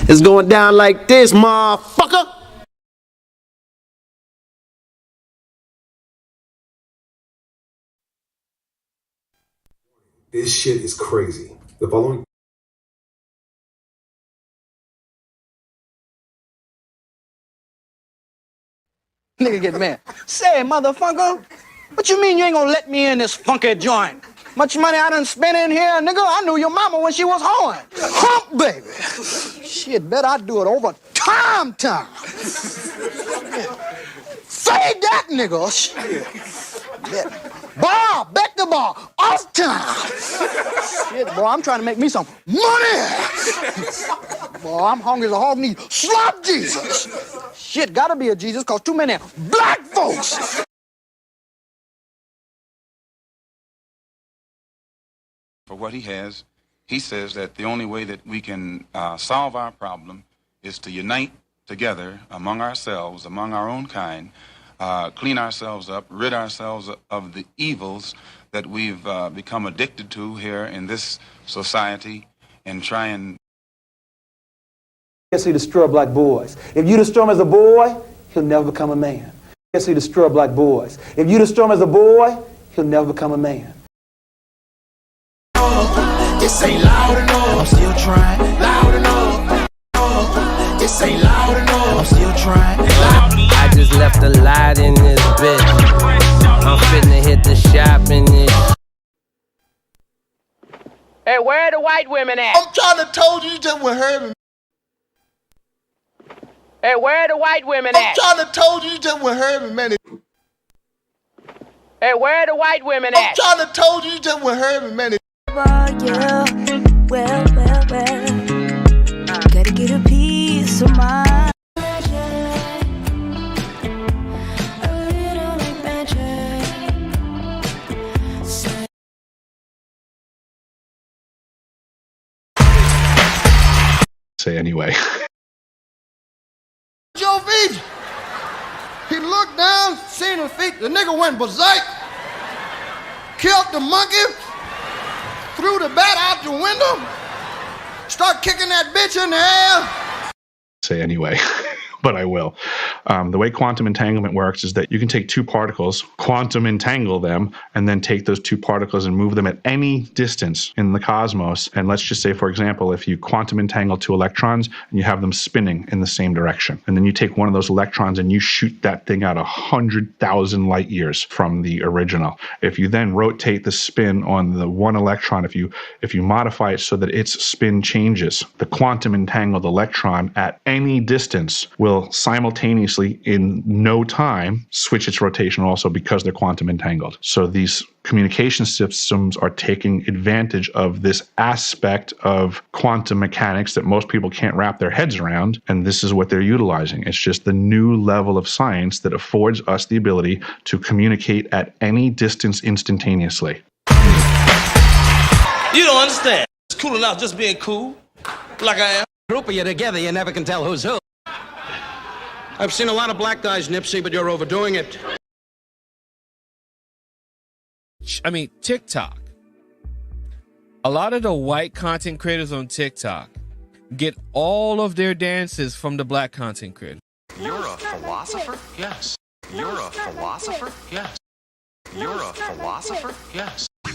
It's going down like this, motherfucker. This shit is crazy. The following Nigga get mad. Say, motherfucker, what you mean you ain't gonna let me in this funky joint? Much money I done spent in here, nigga. I knew your mama when she was hoeing. Hump, baby. Shit, bet I do it over time. Say that, nigga. Shit. Bet the bar, off time. Shit, boy, I'm trying to make me some money. Boy, I'm hungry as a hog need. Slap Jesus. Shit, gotta be a Jesus, cause too many black folks. For what he has, he says that the only way that we can solve our problem is to unite together among ourselves, among our own kind, clean ourselves up, rid ourselves of the evils that we've become addicted to here in this society, and try and... Yes, he destroy black boys. If you destroy him as a boy, he'll never become a man. Yes, he destroy black boys. If you destroy him as a boy, he'll never become a man. This ain't loud enough. I'm still trying. Loud enough. This ain't loud enough. I'm still trying. I just left a lot in this bitch. I'm finna hit the shop in this. Hey, where are the white women at? I'm trying to told you just what heard me. Hey, where are the white women I'm at? trying to told you just what heard me, man. Hey, where are the white women I'm at? trying to told you just what heard me, man. Well, gotta get a piece of mind. Say anyway. Joe feet. He looked down, seen his feet. The nigga went berserk. Killed the monkey. Threw the bat out the window. Start kicking that bitch in the air. Say anyway. But I will. The way quantum entanglement works is that you can take two particles, quantum entangle them, and then take those two particles and move them at any distance in the cosmos. And let's just say, for example, if you quantum entangle two electrons and you have them spinning in the same direction, and then you take one of those electrons and you shoot that thing out 100,000 light years from the original. If you then rotate the spin on the one electron, if you modify it so that its spin changes, the quantum entangled electron at any distance will simultaneously, in no time, switch its rotation also because they're quantum entangled. So these communication systems are taking advantage of this aspect of quantum mechanics that most people can't wrap their heads around, and this is what they're utilizing. It's just the new level of science that affords us the ability to communicate at any distance instantaneously. You don't understand. It's cool enough just being cool, like I am. Group of you together, you never can tell who's who. I've seen a lot of black guys, Nipsey, but you're overdoing it. I mean, TikTok. A lot of the white content creators on TikTok get all of their dances from the black content creators. You're a philosopher? Yes. You're a philosopher? Yes. You're a philosopher? Yes. I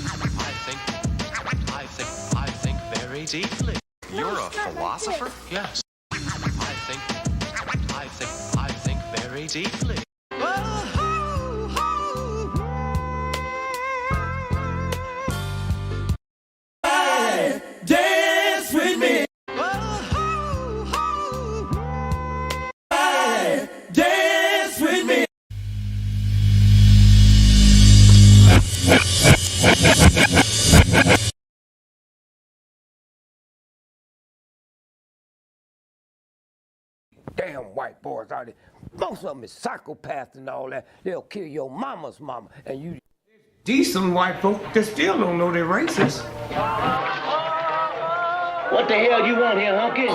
think very deeply. You're a philosopher? Yes. I think very deeply. Hey, dance with me. Hey, dance with me. Damn white boys out there. Most of them is psychopaths and all that. They'll kill your mama's mama and you. Decent white folk that still don't know they're racist. What the hell you want here, hunky?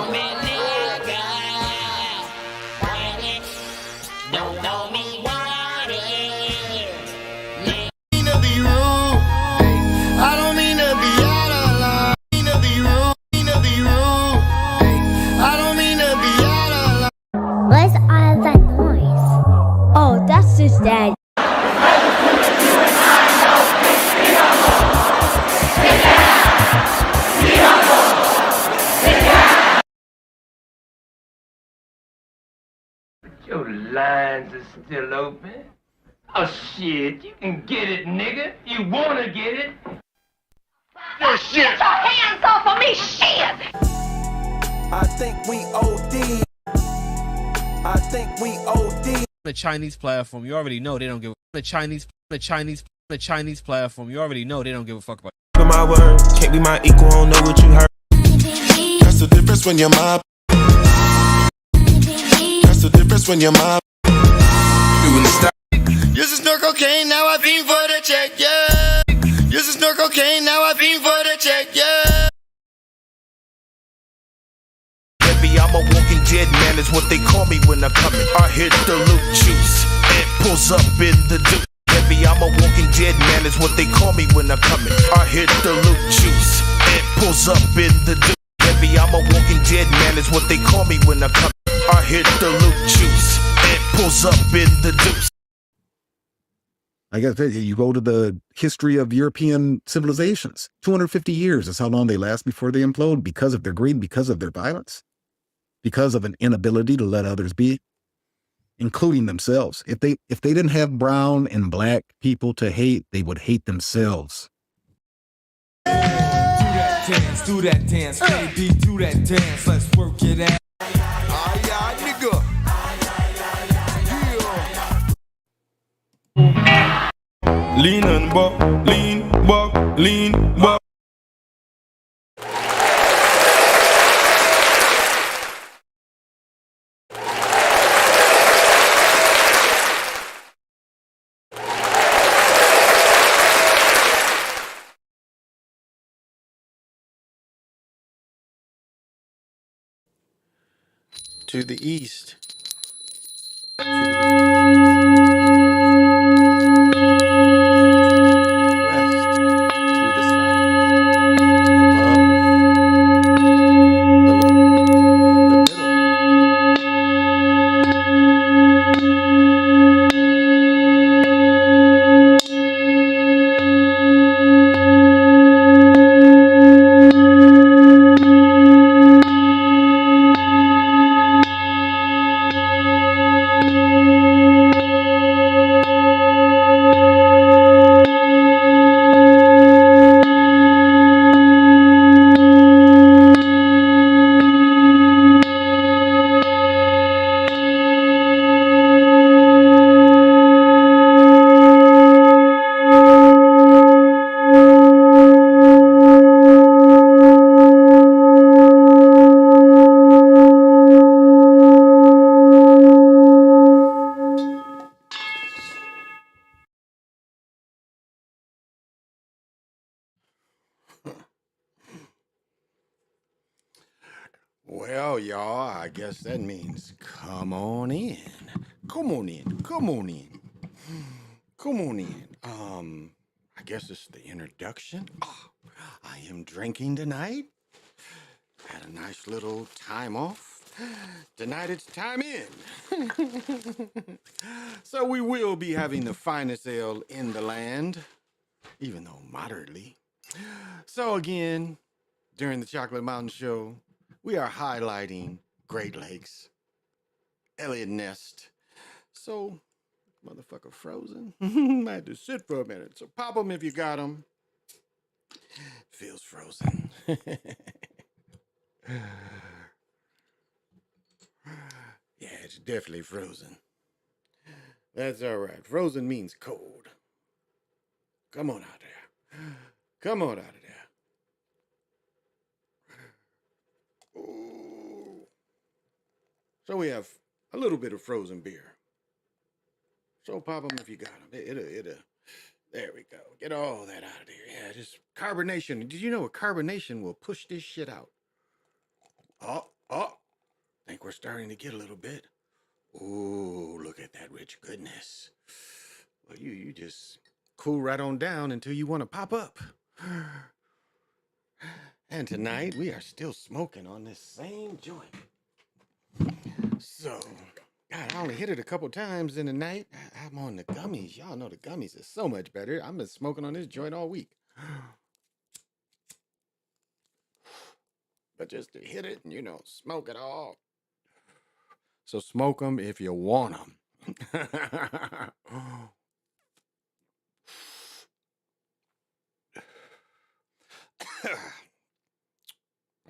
Don't know me, want it. I don't mean to be out of line. Mean to be rude. lines are still open. Oh shit, you can get it, nigga. You wanna get it? Your shit. Get your hands off of me, shit! I think we OD. I think we OD. The Chinese platform, you already know they don't give the Chinese platform, you already know they don't give a fuck about. My word can't be my equal. I don't know what you heard. That's the difference when you're mob. That's the difference when you're mob. Doing the stop. Use a snort cocaine, now I fiend for the check, yeah. Use a snort cocaine, now I fiend for the check, yeah. Baby, I'm a walking dead man, is what they call me when I come in. I hit the loot juice and pulls up in the dude. Baby, I'm a walking dead man, is what they call me when I come in. I hit the loot juice and pulls up in the dude. Baby, I'm a walking dead man, is what they call me when I come in. I hit the loot juice and pulls up in the deuce. I guess you go to the history of European civilizations. 250 years is how long they last before they implode, because of their greed, because of their violence, because of an inability to let others be, including themselves. If they didn't have brown and black people to hate, they would hate themselves. Do that dance, baby, do that dance, let's work it out. Yeah, nigga. Lean and buck, lean, buck, lean, buck. To the east. Well, y'all, I guess that means come on in. Come on in. Come on in. Come on in. I guess it's the introduction. Oh, I am drinking tonight. Had a nice little time off. Tonight it's time in. So we will be having the finest ale in the land, even though moderately. So again, during the Chocolate Mountain Show, we are highlighting Great Lakes, Elliott Nest. So, motherfucker frozen. I had to sit for a minute. So pop them if you got them. Feels frozen. Yeah, it's definitely frozen. That's all right. Frozen means cold. Come on out there. Come on out of there. Ooh. So we have a little bit of frozen beer. So pop them if you got them. It'll. There we go. Get all that out of there. Yeah, just carbonation. Did you know a carbonation will push this shit out? Oh. Think we're starting to get a little bit. Ooh, look at that rich goodness. Well, you just cool right on down until you want to pop up. And tonight we are still smoking on this same joint. So, God, I only hit it a couple times in the night. I'm on the gummies. Y'all know the gummies are so much better. I've been smoking on this joint all week. But just to hit it and, smoke it all. So smoke them if you want them.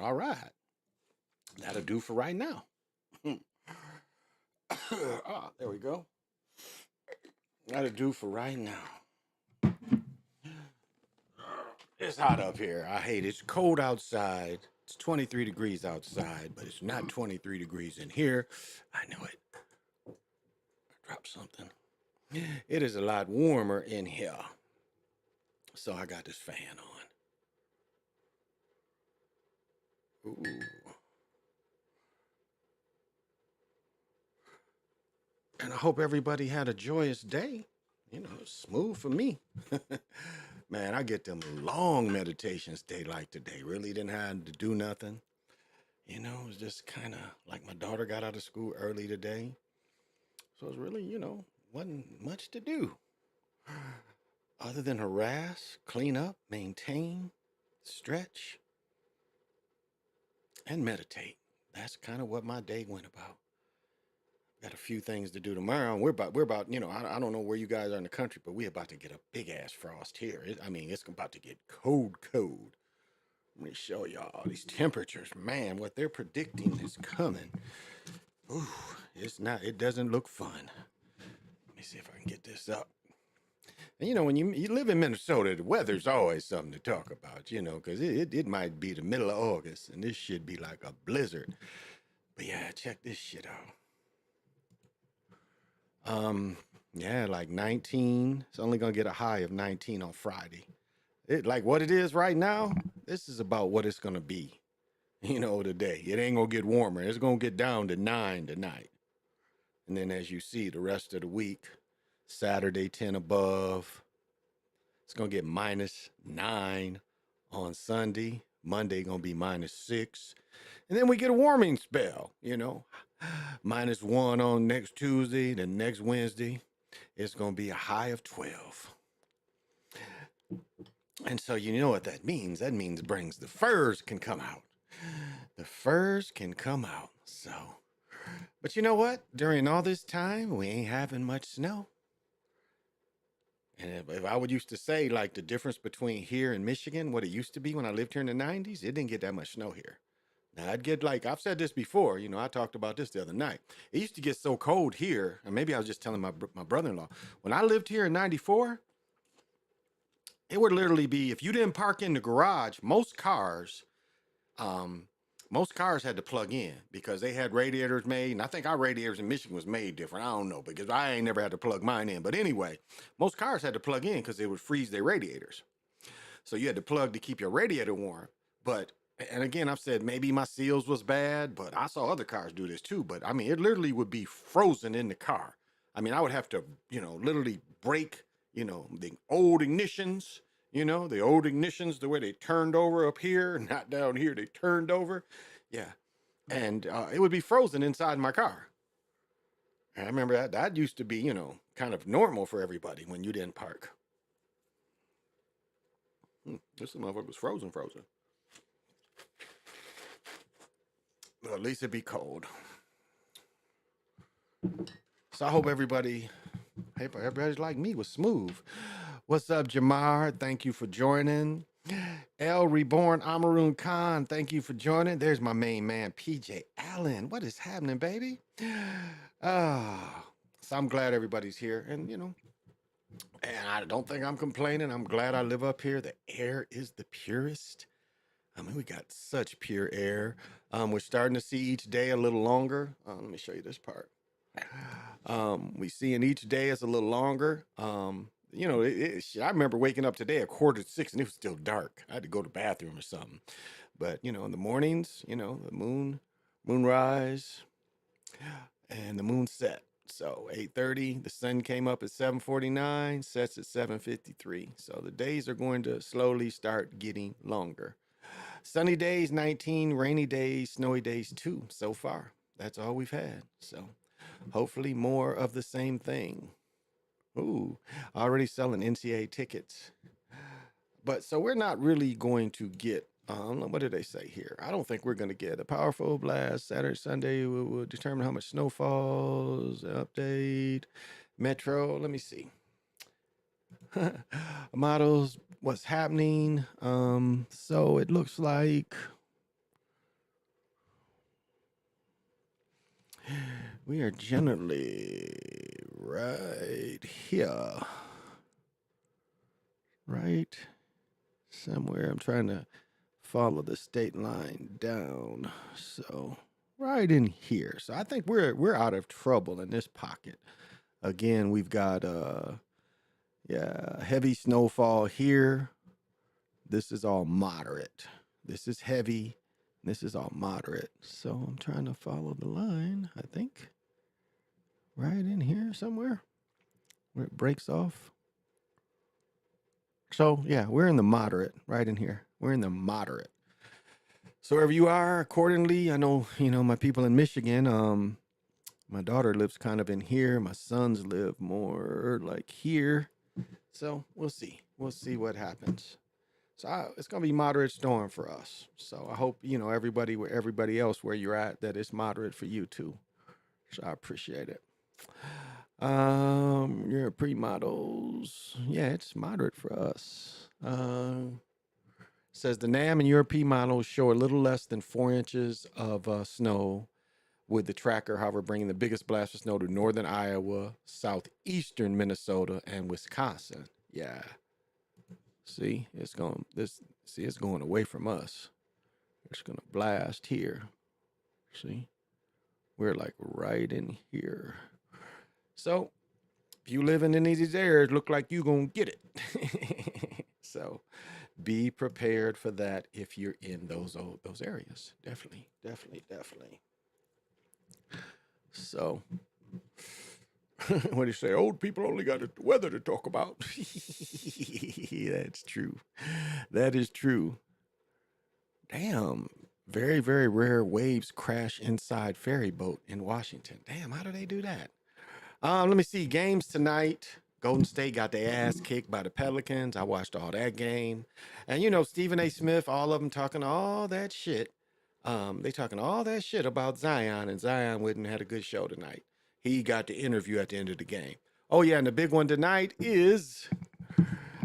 All right. That'll do for right now. There we go. That'll do for right now. It's hot up here. I hate it. It's cold outside. It's 23 degrees outside, but it's not 23 degrees in here. I know it. I dropped something. It is a lot warmer in here. So I got this fan on. Ooh. And I hope everybody had a joyous day. You know, smooth for me. Man, I get them long meditations day like today. Really didn't have to do nothing. You know, it was just kind of like my daughter got out of school early today. So it was really, you know, wasn't much to do. Other than harass, clean up, maintain, stretch, and meditate. That's kind of what my day went about. Got a few things to do tomorrow. And we're about, you know, I don't know where you guys are in the country, but we're about to get a big ass frost here. It's about to get cold. Let me show y'all these temperatures. Man, what they're predicting is coming. Ooh, it doesn't look fun. Let me see if I can get this up. And you know, when you live in Minnesota, the weather's always something to talk about, you know, because it might be the middle of August and this should be like a blizzard. But yeah, check this shit out. Yeah, like 19. It's only gonna get a high of 19 on Friday. It like what it is right now, this is about what it's gonna be, you know, today. It ain't gonna get warmer. It's gonna get down to 9 tonight. And then as you see, the rest of the week, Saturday 10 above. It's gonna get -9 on Sunday. Monday gonna be -6. And then we get a warming spell, you know. -1 on next Tuesday, then next Wednesday, it's gonna be a high of 12. And so you know what that means. That means the furs can come out. The furs can come out. So, but you know what? During all this time, we ain't having much snow. And if I would used to say like the difference between here and Michigan, what it used to be when I lived here in the 90s, it didn't get that much snow here. Now I'd get like, I've said this before, you know, I talked about this the other night. It used to get so cold here, and maybe I was just telling my brother-in-law, when I lived here in 94, it would literally be, if you didn't park in the garage, most cars had to plug in because they had radiators made. And I think our radiators in Michigan was made different. I don't know because I ain't never had to plug mine in. But anyway, most cars had to plug in because they would freeze their radiators. So you had to plug to keep your radiator warm. But, and again, I've said maybe my seals was bad, but I saw other cars do this too. But I mean, it literally would be frozen in the car. I mean, I would have to, you know, literally break, you know, the old ignitions. You know, the old ignitions, the way they turned over up here, not down here, they turned over. Yeah. And it would be frozen inside my car. And I remember that used to be, you know, kind of normal for everybody when you didn't park. This motherfucker was frozen. But at least it'd be cold. So I hope everybody's like me, was smooth. What's up, Jamar? Thank you for joining. El Reborn Amaroon Khan, thank you for joining. There's my main man, PJ Allen. What is happening, baby? So I'm glad everybody's here. And, you know, and I don't think I'm complaining. I'm glad I live up here. The air is the purest. I mean, we got such pure air. We're starting to see each day a little longer. Let me show you this part. We seeing each day is a little longer. You know, I remember waking up today at 5:45 and it was still dark. I had to go to the bathroom or something. But, you know, in the mornings, you know, the moonrise, and the moon set. So 8:30, the sun came up at 7:49, sets at 7:53. So the days are going to slowly start getting longer. Sunny days, 19, rainy days, snowy days, 2 so far. That's all we've had. So hopefully more of the same thing. Ooh, already selling NCAA tickets. But so we're not really going to get What did they say here? I don't think we're going to get a powerful blast. Saturday, Sunday will determine how much snow falls. Update. Metro. Let me see. Models. What's happening? So it looks like we are generally right here. Right somewhere. I'm trying to follow the state line down. So right in here. So I think we're out of trouble in this pocket. Again, we've got heavy snowfall here. This is all moderate. This is heavy. This is all moderate. So I'm trying to follow the line, I think. Right in here somewhere where it breaks off. So yeah, we're in the moderate, right in here. We're in the moderate. So wherever you are, accordingly, I know, my people in Michigan, my daughter lives kind of in here. My sons live more like here. So we'll see. We'll see what happens. So it's going to be moderate storm for us. So I hope, everybody else where you're at, that it's moderate for you too. So I appreciate it. Your pre-models. Yeah, it's moderate for us. Says the NAM and European models show a little less than 4 inches of snow, with the tracker, however, bringing the biggest blast of snow to northern Iowa, southeastern Minnesota, and Wisconsin. Yeah. See, it's going away from us. It's going to blast here. See, we're like right in here. So if you living in these areas, look like you going to get it. So be prepared for that if you're in those areas. Definitely. So what do you say? Old people only got the weather to talk about. That's true. That is true. Damn. Very, very rare waves crash inside ferry boat in Washington. Damn, how do they do that? Let me see. Games tonight. Golden State got their ass kicked by the Pelicans. I watched all that game. And Stephen A. Smith, all of them talking all that shit. They talking all that shit about Zion, and Zion wouldn't had a good show tonight. He got the interview at the end of the game. Oh yeah, and the big one tonight is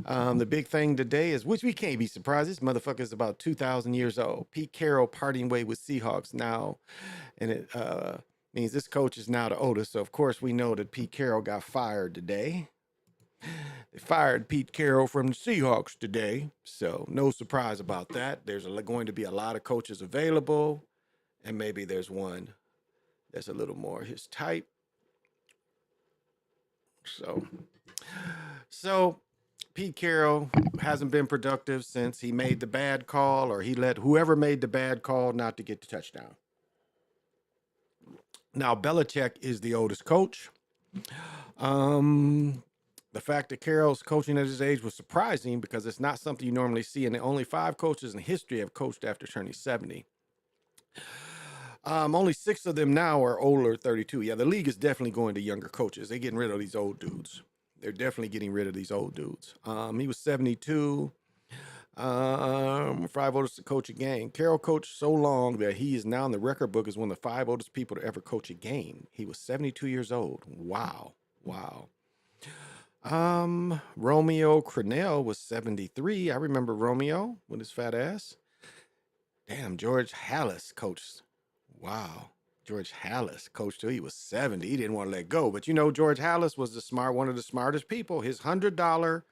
the big thing today is, which we can't be surprised. This motherfucker is about 2,000 years old. Pete Carroll parting way with Seahawks now, and it means this coach is now the oldest. So of course we know that Pete Carroll got fired today. They fired Pete Carroll from the Seahawks today, so no surprise about that. There's going to be a lot of coaches available, and maybe there's one that's a little more his type. So Pete Carroll hasn't been productive since he made the bad call, or he let whoever made the bad call not to get the touchdown. Now Belichick is the oldest coach. The fact that Carroll's coaching at his age was surprising because it's not something you normally see, and only 5 coaches in history have coached after turning 70. Only 6 of them now are older, 32. Yeah, the league is definitely going to younger coaches. They're getting rid of these old dudes. They're definitely getting rid of these old dudes. He was 72. 5 oldest to coach a game. Carroll coached so long that he is now in the record book as one of the 5 oldest people to ever coach a game. He was 72 years old. Wow. Romeo Crennel was 73. I remember Romeo with his fat ass. Damn, George Halas coached. Wow. George Halas coached till he was 70. He didn't want to let go. But George Halas was one of the smartest people. His $100,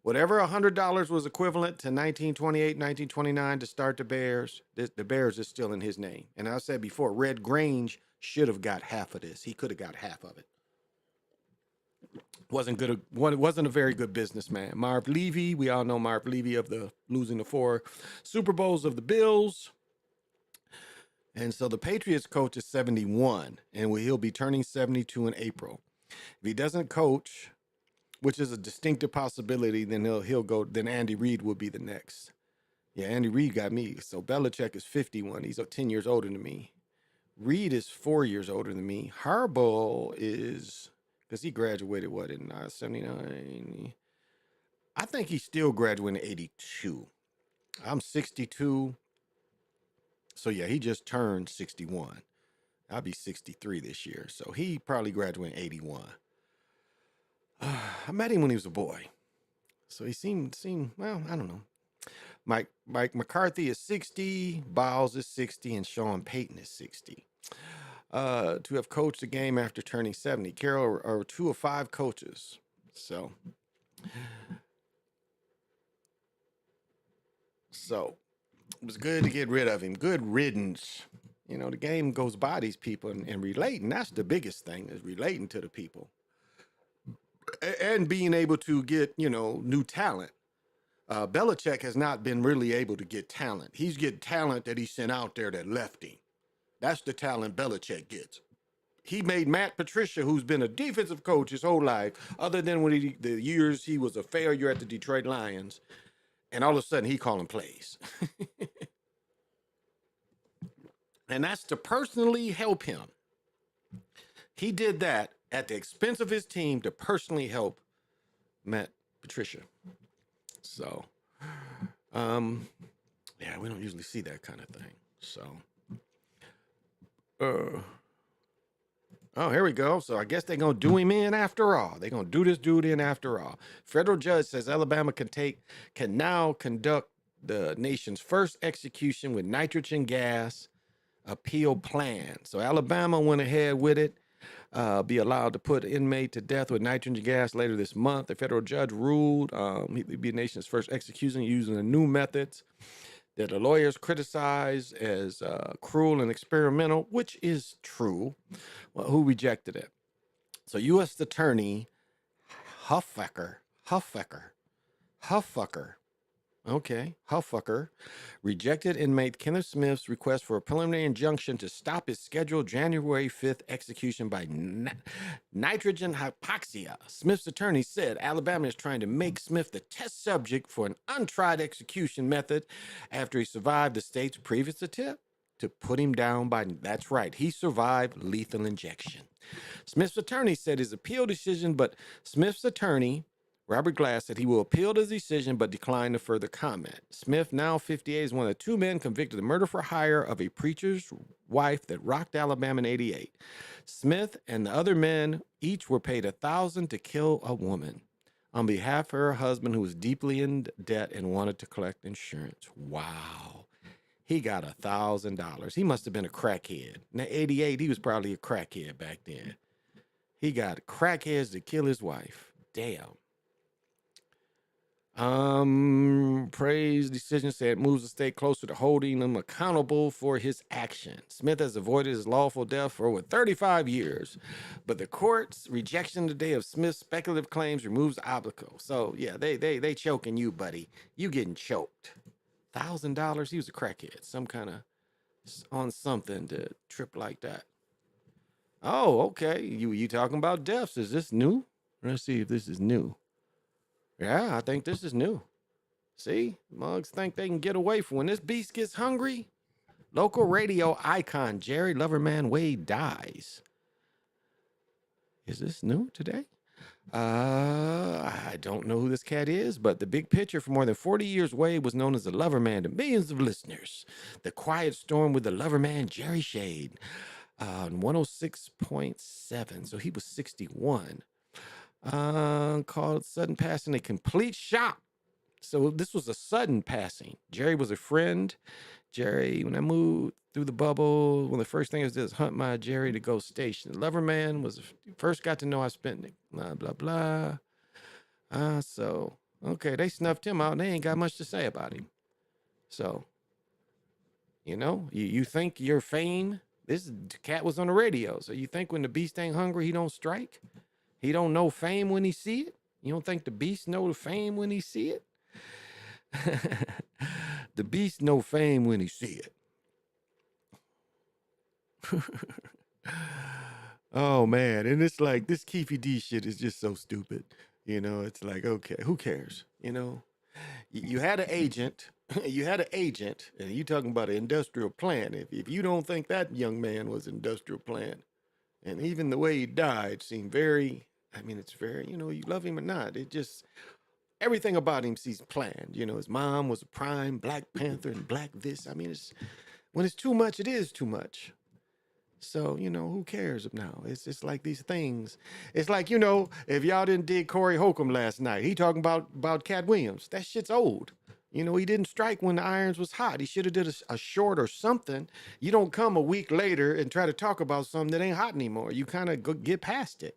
whatever $100 was equivalent to 1928, 1929 to start the Bears, the Bears is still in his name. And I said before, Red Grange should have got half of this. He could have got half of it. Wasn't a very good businessman. Marv Levy, we all know Marv Levy of the losing the 4 Super Bowls of the Bills. And so the Patriots coach is 71, and he'll be turning 72 in April. If he doesn't coach, which is a distinctive possibility, then he'll go. Then Andy Reid will be the next. Yeah, Andy Reid got me. So Belichick is 51. He's 10 years older than me. Reid is 4 years older than me. Harbaugh is, because he graduated in 79. I think he still graduated in 82. I'm 62. So yeah, he just turned 61. I'll be 63 this year. So he probably graduated in 81. I met him when he was a boy. So he seemed, well, I don't know. Mike McCarthy is 60, Biles is 60, and Sean Payton is 60. To have coached the game after turning 70. Carroll are 2 of 5 coaches. So it was good to get rid of him. Good riddance. You know, the game goes by these people and relating. That's the biggest thing, is relating to the people. And being able to get, new talent. Belichick has not been really able to get talent. He's getting talent that he sent out there that left him. That's the talent Belichick gets. He made Matt Patricia, who's been a defensive coach his whole life, other than when the years he was a failure at the Detroit Lions, and all of a sudden he calling plays. And that's to personally help him. He did that at the expense of his team to personally help Matt Patricia. So, yeah, we don't usually see that kind of thing. So, oh, here we go. So I guess they're going to do him in after all. They're going to do this dude in after all. Federal judge says Alabama can now conduct the nation's first execution with nitrogen gas appeal plan. So Alabama went ahead with it. Be allowed to put inmate to death with nitrogen gas later this month. The federal judge ruled he'd be the nation's first execution using the new methods that the lawyers criticize as cruel and experimental, which is true. Well, who rejected it? So U.S. Attorney Huffaker, rejected inmate Kenneth Smith's request for a preliminary injunction to stop his scheduled January 5th execution by nitrogen hypoxia. Smith's attorney said Alabama is trying to make Smith the test subject for an untried execution method after he survived the state's previous attempt to put him down by, that's right, he survived lethal injection. Smith's attorney said his appeal decision, but Smith's attorney, Robert Glass, said he will appeal the decision but declined to further comment. Smith, now 58, is one of the 2 men convicted of murder for hire of a preacher's wife that rocked Alabama in 88. Smith and the other men each were paid $1,000 to kill a woman on behalf of her husband who was deeply in debt and wanted to collect insurance. Wow. He got $1,000. He must have been a crackhead. Now, 88, he was probably a crackhead back then. He got crackheads to kill his wife. Damn. Praise decision said moves the state closer to holding him accountable for his actions. Smith has avoided his lawful death for over 35 years, but the court's rejection today of Smith's speculative claims removes the obstacle. So yeah, they choking you, buddy. You getting choked. $1,000. He was a crackhead, some kind of on something to trip like that. Oh, okay. You talking about deaths? Is this new? Let's see if this is new. Yeah, I think this is new. See, mugs think they can get away from when this beast gets hungry. Local radio icon Jerry Loverman Wade dies. Is this new today? I don't know who this cat is, but the big picture for more than 40 years, Wade was known as the Loverman to millions of listeners. The Quiet Storm with the Loverman, Jerry Shade, on 106.7. So he was 61. Called sudden passing, a complete shock. So this was a sudden passing. Jerry was a friend. Jerry, when I moved through the bubble, one of the first things I did was hunt my Jerry to go station. Loverman was first got to know I spent it. Blah, blah, blah. So, okay, they snuffed him out and they ain't got much to say about him. So, you think your fame, this cat was on the radio. So you think when the beast ain't hungry, he don't strike? He don't know fame when he see it? You don't think the beast know the fame when he see it? The beast know fame when he see it. Oh, man. And it's like, this Keefy D shit is just so stupid. It's like, okay, who cares? You had an agent. You had an agent, and you talking about an industrial plant. If you don't think that young man was an industrial plant, and even the way he died seemed very... it's very, you love him or not. It just, Everything about him seems planned. You know, his mom was a prime Black Panther and Black this. I mean, it's when it's too much, it is too much. So, you know, who cares now? It's just like these things. It's like, you know, if y'all didn't dig Corey Holcomb last night, he talking about Cat Williams. That shit's old. You know, he didn't strike when the irons was hot. He should have did a short or something. You don't come a week later and try to talk about something that ain't hot anymore. You kind of get past it.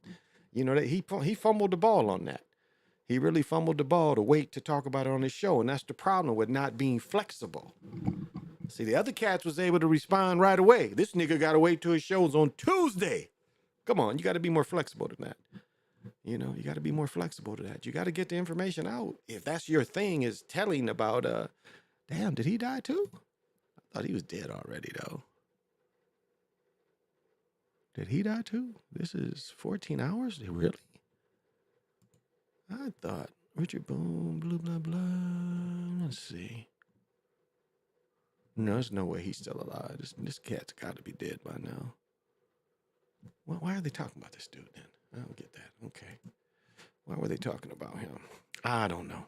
You know, that he fumbled the ball on that. He really fumbled the ball to wait to talk about it on his show. And that's the problem with not being flexible. See, the other cats was able to respond right away. This nigga got to wait till his show's on Tuesday. Come on, you got to be more flexible than that. You know, you got to be more flexible to that. You got to get the information out. If that's your thing, is telling about, damn, did he die too? I thought he was dead already, though. Did he die too? This is 14 hours? Really? I thought Richard Boone, blah, blah, blah. Let's see. No, there's no way he's still alive. This cat's got to be dead by now. Well, why are they talking about this dude then? I don't get that. Okay. Why were they talking about him? I don't know.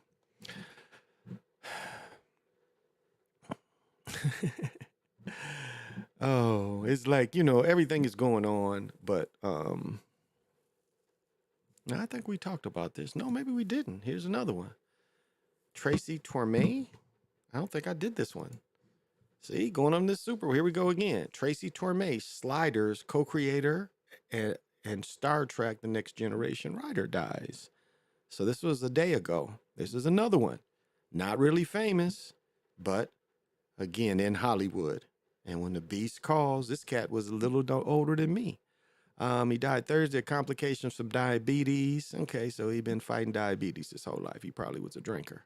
Oh, it's like, you know, everything is going on, but I think we talked about this. No, maybe we didn't. Here's another one. Tracy Torme. I don't think I did this one. See, going on this super. Here we go again. Tracy Torme, Sliders co-creator and Star Trek: The Next Generation writer, dies. So this was a day ago. This is another one. Not really famous, but again in Hollywood. And when the beast calls, this cat was a little older than me. He died Thursday of complications from diabetes. Okay, so he'd been fighting diabetes his whole life. He probably was a drinker.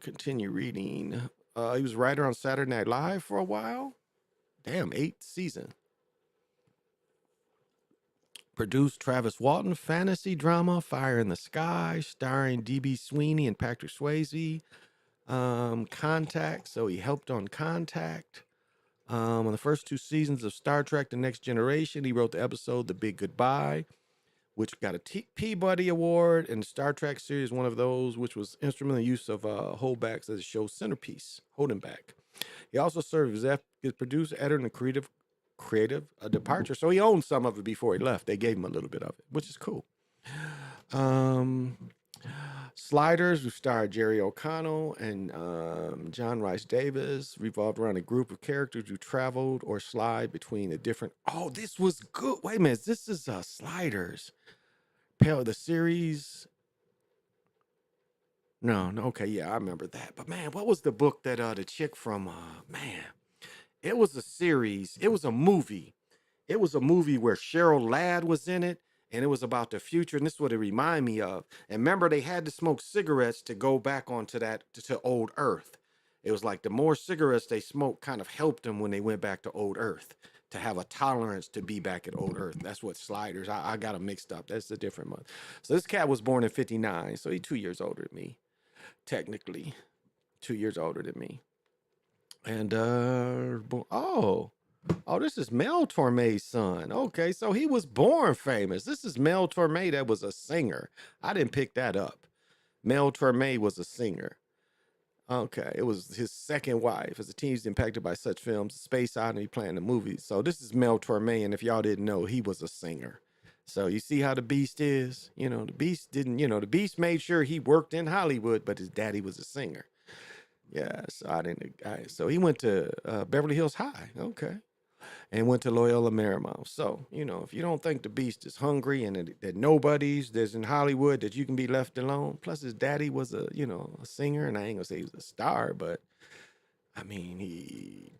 Continue reading. He was a writer on Saturday Night Live for a while. Damn, 8th season. Produced Travis Walton fantasy drama Fire in the Sky, starring D.B. Sweeney and Patrick Swayze. Contact, so he helped on Contact. On the first 2 seasons of Star Trek: The Next Generation, he wrote the episode The Big Goodbye, which got a Peabody Award, and the Star Trek series, one of those, which was instrumental in the use of holdbacks as a show's centerpiece, holding back. He also served as executive producer, editor, and creative departure. So he owned some of it before he left. They gave him a little bit of it, which is cool. Sliders, who starred Jerry O'Connell and John Rice Davis, revolved around a group of characters who traveled or slide between the different. Oh, this was good. Wait a minute, this is Sliders. The series. No, okay, yeah, I remember that. But man, what was the book that the chick from? Man, it was a series. It was a movie. It was a movie where Cheryl Ladd was in it. And it was about the future, and this is what it reminded me of. And remember, they had to smoke cigarettes to go back onto that, to old Earth. It was like the more cigarettes they smoked kind of helped them when they went back to old Earth, to have a tolerance to be back at old Earth. That's what Sliders, I got them mixed up. That's a different month. So this cat was born in 59, so he's 2 years older than me, technically. 2 years older than me. And, this is Mel Torme's son. Okay, so he was born famous. This is Mel Torme that was a singer. I didn't pick that up. Mel Torme was a singer. Okay, it was his second wife. As a teen, he's impacted by such films, Space Oddity, playing the movies. So this is Mel Torme, and if y'all didn't know, he was a singer. So you see how the Beast is? You know, the Beast didn't, the Beast made sure he worked in Hollywood, but his daddy was a singer. Yeah, so he went to Beverly Hills High. Okay. And went to Loyola Marymount. So, if you don't think the Beast is hungry and that nobody's there's in Hollywood that you can be left alone. Plus his daddy was a singer, and I ain't gonna say he was a star, but I mean, he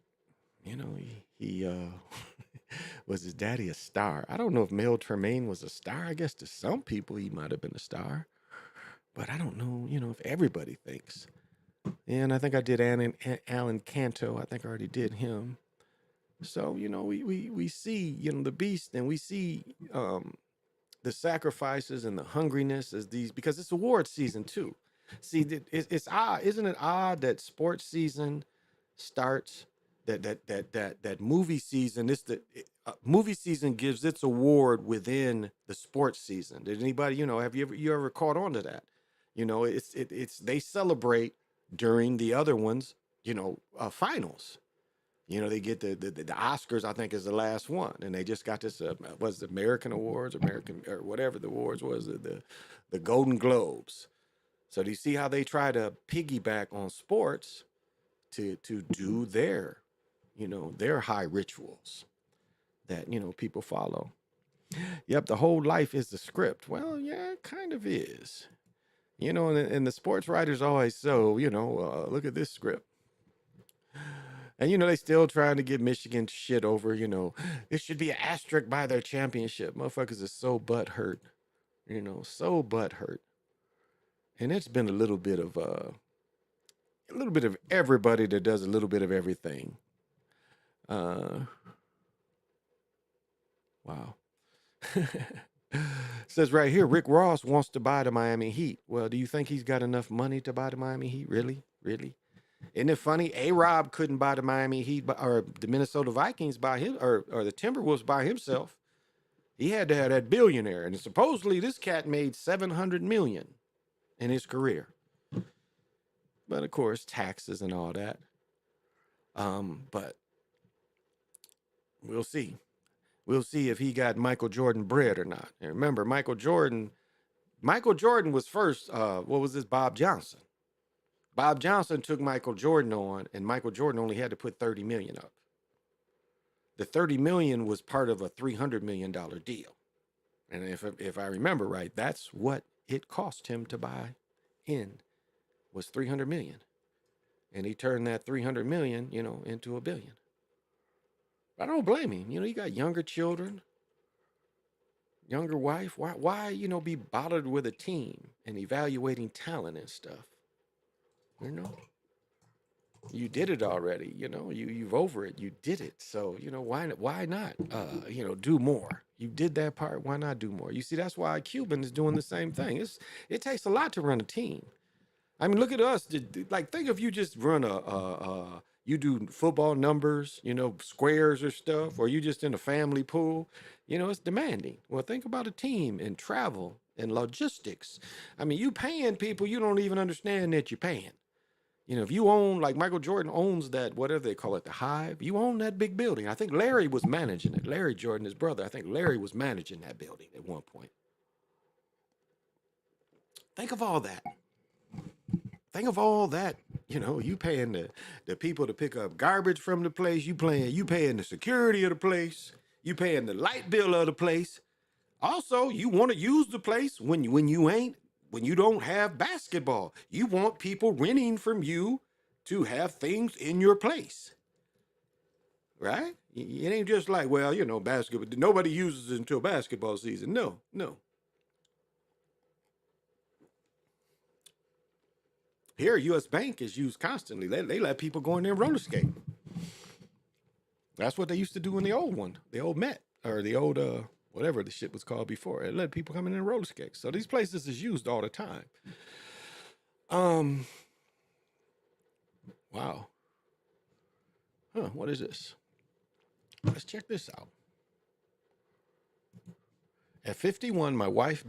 was his daddy a star? I don't know if Mel Tremaine was a star. I guess to some people he might have been a star, but I don't know, if everybody thinks. And I think I did Alan Canto. I think I already did him. So, we see, the Beast, and we see the sacrifices and the hungriness as these, because it's award season too. See, it's odd. Isn't it odd that sports season starts that movie season. Movie season gives its award within the sports season. Did anybody, have you ever caught on to that? It's they celebrate during the other ones, finals. They get the Oscars, I think, is the last one, and they just got this was the American Awards, American or whatever the awards was, the Golden Globes. So do you see how they try to piggyback on sports to do their high rituals that people follow? Yep, the whole life is the script. Well, yeah, it kind of is. And the sports writers always look at this script. And they still trying to get Michigan shit over, it should be an asterisk by their championship. Motherfuckers are so butthurt, so butthurt. And it's been a little bit of everybody that does a little bit of everything. Wow. Says right here, Rick Ross wants to buy the Miami Heat. Well, do you think he's got enough money to buy the Miami Heat? Really? Isn't it funny? A-Rob couldn't buy the Miami Heat, or the Minnesota Vikings by him, or the Timberwolves by himself. He had to have that billionaire, and supposedly this cat made $700 million in his career. But of course, taxes and all that. But we'll see. We'll see if he got Michael Jordan bread or not. And remember, Michael Jordan was first. What was this? Bob Johnson. Bob Johnson took Michael Jordan on, and Michael Jordan only had to put $30 million up. The $30 million was part of a $300 million deal. And if I remember right, that's what it cost him to buy in, was $300 million. And he turned that $300 million, into $1 billion. I don't blame him. He got younger children, younger wife. Why be bothered with a team and evaluating talent and stuff? You did it already. You've over it. You did it. So, why not, do more? You did that part. Why not do more? You see, that's why Cuban is doing the same thing. It takes a lot to run a team. I mean, look at us. Like, think if you just run you do football numbers, squares or stuff, or you just in a family pool, it's demanding. Well, think about a team and travel and logistics. I mean, you paying people you don't even understand that you're paying. If you own, like Michael Jordan owns that, whatever they call it, the Hive, you own that big building. I think Larry was managing it. Larry Jordan, his brother, I think Larry was managing that building at one point. Think of all that. Think of all that. You paying the people to pick up garbage from the place. You paying the security of the place. You paying the light bill of the place. Also, you want to use the place when you don't have basketball. You want people renting from you to have things in your place. Right? It ain't just like, basketball. Nobody uses it until basketball season. No. Here, U.S. Bank is used constantly. They let people go in there and roller skate. That's what they used to do in the old one, the old Met, or the old, whatever the shit was called before. It let people come in and roller skate. So these places is used all the time. Wow. What is this? Let's check this out. At 51, my wife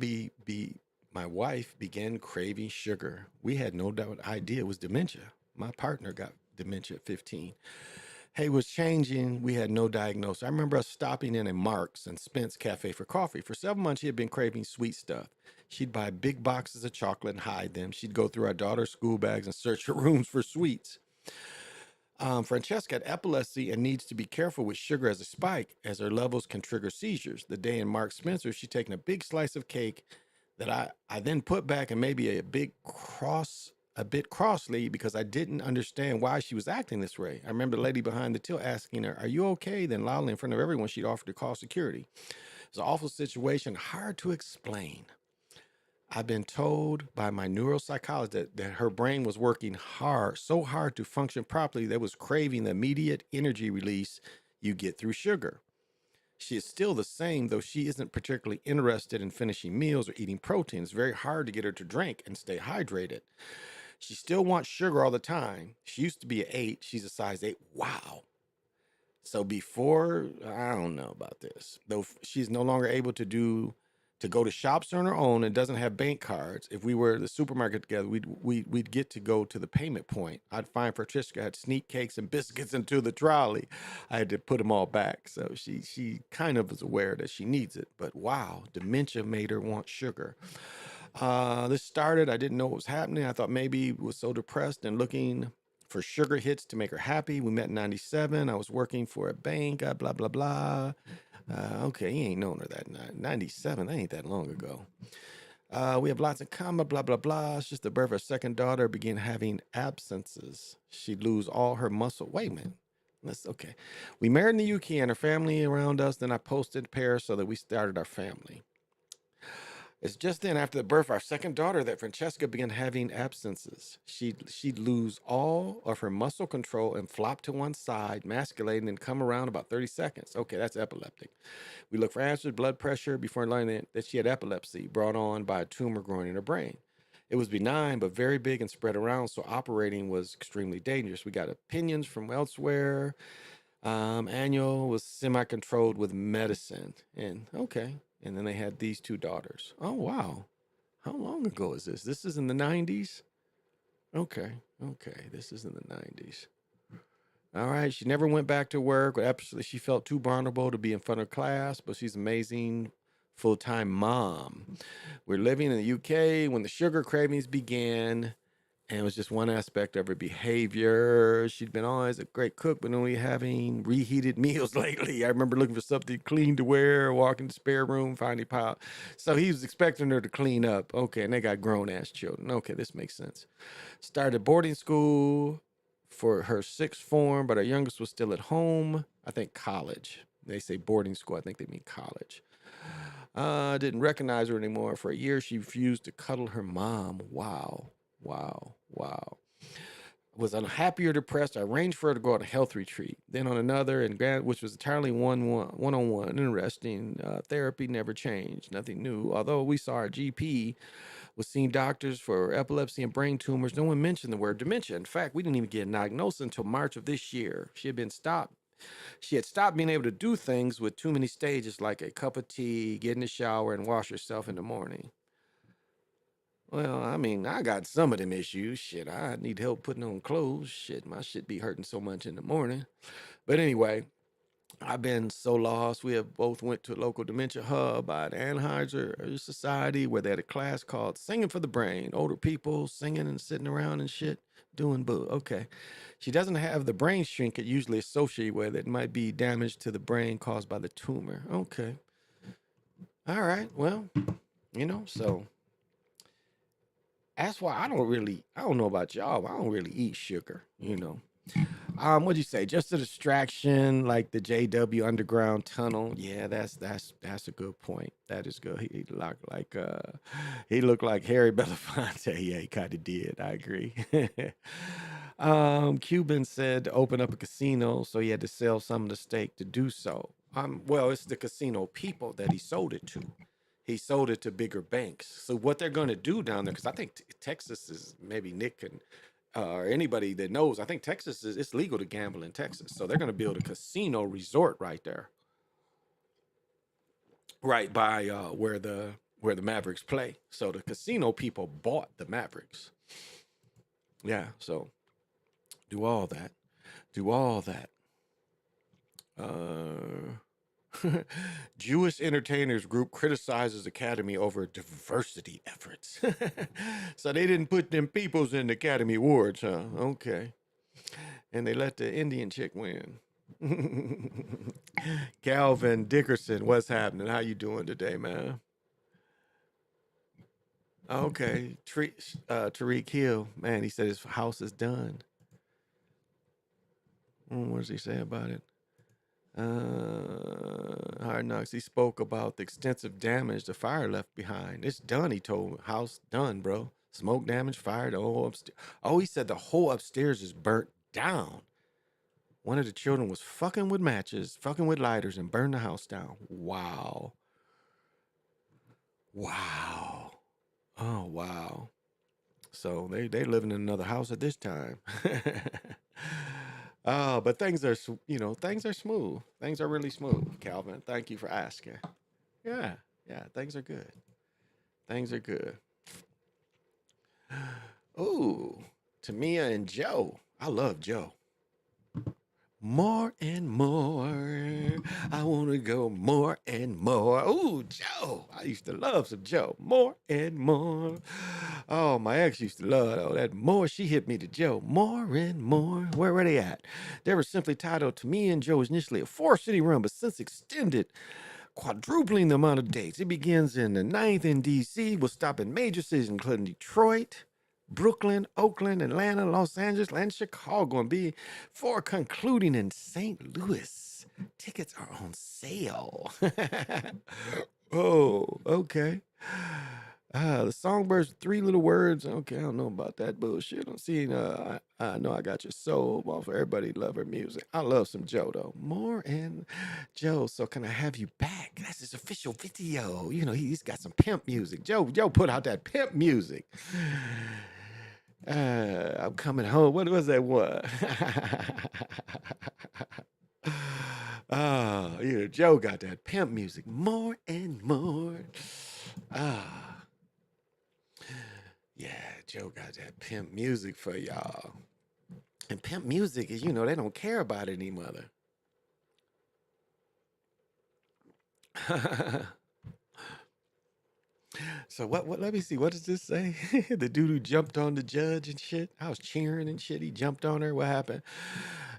began craving sugar. We had no idea it was dementia. My partner got dementia at 15. Hey, was changing. We had no diagnosis. I remember us stopping in a Mark's and Spence Cafe for coffee. For 7 months, she had been craving sweet stuff. She'd buy big boxes of chocolate and hide them. She'd go through our daughter's school bags and search her rooms for sweets. Francesca had epilepsy and needs to be careful with sugar as a spike, as her levels can trigger seizures. The day in Mark Spencer, she'd taken a big slice of cake that I then put back and maybe a bit crossly because I didn't understand why she was acting this way. I remember the lady behind the till asking her, "Are you okay?" Then loudly in front of everyone, she'd offered to call security. It's an awful situation, hard to explain. I've been told by my neuropsychologist that her brain was working so hard to function properly that was craving the immediate energy release you get through sugar. She is still the same, though she isn't particularly interested in finishing meals or eating protein. It's very hard to get her to drink and stay hydrated. She still wants sugar all the time. She used to be an 8. She's a size 8. Wow. So before, I don't know about this. Though she's no longer able to go to shops on her own and doesn't have bank cards. If we were at the supermarket together, we'd get to go to the payment point. I'd find Patricia had sneak cakes and biscuits into the trolley. I had to put them all back. So she kind of is aware that she needs it. But wow, dementia made her want sugar. This started, I didn't know what was happening. I thought maybe it was so depressed and looking for sugar hits to make her happy. We met in 97. I was working for a bank, blah, blah, blah. Okay, he ain't known her that 97. That ain't that long ago. We have lots in common, blah, blah, blah. It's just the birth of her second daughter began having absences. She'd lose all her muscle. Wait a minute. Okay. We married in the UK and her family around us. Then I posted Paris so that we started our family. It's just then after the birth of our second daughter that Francesca began having absences. She'd lose all of her muscle control and flop to one side, masculating, and come around about 30 seconds. Okay, that's epileptic. We looked for answers, blood pressure, before learning that she had epilepsy brought on by a tumor growing in her brain. It was benign, but very big and spread around, so operating was extremely dangerous. We got opinions from elsewhere. Annual was semi-controlled with medicine. And okay. And then they had these two daughters. Oh, wow. How long ago is this? This is in the 90s? Okay. This is in the 90s. All right. She never went back to work. Absolutely, she felt too vulnerable to be in front of class, but she's an amazing full-time mom. We're living in the UK when the sugar cravings began. And it was just one aspect of her behavior. She'd been always a great cook, but only having reheated meals lately. I remember looking for something clean to wear, walking to the spare room, finding pile. So he was expecting her to clean up. Okay, and they got grown-ass children. Okay, this makes sense. Started boarding school for her sixth form, but her youngest was still at home. I think college. They say boarding school. I think they mean college. Didn't recognize her anymore. For a year, she refused to cuddle her mom. Wow. Was unhappy or depressed. I arranged for her to go on a health retreat. Then on another, which was entirely one-on-one. Interesting. Therapy never changed. Nothing new. Although we saw our GP was seeing doctors for epilepsy and brain tumors, no one mentioned the word dementia. In fact, we didn't even get a diagnosis until March of this year. She had stopped being able to do things with too many stages, like a cup of tea, get in the shower, and wash herself in the morning. Well, I mean, I got some of them issues. Shit, I need help putting on clothes. Shit, my shit be hurting so much in the morning. But anyway, I've been so lost. We have both went to a local dementia hub by the Anheuser Society where they had a class called Singing for the Brain. Older people singing and sitting around and shit, doing boo. Okay. She doesn't have the brain shrink it usually associated with it. It might be damage to the brain caused by the tumor. Okay. All right. Well, so... That's why I don't know about y'all, but I don't really eat sugar, What'd you say? Just a distraction, like the JW Underground Tunnel. Yeah, that's a good point. That is good. He looked like Harry Belafonte. Yeah, he kind of did. I agree. Cuban said to open up a casino, so he had to sell some of the stake to do so. Well, it's the casino people that he sold it to. He sold it to bigger banks. So what they're going to do down there, because I think Texas is, maybe Nick can, or anybody that knows, I think Texas it's legal to gamble in Texas. So they're going to build a casino resort right there, right by where the Mavericks play. So the casino people bought the Mavericks. Yeah. So do all that. Jewish entertainers group criticizes Academy over diversity efforts. So they didn't put them peoples in the Academy Awards, huh? Okay. And they let the Indian chick win. Calvin Dickerson, what's happening? How you doing today, man? Okay. Tariq Hill, man, he said his house is done. What does he say about it? Hard Knocks, he spoke about the extensive damage the fire left behind. It's done, he told me. House done, bro. Smoke damage, fire, the whole upstairs. Oh, he said the whole upstairs is burnt down. One of the children was fucking with matches, fucking with lighters, and burned the house down. Wow. Oh, wow. So they living in another house at this time. But things are, things are smooth. Things are really smooth, Calvin. Thank you for asking. Yeah, yeah, things are good. Things are good. Ooh, Tamia and Joe. I love Joe. More and more. I want to go more and more. Ooh, Joe. I used to love some Joe. More and more. Oh, my ex used to love all that more. She hit me to Joe. More and more. Where were they at? They were simply titled To Me and Joe was initially a 4-city run, but since extended, quadrupling the amount of dates. It begins in the 9th in D.C., will stop in major cities including Detroit, Brooklyn, Oakland, Atlanta, Los Angeles, and Chicago, and before concluding in St. Louis. Tickets are on sale. Oh, okay. The Songbirds, 3 little words. Okay, I don't know about that bullshit. I'm seeing, I know I got your soul. Well, for everybody love her music. I love some Joe, though. More and Joe, so can I have you back? That's his official video. He's got some pimp music. Joe put out that pimp music. I'm coming home. What was that one? Joe got that pimp music. More and more. Yeah, Joe got that pimp music for y'all. And pimp music is, they don't care about any mother. So what let me see, what does this say? The dude who jumped on the judge and shit. I was cheering and shit. He jumped on her. What happened?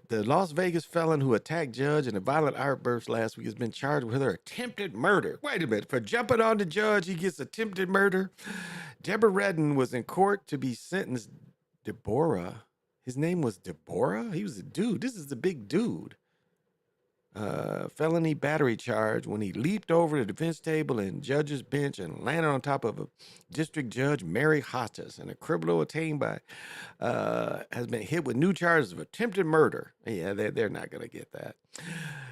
The Las Vegas felon who attacked judge in a violent outburst last week has been charged with her attempted murder. Wait a minute. For jumping on the judge, he gets attempted murder. Deborah Redden was in court to be sentenced. Deborah. His name was Deborah? He was a dude. This is the big dude. Felony battery charge when he leaped over the defense table and judge's bench and landed on top of a district judge, Mary Hottas. And a criminal attained by has been hit with new charges of attempted murder. Yeah, they're not going to get that.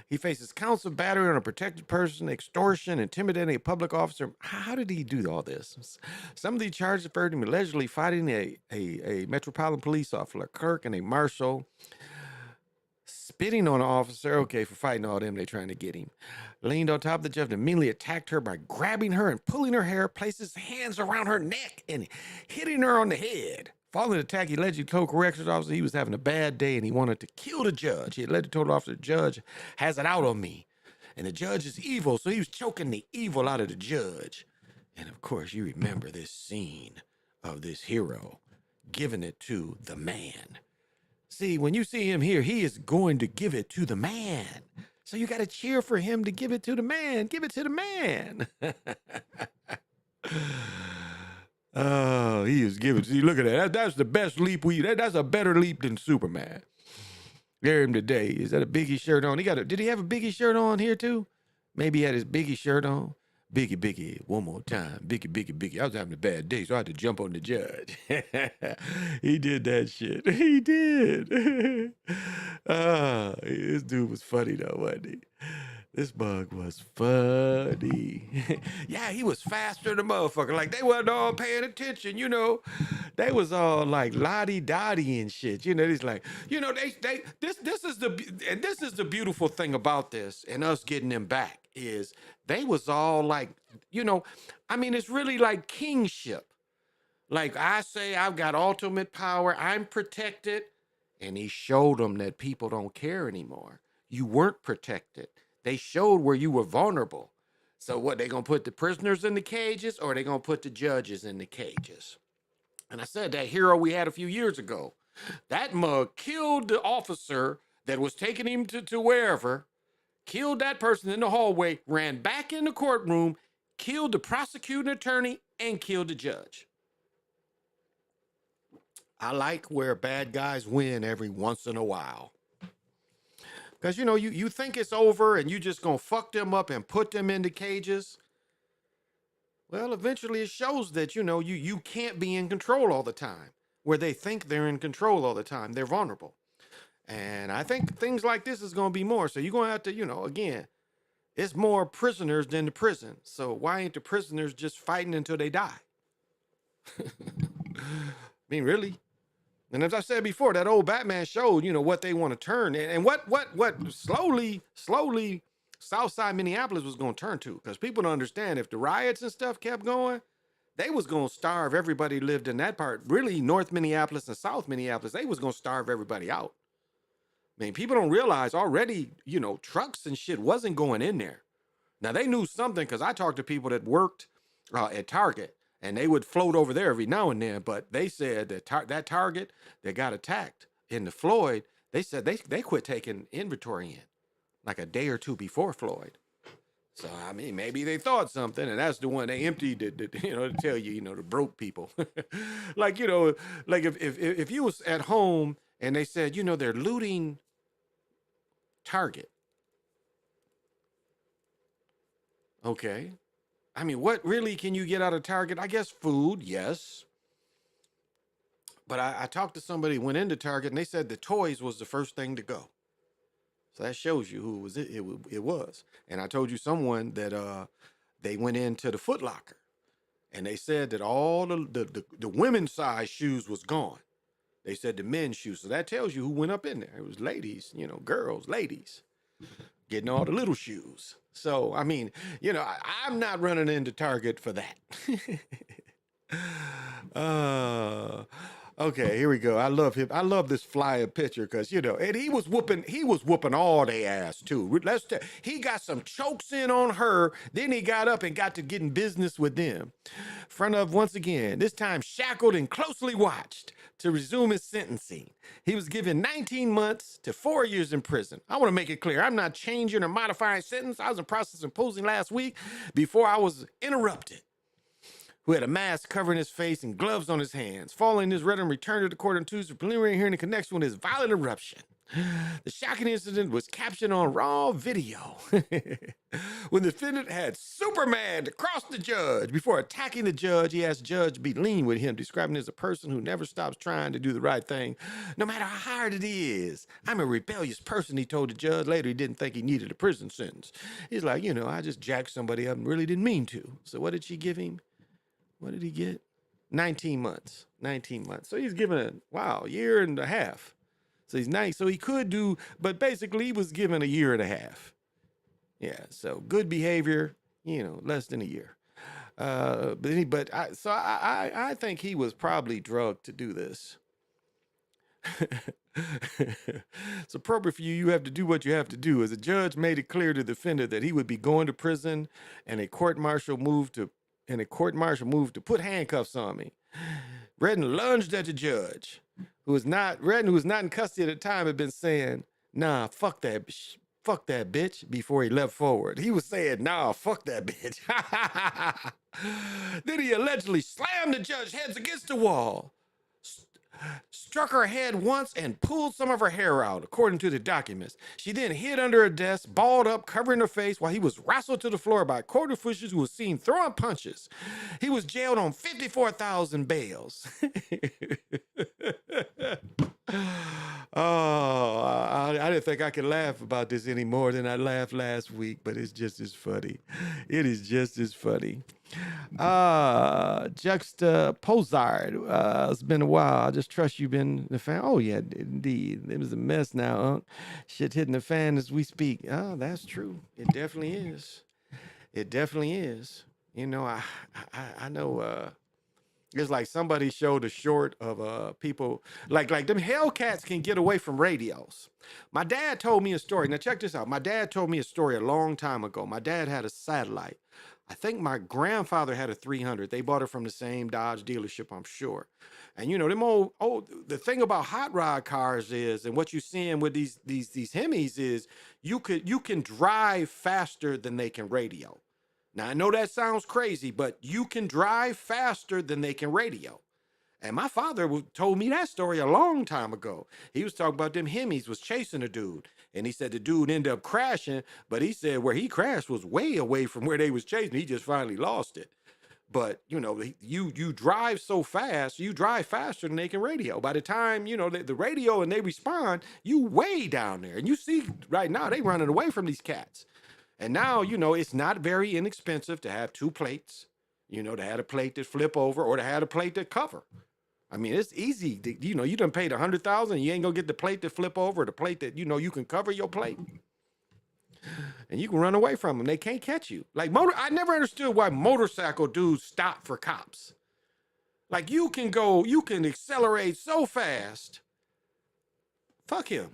He faces counts of battery on a protected person, extortion, intimidating a public officer. How did he do all this? Some of the charges referred to him allegedly fighting a Metropolitan Police officer, clerk, and a marshal. Spitting on an officer, okay, for fighting all them, they trying to get him. Leaned on top of the judge and immediately attacked her by grabbing her and pulling her hair, placed his hands around her neck and hitting her on the head. Following the attack, he allegedly told corrections officer he was having a bad day and he wanted to kill the judge. He allegedly told the officer, the judge has it out on me. And the judge is evil, so he was choking the evil out of the judge. And of course, you remember this scene of this hero giving it to the man. See, when you see him here, he is going to give it to the man. So you got to cheer for him to give it to the man. Give it to the man. Oh, he is giving. See, look at that. That's the best leap that's a better leap than Superman. There him today. Is that a Biggie shirt on? Did he have a Biggie shirt on here too? Maybe he had his Biggie shirt on. Biggie, one more time. Biggie. I was having a bad day, so I had to jump on the judge. He did that shit. He did. This dude was funny though, wasn't he? This bug was funny. Yeah, he was faster than a motherfucker. Like, they wasn't all paying attention, They was all like lottie-dottie and shit. It's like, this is the beautiful thing about this and us getting them back is they was all like, it's really like kingship. Like, I say I've got ultimate power. I'm protected. And he showed them that people don't care anymore. You weren't protected. They showed where you were vulnerable. So what, they gonna put the prisoners in the cages or they gonna put the judges in the cages? And I said that hero we had a few years ago, that mug killed the officer that was taking him to wherever, killed that person in the hallway, ran back in the courtroom, killed the prosecuting attorney, and killed the judge. I like where bad guys win every once in a while. Because, you think it's over and you just going to fuck them up and put them in the cages. Well, eventually it shows that, you can't be in control all the time. Where they think they're in control all the time. They're vulnerable. And I think things like this is going to be more. So you're going to have to, again, it's more prisoners than the prison. So why ain't the prisoners just fighting until they die? I mean, really? And as I said before, that old Batman showed, what they want to turn and what slowly, Southside Minneapolis was going to turn to. Because people don't understand, if the riots and stuff kept going, they was going to starve everybody who lived in that part. Really, North Minneapolis and South Minneapolis, they was going to starve everybody out. I mean, people don't realize already, trucks and shit wasn't going in there. Now, they knew something because I talked to people that worked at Target, and they would float over there every now and then. But they said that that Target that got attacked in the Floyd, they said they quit taking inventory in like a day or two before Floyd. So, I mean, maybe they thought something, and that's the one they emptied, to tell you, the broke people. like, like if you was at home and they said, they're looting Target. Okay. I mean, what really can you get out of Target? I guess food, yes. But I talked to somebody who went into Target, and they said the toys was the first thing to go. So that shows you who it was. And I told you someone that they went into the Foot Locker, and they said that all the women's size shoes was gone. They said the men's shoes. So that tells you who went up in there. It was ladies, girls, ladies, getting all the little shoes. So, I mean, I'm not running into Target for that. Okay, here we go. I love him. I love this flyer picture because, and he was whooping all they ass too. He got some chokes in on her. Then he got up and got to getting business with them. Front of, once again, this time shackled and closely watched to resume his sentencing. He was given 19 months to 4 years in prison. I want to make it clear. I'm not changing or modifying sentence. I was in process of imposing last week before I was interrupted. Who had a mask covering his face and gloves on his hands. Following his written return to the court on Tuesday, preliminary hearing in connection with his violent eruption. The shocking incident was captured on raw video when the defendant had Superman to cross the judge. Before attacking the judge, he asked the judge to be lean with him, describing him as a person who never stops trying to do the right thing, no matter how hard it is. I'm a rebellious person, he told the judge. Later, he didn't think he needed a prison sentence. He's like, I just jacked somebody up and really didn't mean to. So what did she give him? What did he get? 19 months. 19 months. So he's given a year and a half. So he's nice. So he could do, but basically he was given a year and a half. Yeah. So good behavior, less than a year. I think he was probably drugged to do this. It's appropriate for you. You have to do what you have to do. As a judge made it clear to the defendant that he would be going to prison, and a court-martial moved to put handcuffs on me. Redden lunged at the judge, who was not in custody at the time, had been saying, "Nah, fuck that bitch," before he leapt forward. He was saying, "Nah, fuck that bitch." Then he allegedly slammed the judge's heads against the wall, struck her head once, and pulled some of her hair out, according to the documents. She then hid under a desk, balled up, covering her face, while he was wrestled to the floor by court officials who was seen throwing punches. He was jailed on $54,000 bails. Oh, I didn't think I could laugh about this any more than I laughed last week, but it's just as funny. It is just as funny. Juxtaposard. It's been a while. I just trust you've been the fan. Oh, yeah, indeed. It was a mess now, Shit hitting the fan as we speak. Oh, that's true. It definitely is. It definitely is. I know, it's like somebody showed a short of people, like them Hellcats can get away from radios. My dad told me a story. Now check this out. My dad told me a story a long time ago. My dad had a satellite. I think my grandfather had a 300. They bought it from the same Dodge dealership, I'm sure. And them the thing about hot rod cars is, and what you're seeing with these Hemis is, you can drive faster than they can radio. Now, I know that sounds crazy, but you can drive faster than they can radio. And my father told me that story a long time ago. He was talking about them Hemis was chasing a dude. And he said the dude ended up crashing, but he said where he crashed was way away from where they was chasing. He just finally lost it. But, you drive so fast, you drive faster than they can radio. By the time, the radio and they respond, you way down there. And you see right now, they running away from these cats. And now, it's not very inexpensive to have two plates, to have a plate that flip over or to have a plate that cover. I mean, it's easy. You done paid $100,000. You ain't gonna get the plate to flip over, the plate that you can cover your plate, and you can run away from them. They can't catch you. Like I never understood why motorcycle dudes stop for cops. Like you can accelerate so fast. Fuck him.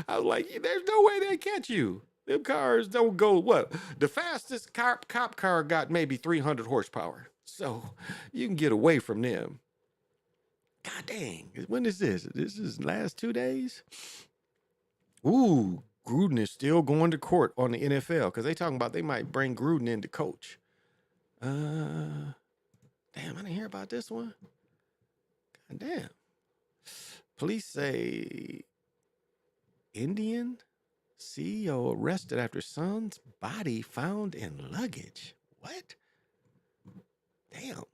I was like, there's no way they catch you. Them cars don't go what? The fastest cop car got maybe 300 horsepower. So you can get away from them. God dang. When is this? This is last 2 days? Ooh, Gruden is still going to court on the NFL because they talking about they might bring Gruden in to coach. Damn, I didn't hear about this one. God damn. Police say Indian CEO arrested after son's body found in luggage. What? Damn.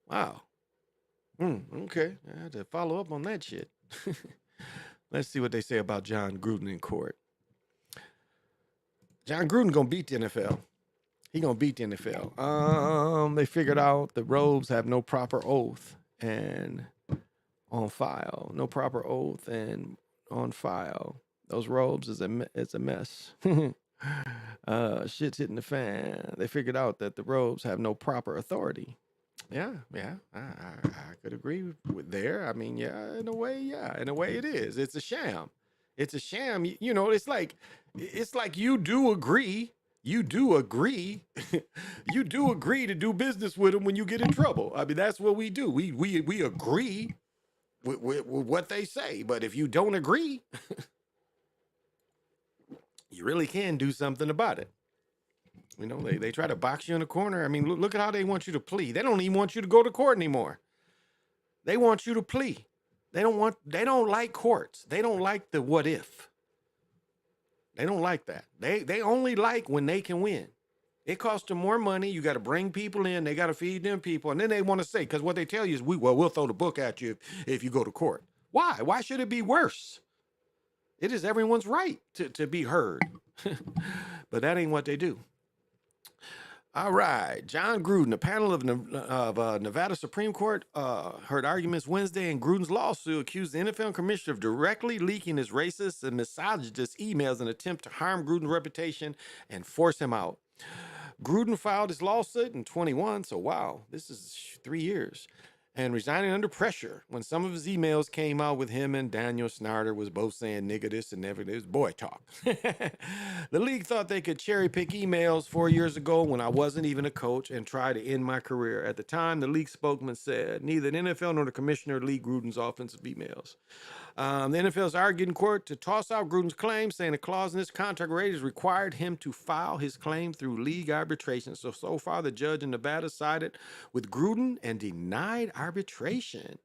Wow. Okay. I had to follow up on that shit. Let's see what they say about John Gruden in court. John Gruden gonna beat the NFL. He gonna beat the NFL. They figured out the robes have no proper oath and on file. No proper oath and on file. Those robes is a mess. Shit's hitting the fan. They figured out that the robes have no proper authority. Yeah, I could agree with there. I mean, yeah, in a way it is. It's a sham. It's a sham. It's like you do agree. You do agree. You do agree to do business with them when you get in trouble. I mean, that's what we do. We agree with what they say. But if you don't agree, you really can do something about it. They try to box you in a corner. I mean, look at how they want you to plead. They don't even want you to go to court anymore. They want you to plead. They don't like courts. They don't like the what if. They don't like that. They only like when they can win. It costs them more money. You got to bring people in. They got to feed them people. And then they want to say, because what they tell you is, we'll throw the book at you if you go to court. Why? Why should it be worse? It is everyone's right to be heard. But that ain't what they do. All right, John Gruden, a panel of Nevada Supreme Court heard arguments Wednesday in Gruden's lawsuit accused the NFL commissioner of directly leaking his racist and misogynist emails in an attempt to harm Gruden's reputation and force him out. Gruden filed his lawsuit in 21, so wow, this is 3 years, and resigning under pressure when some of his emails came out with him and Daniel Snyder was both saying nigga this and never this, boy talk. The league thought they could cherry pick emails 4 years ago when I wasn't even a coach and try to end my career. At the time, the league spokesman said neither the NFL nor the commissioner leaked Gruden's offensive emails. The NFL's argued in court to toss out Gruden's claim, saying a clause in his contract Raiders required him to file his claim through league arbitration. So far, the judge in Nevada sided with Gruden and denied arbitration.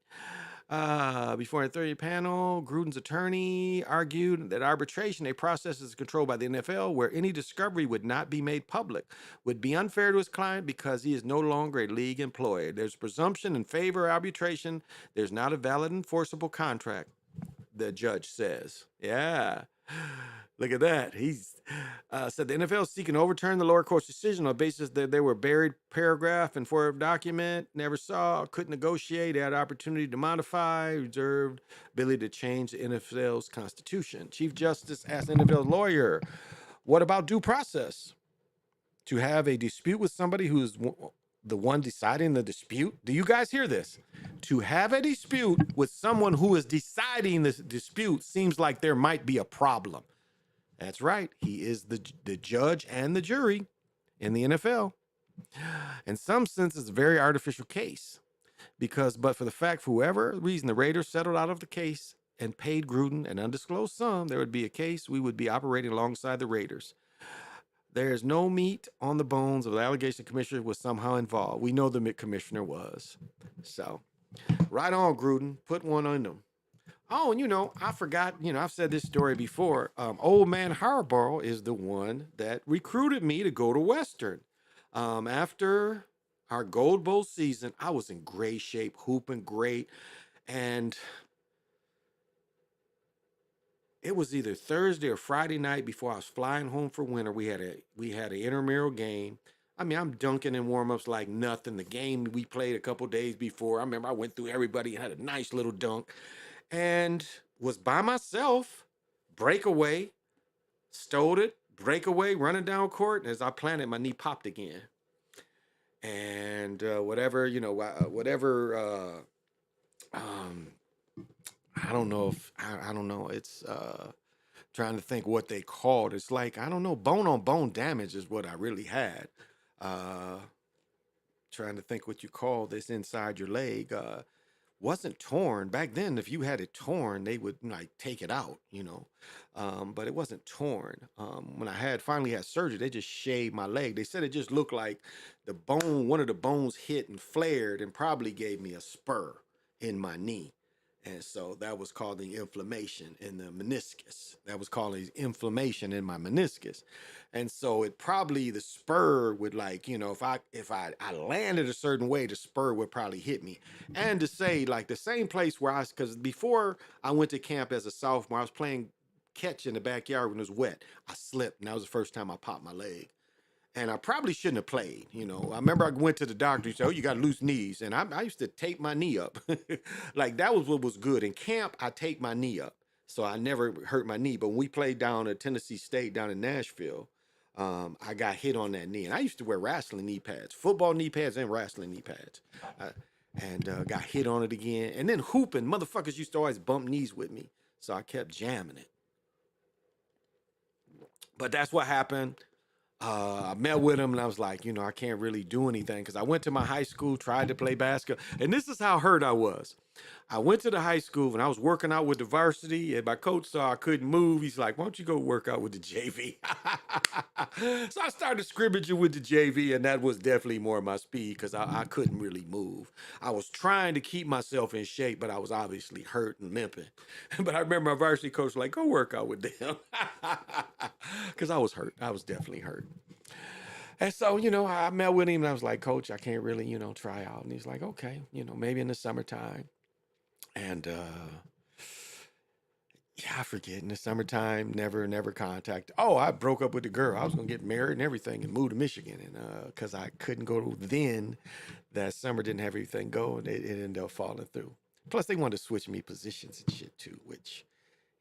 Before a 30 panel, Gruden's attorney argued that arbitration, a process is controlled by the NFL, where any discovery would not be made public, would be unfair to his client because he is no longer a league employee. There's presumption in favor of arbitration. There's not a valid enforceable contract, the judge says. Yeah. Look at that. He's said the NFL is seeking to overturn the lower court's decision on the basis that they were buried paragraph and for a document, never saw, couldn't negotiate, had opportunity to modify, reserved ability to change the NFL's constitution. Chief Justice asked the NFL lawyer, what about due process? To have a dispute with somebody who is the one deciding the dispute? Do you guys hear this? To have a dispute with someone who is deciding this dispute seems like there might be a problem. That's right. He is the judge and the jury in the NFL. In some sense, it's a very artificial case but for the fact, for whoever reason, the Raiders settled out of the case and paid Gruden an undisclosed sum, there would be a case we would be operating alongside the Raiders. There is no meat on the bones of the allegation the commissioner was somehow involved. We know the commissioner was. So, right on, Gruden. Put one on them. Oh, and I forgot, I've said this story before. Old man Harbaugh is the one that recruited me to go to Western. After our Gold Bowl season, I was in great shape, hooping great. And it was either Thursday or Friday night before I was flying home for winter. We had an intramural game. I mean, I'm dunking in warm-ups like nothing. The game we played a couple days before, I remember I went through everybody and had a nice little dunk and was by myself, breakaway, stole it, breakaway, running down court. And as I planted, my knee popped again. And whatever, I don't know if, I don't know. It's trying to think what they called. It's like, I don't know, bone on bone damage is what I really had. Trying to think what you call this inside your leg. Wasn't torn back then. If you had it torn, they would like take it out, but it wasn't torn. When I finally had surgery, they just shaved my leg. They said it just looked like one of the bones hit and flared and probably gave me a spur in my knee. And so that was causing inflammation in the meniscus. That was causing inflammation in my meniscus. And so it probably, the spur would like, if I landed a certain way, the spur would probably hit me. And to say like the same place where because before I went to camp as a sophomore, I was playing catch in the backyard when it was wet. I slipped and that was the first time I popped my leg. And I probably shouldn't have played. I remember I went to the doctor. He said, "Oh, you got loose knees." And I used to tape my knee up. Like that was what was good. In camp, I taped my knee up. So I never hurt my knee. But when we played down at Tennessee State down in Nashville, I got hit on that knee. And I used to wear wrestling knee pads, football knee pads and wrestling knee pads. And got hit on it again. And then hooping, motherfuckers used to always bump knees with me. So I kept jamming it. But that's what happened. I met with him and I was like, I can't really do anything because I went to my high school, tried to play basketball. And this is how hurt I was. I went to the high school and I was working out with the varsity and my coach saw I couldn't move. He's like, "Why don't you go work out with the JV?" So I started scrimmaging with the JV and that was definitely more my speed because I couldn't really move. I was trying to keep myself in shape, but I was obviously hurt and limping. But I remember my varsity coach was like, "Go work out with them." Because I was hurt. I was definitely hurt. And so, I met with him and I was like, "Coach, I can't really, try out." And he's like, "Okay, maybe in the summertime." And yeah, I forget. In the summertime, never contact. Oh, I broke up with the girl. I was gonna get married and everything and move to Michigan, and because I couldn't go then, that summer didn't have everything go, and it ended up falling through. Plus, they wanted to switch me positions and shit too, which,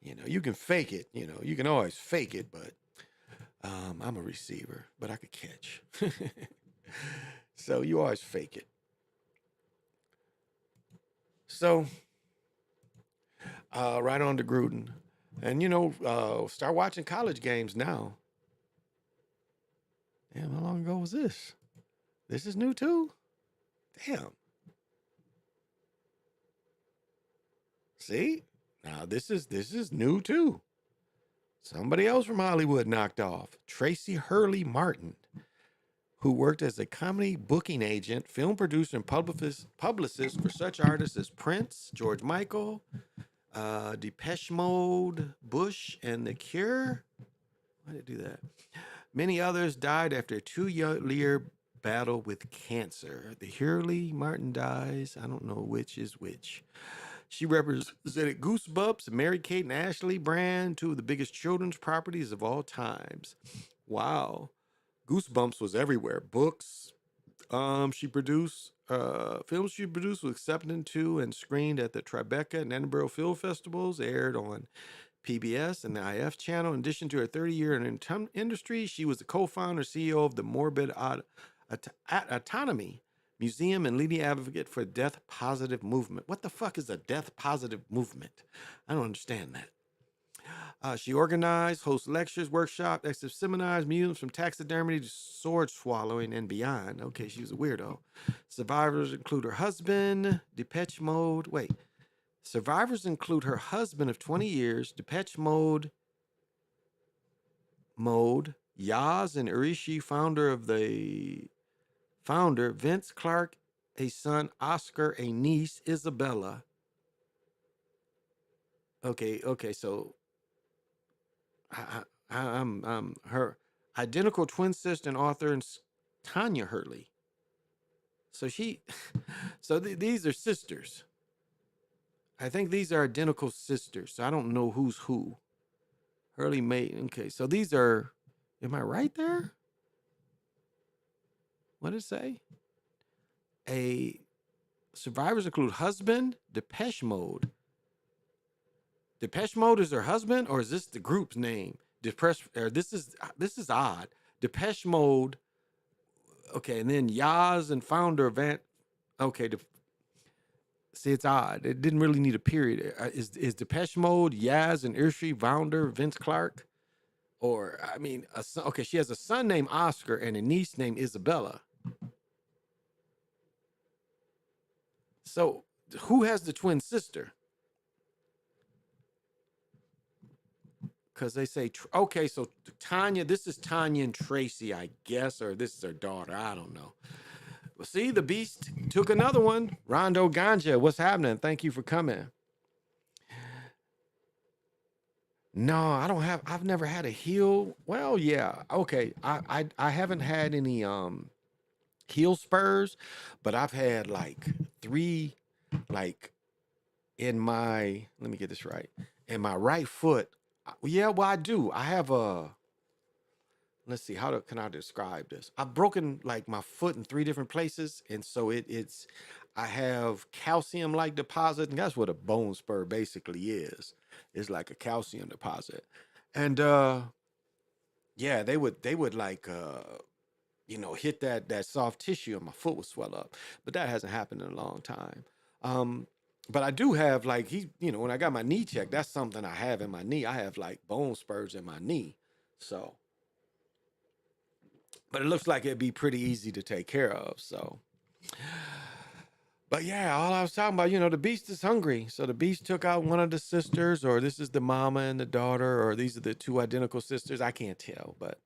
you can fake it. You can always fake it, but I'm a receiver, but I could catch. So you always fake it. So. Right on to Gruden. And, start watching college games now. Damn, how long ago was this? This is new too? Damn. See? Now this is new too. Somebody else from Hollywood knocked off. Tracy Hurley Martin, who worked as a comedy booking agent, film producer, and publicist for such artists as Prince, George Michael, Depeche Mode, Bush, and The Cure. Why did it do that? Many others died after a 2-year battle with cancer. The Hurley Martin dies. I don't know which is which. She represented Goosebumps, Mary-Kate and Ashley Brand, two of the biggest children's properties of all times. Wow. Goosebumps was everywhere. Books, she produced films she produced was accepted into and screened at the Tribeca and Edinburgh Film Festivals, aired on PBS and the IF channel. In addition to her 30-year in industry, she was the co-founder CEO of the Morbid Autonomy Museum and leading advocate for death positive movement. What the fuck is a death positive movement? I don't understand that. She organized, hosts lectures, workshops, exhibited seminars, museums from taxidermy to sword swallowing and beyond. Okay, she was a weirdo. Survivors include her husband, Depeche Mode. Wait. Survivors include her husband of 20 years, Depeche Mode, Yaz and Irishi, founder, Vince Clarke, a son, Oscar, a niece, Isabella. Okay, so I'm her identical twin sister and author Tanya Hurley. So these are sisters. I think these are identical sisters. So I don't know who's who. Hurley made. Okay, so these are. Am I right there? What did it say? A survivors include husband, Depeche Mode. Depeche Mode is her husband, or is this the group's name? Depeche, or this is odd. Depeche Mode. Okay, and then Yaz and founder of Okay, see, it's odd. It didn't really need a period. Is Depeche Mode Yaz and Irshi founder Vince Clarke? Or I mean, okay, she has a son named Oscar and a niece named Isabella. So who has the twin sister? Because they say, okay, so Tanya, this is Tanya and Tracy, I guess, or this is her daughter. I don't know. Well, see, the beast took another one. Rondo Ganja, what's happening? Thank you for coming. No, I've never had a heel. Well, yeah, okay. I haven't had any heel spurs, but I've had like 3, like in my, let me get this right, in my right foot. Yeah, well, I do. I have let's see, can I describe this? I've broken like my foot in 3 different places, and so I have calcium-like deposit, and that's what a bone spur basically is. It's like a calcium deposit, and yeah, they would like hit that soft tissue, and my foot would swell up, but that hasn't happened in a long time. But I do have like when I got my knee checked, that's something I have in my knee. I have like bone spurs in my knee, so. But it looks like it'd be pretty easy to take care of. So, but yeah, all I was talking about, the beast is hungry. So the beast took out one of the sisters, or this is the mama and the daughter, or these are the 2 identical sisters. I can't tell, but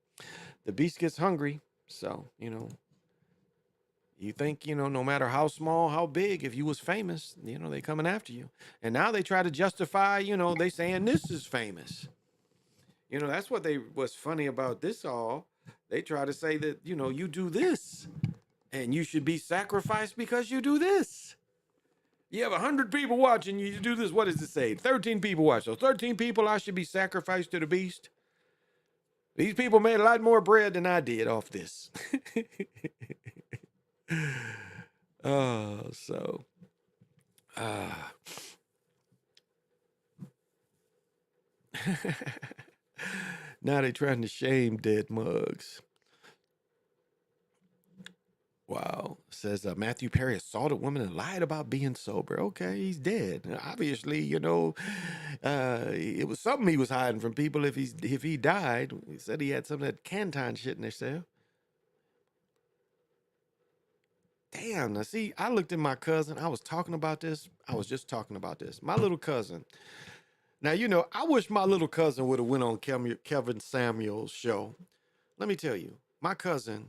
the beast gets hungry. So, you think, no matter how small, how big, if you was famous, they coming after you. And now they try to justify, they saying this is famous. That's what's funny about this all. They try to say that, you do this and you should be sacrificed because you do this. You have 100 people watching you do this. What does it say? 13 people watch. So 13 people, I should be sacrificed to the beast. These people made a lot more bread than I did off this. So. Now they're trying to shame dead mugs. Wow. Says Matthew Perry assaulted woman and lied about being sober. Okay, he's dead. Obviously, it was something he was hiding from people if he died. He said he had some of that Canton shit in himself. Damn, now see, I looked at my cousin. I was talking about this. I was just talking about this. My little cousin. Now, I wish my little cousin would have went on Kevin Samuel's show. Let me tell you, my cousin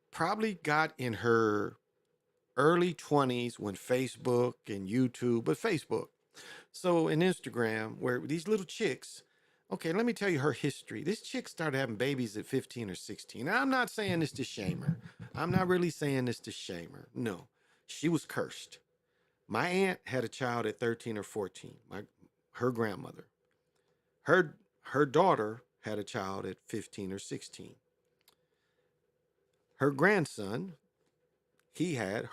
probably got in her early 20s when Facebook and YouTube, but Facebook. So in Instagram, where these little chicks, okay, let me tell you her history. This chick started having babies at 15 or 16. Now, I'm not saying this to shame her. I'm not really saying this to shame her. No, she was cursed. My aunt had a child at 13 or 14, her grandmother. Her daughter had a child at 15 or 16. Her grandson, he had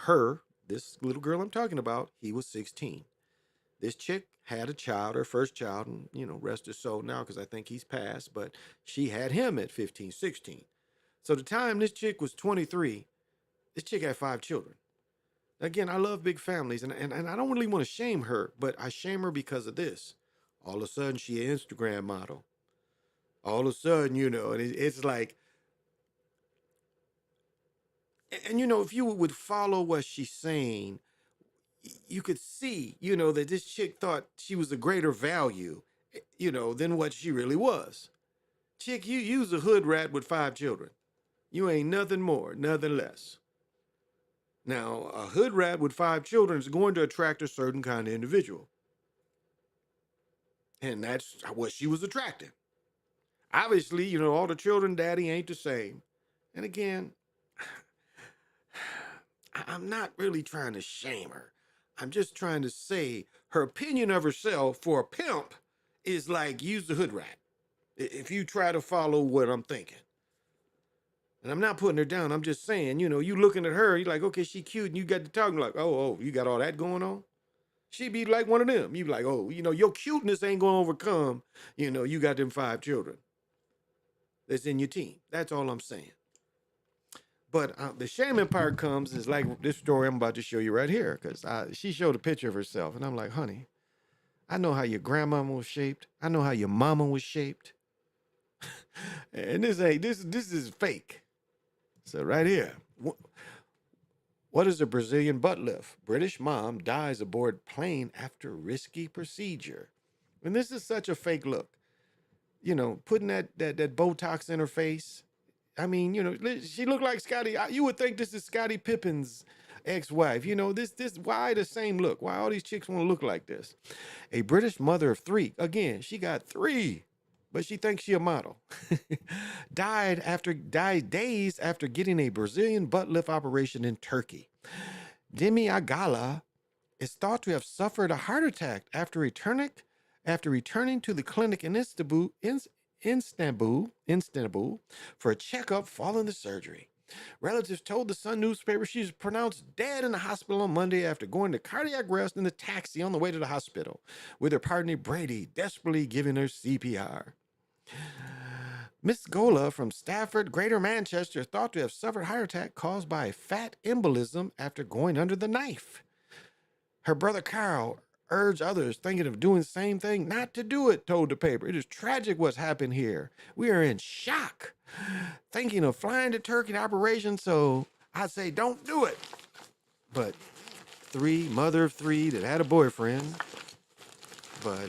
this little girl I'm talking about, he was 16. This chick had a child, her first child, and, rest his soul now because I think he's passed, but she had him at 15, 16. So the time this chick was 23, this chick had 5 children. Again, I love big families, and I don't really want to shame her, but I shame her because of this. All of a sudden, she an Instagram model. All of a sudden, and it's like, and if you would follow what she's saying, you could see, that this chick thought she was a greater value, than what she really was. Chick, you's a hood rat with 5 children. You ain't nothing more, nothing less. Now, a hood rat with 5 children is going to attract a certain kind of individual. And that's what she was attracting. Obviously, all the children, daddy ain't the same. And again, I'm not really trying to shame her. I'm just trying to say her opinion of herself for a pimp is like, use the hood rat. If you try to follow what I'm thinking. And I'm not putting her down. I'm just saying, you know, you looking at her, you're like, okay, she cute, and you got to talking like, oh, you got all that going on. She be like one of them. You be like, oh, you know, your cuteness ain't gonna overcome, you know, you got them 5 children that's in your team. That's all I'm saying. But the shaming part comes is like this story I'm about to show you right here, because she showed a picture of herself, and I'm like, honey, I know how your grandmama was shaped. I know how your mama was shaped. And this is fake. So right here, what is a Brazilian butt lift? British mom dies aboard plane after risky procedure. And this is such a fake look. You know, putting that Botox in her face. I mean, you know, she looked like Scotty. You would think this is Scottie Pippen's ex-wife. You know, this why the same look? Why all these chicks want to look like this? A British mother of 3. Again, she got 3, but she thinks she a model. died days after getting a Brazilian butt lift operation in Turkey. Demi Agala is thought to have suffered a heart attack after returning to the clinic in Istanbul for a checkup following the surgery. Relatives told the Sun newspaper she was pronounced dead in the hospital on Monday after going to cardiac arrest in the taxi on the way to the hospital, with her partner Brady desperately giving her CPR. Miss Gola from Stafford, Greater Manchester, thought to have suffered a heart attack caused by a fat embolism after going under the knife. Her brother Carl urged others thinking of doing the same thing not to do it, told the paper. It is tragic what's happened here. We are in shock. Thinking of flying to Turkey to operation, so I'd say don't do it. But mother of 3 that had a boyfriend, but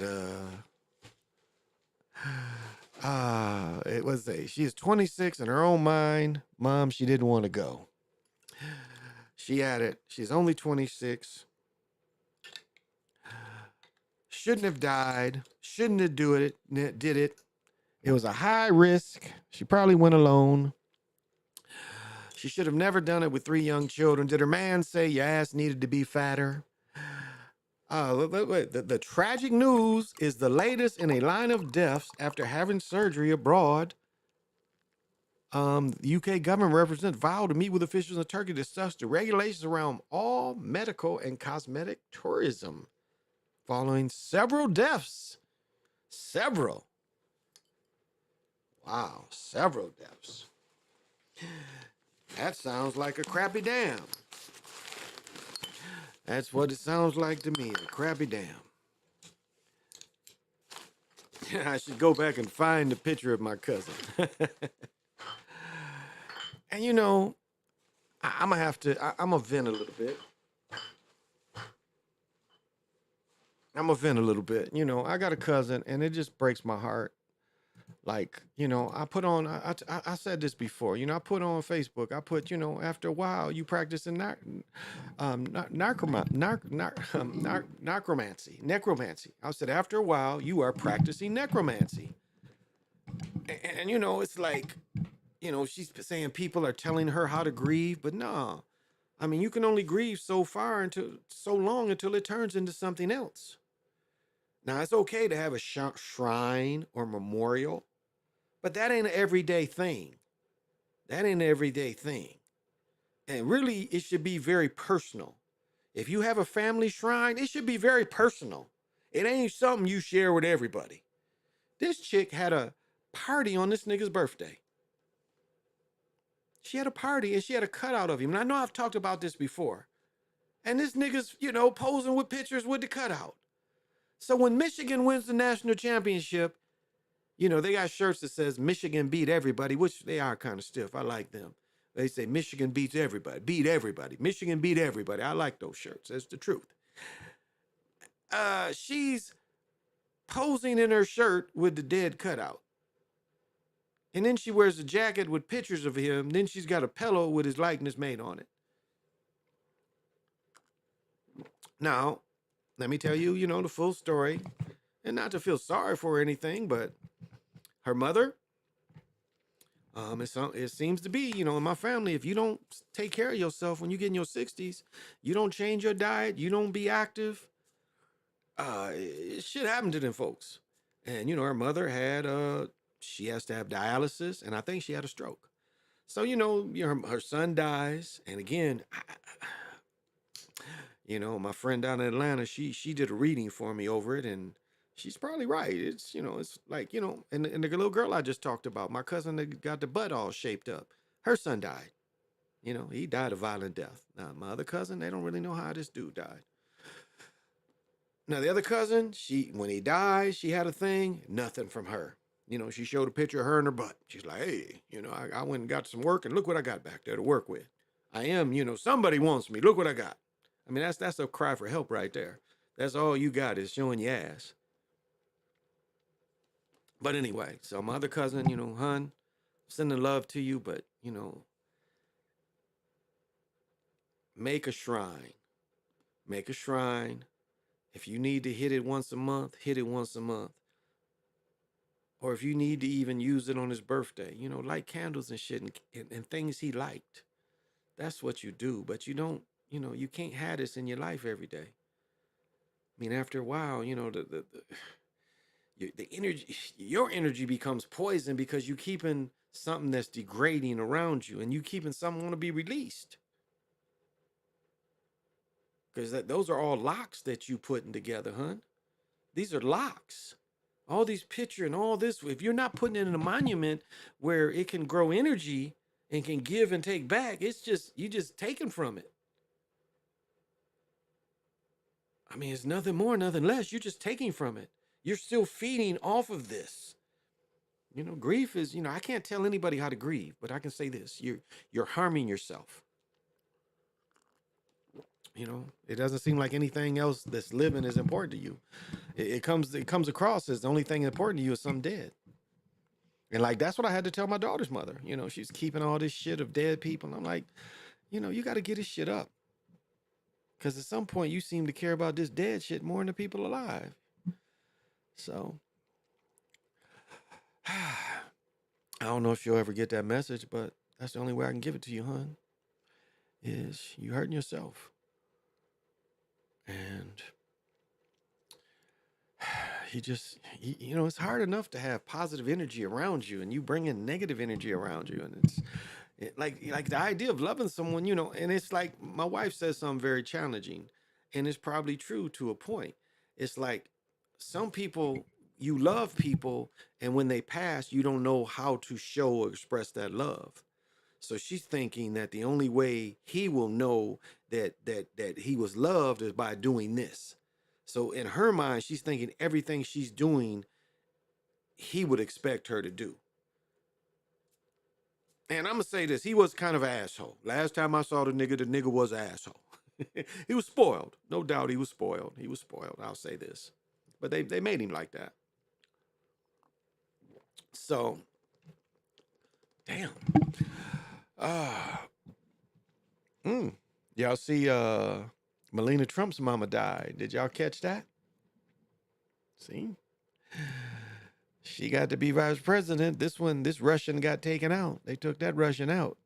it was she's 26 in her own mind. Mom, she didn't want to go. She had it. She's only 26. Shouldn't have died. Shouldn't have did it. It was a high risk. She probably went alone. She should have never done it with 3 young children. Did her man say your ass needed to be fatter? The tragic news is the latest in a line of deaths after having surgery abroad. The UK government representative vowed to meet with officials in Turkey to discuss the regulations around all medical and cosmetic tourism following several deaths. Several. Wow, several deaths. That sounds like a crappy dam. That's what it sounds like to me, a crappy dam. I should go back and find the picture of my cousin. And you know, I'm gonna vent a little bit. You know, I got a cousin and it just breaks my heart. Like, you know, I said this before, you know, I put on Facebook, you know, after a while you practicing necromancy. I said, after a while you are practicing necromancy. And you know, it's like, you know, she's saying people are telling her how to grieve, but no. I mean, you can only grieve so long until it turns into something else. Now, it's okay to have a shrine or memorial, but that ain't an everyday thing. And really, it should be very personal. If you have a family shrine, it should be very personal. It ain't something you share with everybody. This chick had a party on this nigga's birthday. She had a party and she had a cutout of him. And I know I've talked about this before. And this nigga's, you know, posing with pictures with the cutout. So when Michigan wins the national championship, you know, they got shirts that says Michigan beat everybody, which they are kind of stiff. I like them. They say Michigan beats everybody, Michigan beat everybody. I like those shirts. That's the truth. She's posing in her shirt with the dead cutout. And then she wears a jacket with pictures of him. Then she's got a pillow with his likeness made on it. Now, let me tell you, you know, the full story. And not to feel sorry for her or anything, but her mother, it seems to be, you know, in my family, if you don't take care of yourself when you get in your 60s, you don't change your diet, you don't be active, shit happened to them folks. And, you know, her mother she has to have dialysis, and I think she had a stroke. So, you know, her son dies. And again, you know, my friend down in Atlanta, she did a reading for me over it, and she's probably right. It's, you know, it's like, you know, and the little girl I just talked about, my cousin that got the butt all shaped up, her son died. You know, he died a violent death. Now, my other cousin, they don't really know how this dude died. Now, the other cousin, when he died, she had a thing, nothing from her. You know, she showed a picture of her and her butt. She's like, hey, you know, I went and got some work, and look what I got back there to work with. I am, you know, somebody wants me. Look what I got. I mean, that's a cry for help right there. That's all you got is showing your ass. But anyway, so my other cousin, you know, hun, sending love to you, but, you know, make a shrine. Make a shrine. If you need to hit it once a month, hit it once a month. Or if you need to even use it on his birthday, you know, light candles and shit and things he liked. That's what you do. But you don't, you know, you can't have this in your life every day. I mean, after a while, you know, the energy, your energy becomes poison because you keeping something that's degrading around you, and you keeping something want to be released. Because those are all locks that you putting together, hun. These are locks. All these picture and all this, if you're not putting it in a monument where it can grow energy and can give and take back, it's just, you just taking from it. I mean, it's nothing more, nothing less. You're just taking from it. You're still feeding off of this. You know, grief is, you know, I can't tell anybody how to grieve, but I can say this, you're harming yourself. You know, it doesn't seem like anything else that's living is important to you. It comes across as the only thing important to you is something dead. And like, that's what I had to tell my daughter's mother. You know, she's keeping all this shit of dead people. And I'm like, you know, you got to get this shit up. Because at some point you seem to care about this dead shit more than the people alive. So, I don't know if you'll ever get that message, but that's the only way I can give it to you, hon, is you hurting yourself. And you know, it's hard enough to have positive energy around you, and you bring in negative energy around you. And like the idea of loving someone, you know, and it's like my wife says something very challenging, and it's probably true to a point. It's like some people, you love people, and when they pass, you don't know how to show or express that love. So she's thinking that the only way he will know that he was loved is by doing this. So in her mind, she's thinking everything she's doing, he would expect her to do. And I'm gonna say this, he was kind of an asshole. Last time I saw the nigga was an asshole. He was spoiled. No doubt he was spoiled. He was spoiled. I'll say this. But they made him like that. So, damn. Y'all see Melania Trump's mama died. Did y'all catch that? See? She got to be vice president. This Russian got taken out. They took that Russian out.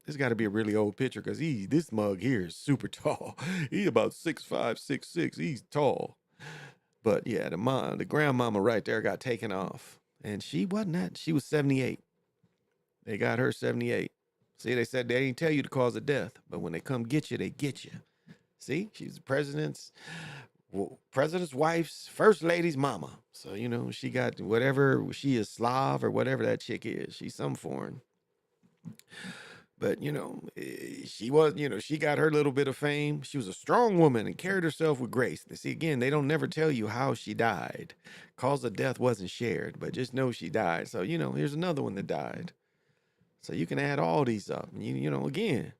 This got to be a really old picture because this mug here is super tall. He's about 6'5", 6'6". He's tall. But yeah, the grandmama right there got taken off. And she wasn't that. She was 78. They got her 78. See, they said they didn't tell you the cause of death, but when they come get you, they get you. See, she's the president's wife's first lady's mama. So, you know, she got whatever, she is Slav or whatever that chick is. She's some foreign. But, you know, she was, you know, she got her little bit of fame. She was a strong woman and carried herself with grace. See, again, they don't never tell you how she died. Cause of death wasn't shared, but just know she died. So, you know, here's another one that died. So you can add all these up. You know, again,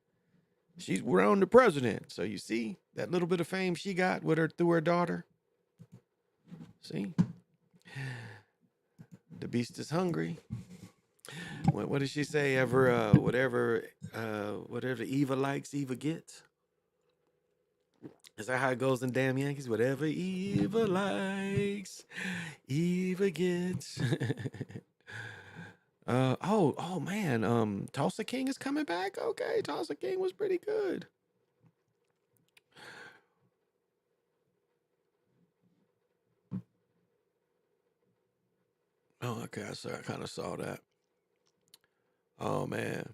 she's around the president. So you see that little bit of fame she got with her through her daughter. See, the beast is hungry. What does she say? Whatever Eva likes, Eva gets. Is that how it goes in Damn Yankees? Whatever Eva likes, Eva gets. Oh man, Tulsa King is coming back. Okay, Tulsa King was pretty good. Oh, okay, so I kind of saw that. Oh man.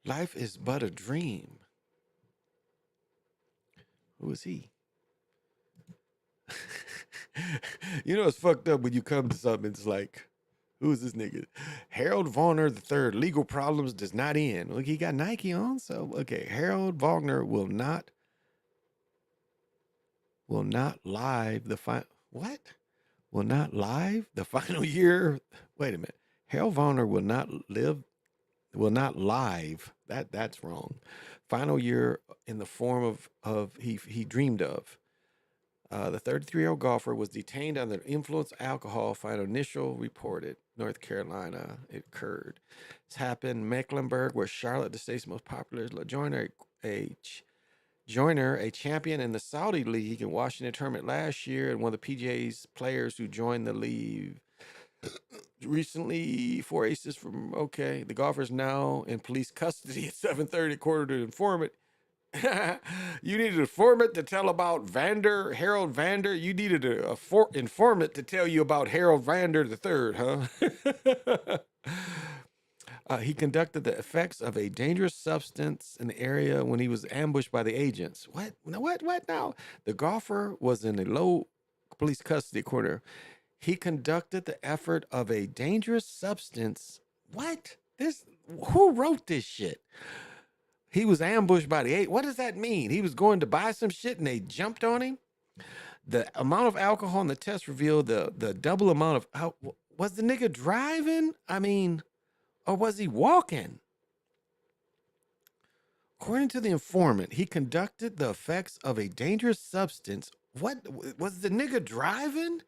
Life is but a dream. Who is he? You know, it's fucked up when you come to something. It's like, who is this nigga? Harold Wagner III. Legal problems does not end. Look, he got Nike on. So, okay. Harold Wagner will not live the final. What? Will not live the final year. Wait a minute. Harold Wagner will not live. That's wrong. Final year in the form of he dreamed of. The 33-year-old golfer was detained under the influence of alcohol. Final initial reported North Carolina. It occurred. It's happened in Mecklenburg, where Charlotte, the state's most popular. Joyner, a champion in the Saudi League and Washington tournament last year, and one of the PGA's players who joined the league recently. 4 aces from the golfer is now in police custody at 7:30, according to an informant. You needed an informant to tell about Harold Vander. You needed a informant to tell you about Harold Vander III, huh? He conducted the effects of a dangerous substance in the area when he was ambushed by the agents. What now? The golfer was in a low police custody corner. He conducted the effort of a dangerous substance. What? Who wrote this shit? He was ambushed by the eight. What does that mean? He was going to buy some shit and they jumped on him? The amount of alcohol in the test revealed the double amount of... Was the nigga driving? I mean, or was he walking? According to the informant, he conducted the effects of a dangerous substance. What? Was the nigga driving?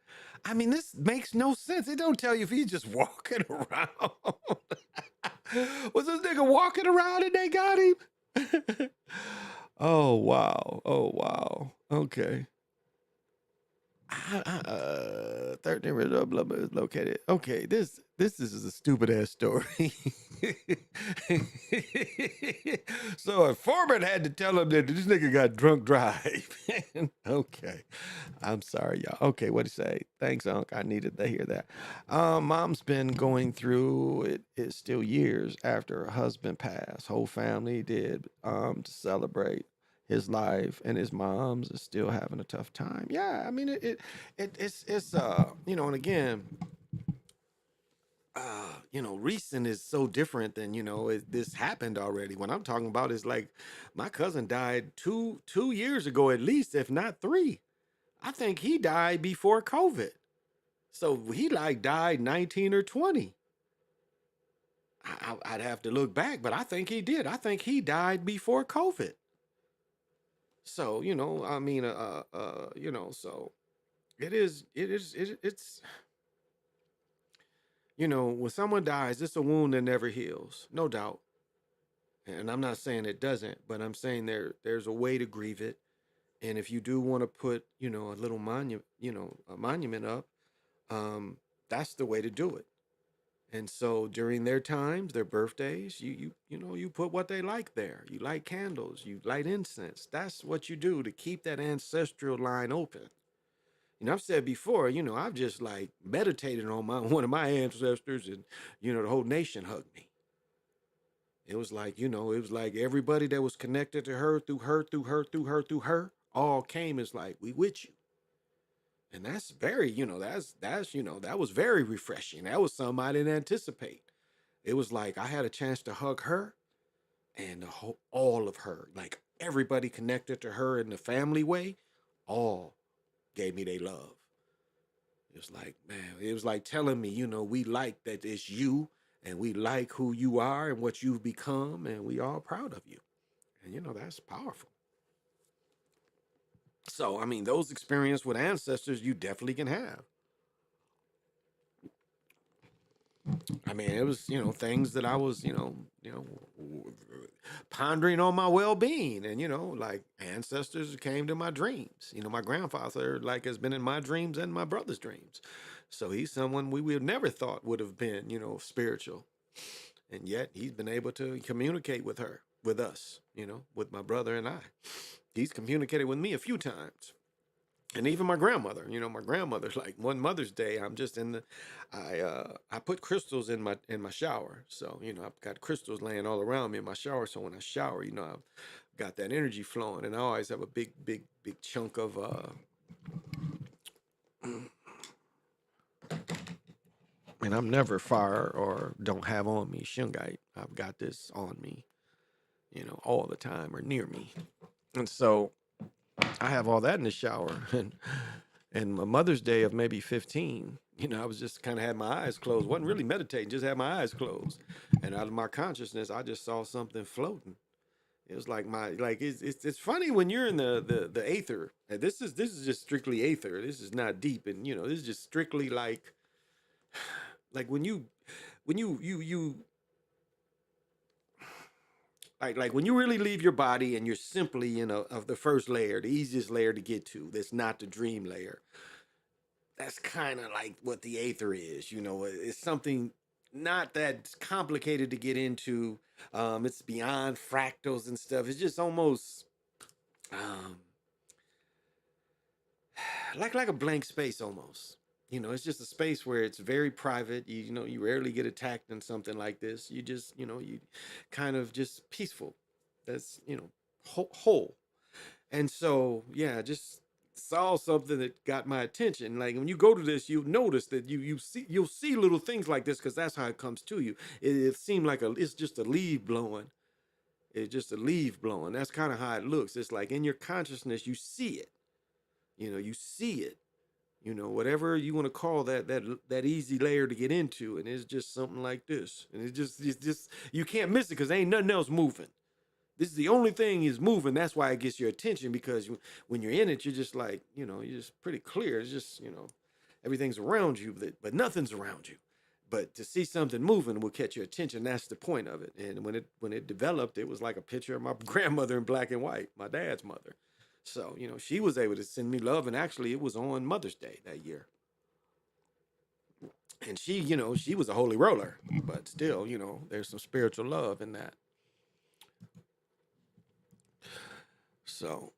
I mean, this makes no sense. It don't tell you if he's just walking around. Was this nigga walking around and they got him? Oh, wow. Okay. 13 blah, blah, blah, is located. Okay, this is a stupid ass story. So a foreman had to tell him that this nigga got drunk drive. Okay, I'm sorry, y'all. Okay, what'd he say? Thanks, Unc. I needed to hear that. Mom's been going through it. It's still years after her husband passed. Whole family did to celebrate his life, and his mom's is still having a tough time. Yeah, I mean it's you know, and again, you know, recent is so different than, you know, this happened already. What I'm talking about is like my cousin died two years ago at least, if not 3. I think he died before COVID. So he like died 19 or 20. I'd have to look back, but I think he did. I think he died before COVID. So, you know, I mean, you know, so it's, you know, when someone dies, it's a wound that never heals, no doubt. And I'm not saying it doesn't, but I'm saying there's a way to grieve it. And if you do want to put, you know, a little monument up, that's the way to do it. And so during their times, their birthdays, you know, you put what they like there. You light candles, you light incense. That's what you do to keep that ancestral line open. You know, I've said before, you know, I've just like meditated on one of my ancestors, and, you know, the whole nation hugged me. It was like, you know, it was like everybody that was connected to her, through her, all came as like, we with you. And that's very, you know, that's, you know, that was very refreshing. That was something I didn't anticipate. It was like I had a chance to hug her and all of her, like everybody connected to her in the family way, all gave me their love. It was like, man, it was like telling me, you know, we like that it's you, and we like who you are and what you've become, and we all proud of you. And, you know, that's powerful. So, I mean, those experiences with ancestors, you definitely can have. I mean, it was, you know, things that I was, you know, pondering on my well-being, and, you know, like ancestors came to my dreams. You know, my grandfather, like, has been in my dreams and my brother's dreams. So he's someone we would never thought would have been, you know, spiritual. And yet he's been able to communicate with us, you know, with my brother and I. He's communicated with me a few times. And even my grandmother, my grandmother's like one Mother's Day, I'm just in the, I put crystals in my shower. So, I've got crystals laying all around me in my shower. So when I shower, I've got that energy flowing, and I always have a big, big, big chunk of, and I'm never fire or don't have on me shungite. I've got this on me, all the time or near me. And so I have all that in the shower. And my Mother's Day of maybe 15, I was just kind of had my eyes closed, wasn't really meditating, just had my eyes closed. And out of my consciousness, I just saw something floating. It was like it's funny when you're in the aether. And this is just strictly aether. This is not deep, and this is just strictly like when you like when you really leave your body and you're simply of the first layer, the easiest layer to get to. That's not the dream layer. That's kind of like what the aether is. It's something not that complicated to get into. It's beyond fractals and stuff. It's just almost like a blank space almost. It's just a space where it's very private. You rarely get attacked in something like this. You just, you kind of just peaceful. That's, whole. And so, yeah, just saw something that got my attention. Like when you go to this, you'll notice that you'll see little things like this because that's how it comes to you. It seemed like it's just a leaf blowing. It's just a leaf blowing. That's kind of how it looks. It's like in your consciousness, you see it. You see it. Whatever you want to call that easy layer to get into, and it's just something like this. And it's just you can't miss it because ain't nothing else moving. This is the only thing is moving. That's why it gets your attention, because when you're in it, you're just like, you're just pretty clear. It's just, everything's around you, but nothing's around you. But to see something moving will catch your attention. That's the point of it. And when it developed, it was like a picture of my grandmother in black and white, my dad's mother. So, she was able to send me love. And actually, it was on Mother's Day that year. And she, she was a holy roller. But still, there's some spiritual love in that. So,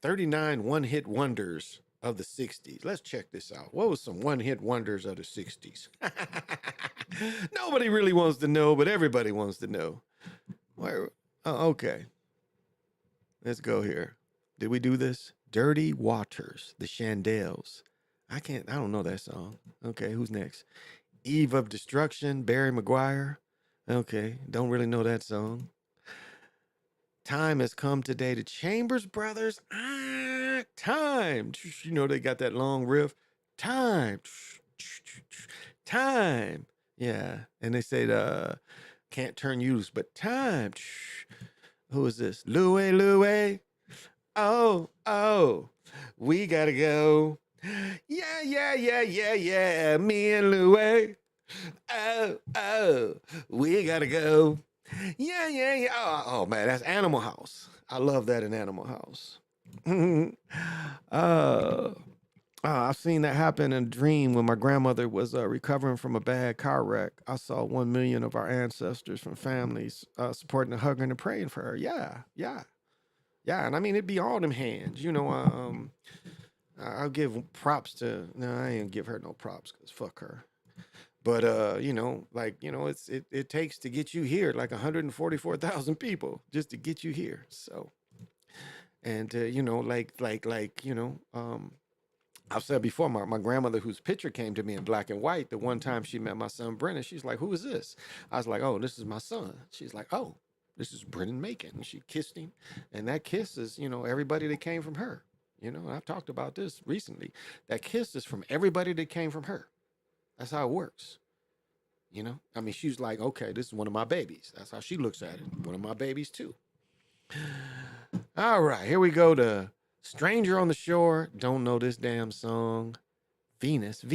39 one-hit wonders of the 60s. Let's check this out. What was some one-hit wonders of the 60s? Nobody really wants to know, but everybody wants to know. Where? Oh, okay. Let's go here. Did we do this? Dirty Waters, the Chandels. I don't know that song. Okay, who's next? Eve of Destruction, Barry McGuire. Okay, don't really know that song. Time Has Come Today, the Chambers Brothers. Time. They got that long riff. Time. Time. Yeah. And they say can't turn you loose, but time. Who is this? Louie. Oh. We gotta go. Yeah. Me and Louie. Oh. We gotta go. Yeah. Oh, man, that's Animal House. I love that in Animal House. I've seen that happen in a dream when my grandmother was recovering from a bad car wreck. I saw 1 million of our ancestors from families supporting and hugging and praying for her. Yeah. And I mean, it'd be all them hands. I'll give props to, no, I ain't give her no props because fuck her. But it takes to get you here, like 144,000 people just to get you here. So, and I've said before, my grandmother, whose picture came to me in black and white, the one time she met my son Brennan, she's like, "Who is this?" I was like, "Oh, this is my son." She's like, "Oh, this is Brennan Macon." And she kissed him, and that kiss is, everybody that came from her. I've talked about this recently. That kiss is from everybody that came from her. That's how it works. I mean, she's like, okay, this is one of my babies. That's how she looks at it. One of my babies, too. All right, here we go to Stranger on the Shore. Don't know this damn song. Venus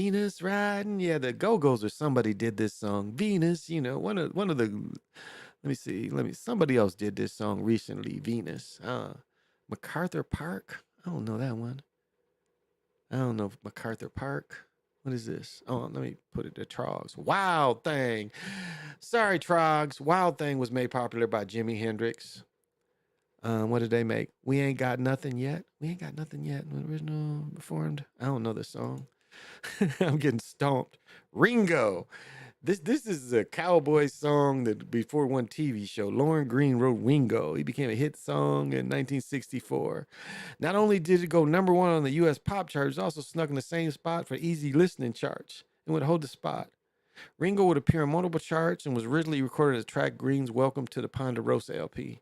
riding. Yeah, the Go-Go's or somebody did this song. Venus, one of the, let me see. Somebody else did this song recently. Venus. MacArthur Park. I don't know that one. I don't know MacArthur Park. What is this? Oh, let me put it to Trogs. Wild Thing. Sorry, Trogs. Wild Thing was made popular by Jimi Hendrix. What did they make? We Ain't Got Nothing Yet. We Ain't Got Nothing Yet. Original performed. I don't know this song. I'm getting stomped. Ringo. This is a cowboy song that before one TV show. Lauren Green wrote Ringo. He became a hit song in 1964. Not only did it go number one on the U.S. pop charts, it also snuck in the same spot for easy listening charts and would hold the spot. Ringo would appear on multiple charts and was originally recorded as track Green's Welcome to the Ponderosa LP.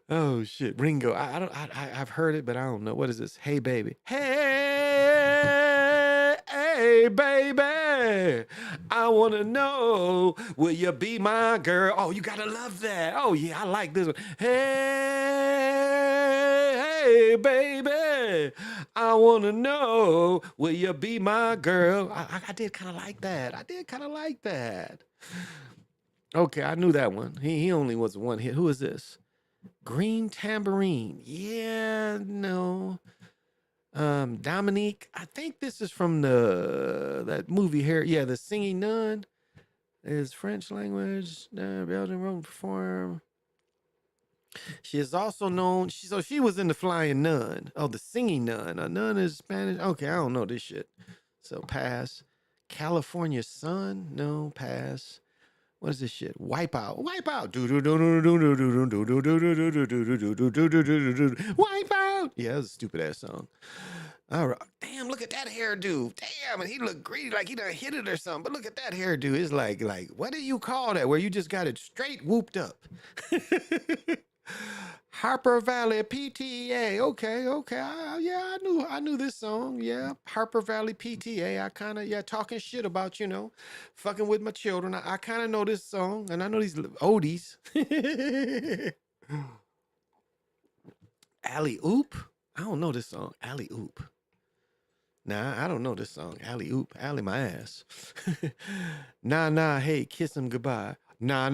Oh shit, Ringo. I've heard it, but I don't know. What is this? Hey baby. Hey baby. I wanna know, will you be my girl? Oh, you gotta love that. Oh yeah, I like this one. Hey baby. I wanna know, will you be my girl? I did kind of like that. Okay, I knew that one. He only was one hit. Who is this? Green Tambourine. Yeah, no. Dominique. I think this is from that movie here. Yeah, The Singing Nun is French language. Belgian wrote and performed. She is also known. She was in The Flying Nun. Oh, The Singing Nun. A nun is Spanish. Okay, I don't know this shit. So pass. California Sun. No, pass. What is this shit? Wipeout. Wipeout. Wipeout. Yeah, that was a stupid ass song. All right. Damn, look at that hairdo. Damn, and he looked greedy like he done hit it or something. But look at that hairdo. It's like, what do you call that? Where you just got it straight whooped up. Harper Valley PTA. Okay. Yeah, I knew this song. Yeah, Harper Valley PTA. I kind of talking shit about fucking with my children. I kind of know this song, and I know these oldies. Alley Oop. I don't know this song. Alley Oop. Nah, I don't know this song. Alley Oop. Alley my ass. Nah. Hey, kiss him goodbye. Nah.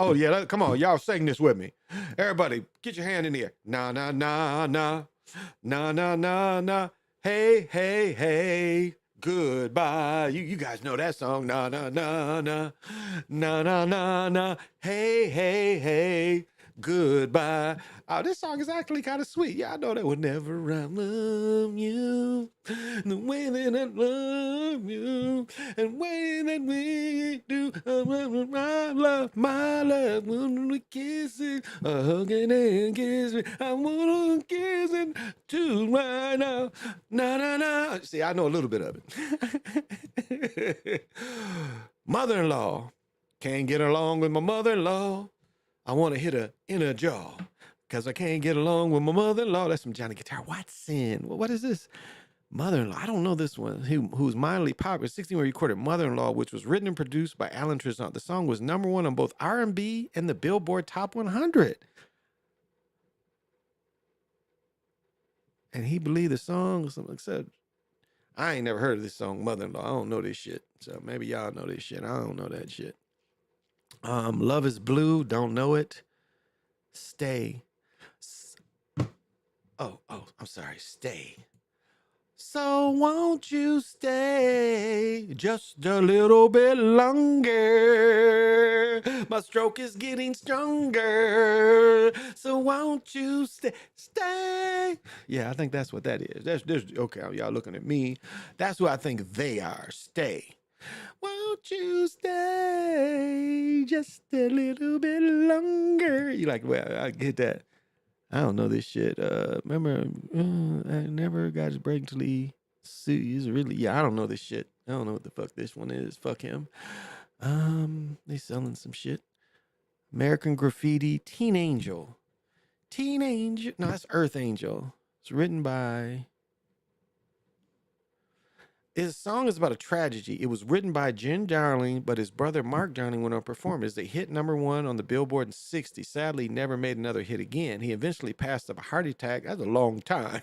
Oh, yeah. Come on. Y'all sing this with me. Everybody, get your hand in the air. Nah. Nah. Hey. Goodbye. You guys know that song. Nah. Nah. Hey. Goodbye. Oh, this song is actually kind of sweet. Yeah, I know that. Whenever I love you, the way that I love you, and way that we do, my love, wanna kiss it, hugging and kiss me, I wanna kiss it too right now. Nah. See, I know a little bit of it. Mother-in-law. Can't get along with my mother-in-law. I want to hit her in her jaw because I can't get along with my mother-in-law. That's from Johnny Guitar Watson. What is this? Mother-in-law. I don't know this one. Who's mildly popular. 16 recorded Mother-in-Law, which was written and produced by Alan Trezant. The song was number one on both R&B and the Billboard Top 100. And he believed the song or something except I ain't never heard of this song, Mother-in-Law. I don't know this shit. So maybe y'all know this shit. I don't know that shit. Love is Blue, don't know it. Stay. I'm sorry. Stay. So won't you stay just a little bit longer? My stroke is getting stronger. So won't you stay? Yeah, I think that's what that is. There's okay, y'all looking at me. That's who I think they are. Stay. Won't you stay just a little bit longer? You like, well, I get that. I don't know this shit. Remember, I never got his break until he sues. Really, yeah, I don't know this shit. I don't know what the fuck this one is. Fuck him. They selling some shit. American Graffiti, Teen Angel. No, that's Earth Angel. It's written by. His song is about a tragedy. It was written by Jen Darling, but his brother Mark Darling went on to perform it. It's a hit number one on the Billboard in 60. Sadly, he never made another hit again. He eventually passed of a heart attack. That's a long time.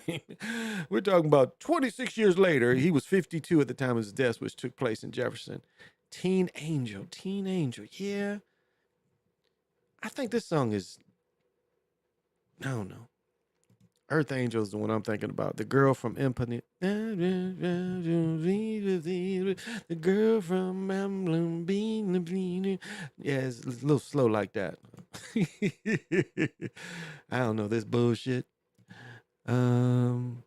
We're talking about 26 years later. He was 52 at the time of his death, which took place in Jefferson. Teen Angel. Yeah. I think this song is, I don't know. Earth Angel is the one I'm thinking about. The girl from Infinite. The girl from Emblem. Yeah, it's a little slow like that. I don't know this bullshit. I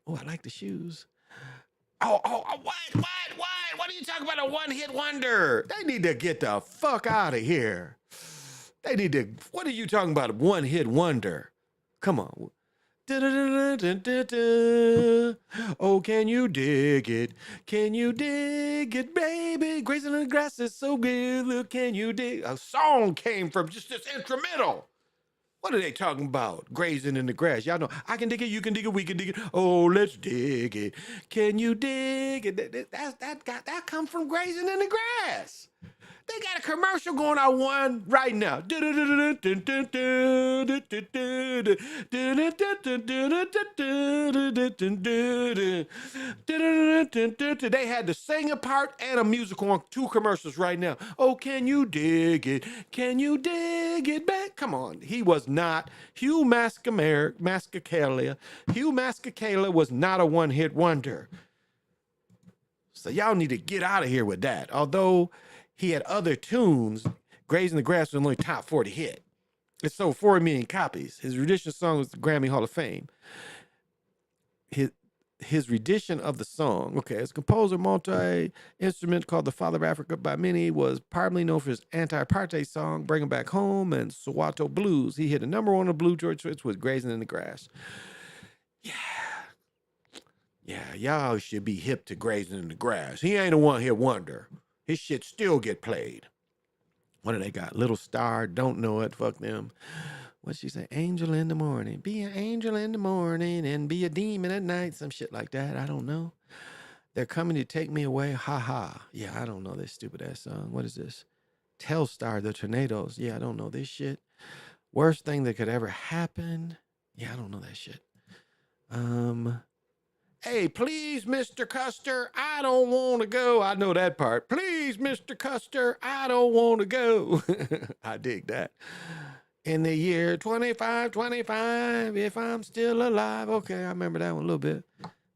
like the shoes. What are you talking about? A one-hit wonder? They need to get the fuck out of here. They need to. What are you talking about? A one-hit wonder? Come on. Oh, can you dig it? Can you dig it, baby? Grazing in the grass is so good. Look, can you dig? A song came from just this instrumental. What are they talking about? Grazing in the grass. Y'all know, I can dig it, you can dig it, we can dig it. Oh, let's dig it. Can you dig it? That come from grazing in the grass. They got a commercial going on one right now. They had the singing part and a musical on 2 commercials right now. Oh, can you dig it? Can you dig it back? Come on. He was not. Hugh Masekela. Hugh Masekela was not a one-hit wonder. So y'all need to get out of here with that. Although he had other tunes, Grazing the Grass was only top 40 hit. It sold 40 million copies. His rendition song was the Grammy Hall of Fame. His rendition of the song, okay, as a composer, multi-instrument called The Father of Africa by many, was primarily known for his anti-apartheid song, Bring 'Em Back Home, and Soweto Blues. He hit a number 1 on the Blue George Switch with Grazing in the Grass. Yeah, y'all should be hip to Grazing in the Grass. He ain't a one-hit wonder. His shit still get played. What do they got? Little Star, Don't Know It, fuck them. What'd she say? Angel in the morning. Be an angel in the morning and be a demon at night. Some shit like that. I don't know. They're coming to take me away. Ha ha. Yeah, I don't know this stupid ass song. What is this? Telstar, the Tornadoes. Yeah, I don't know this shit. Worst thing that could ever happen. Yeah, I don't know that shit. Hey, please, Mr. Custer, I don't want to go. I know that part. Please, Mr. Custer, I don't want to go. I dig that. In the year 2525, if I'm still alive. Okay, I remember that one a little bit.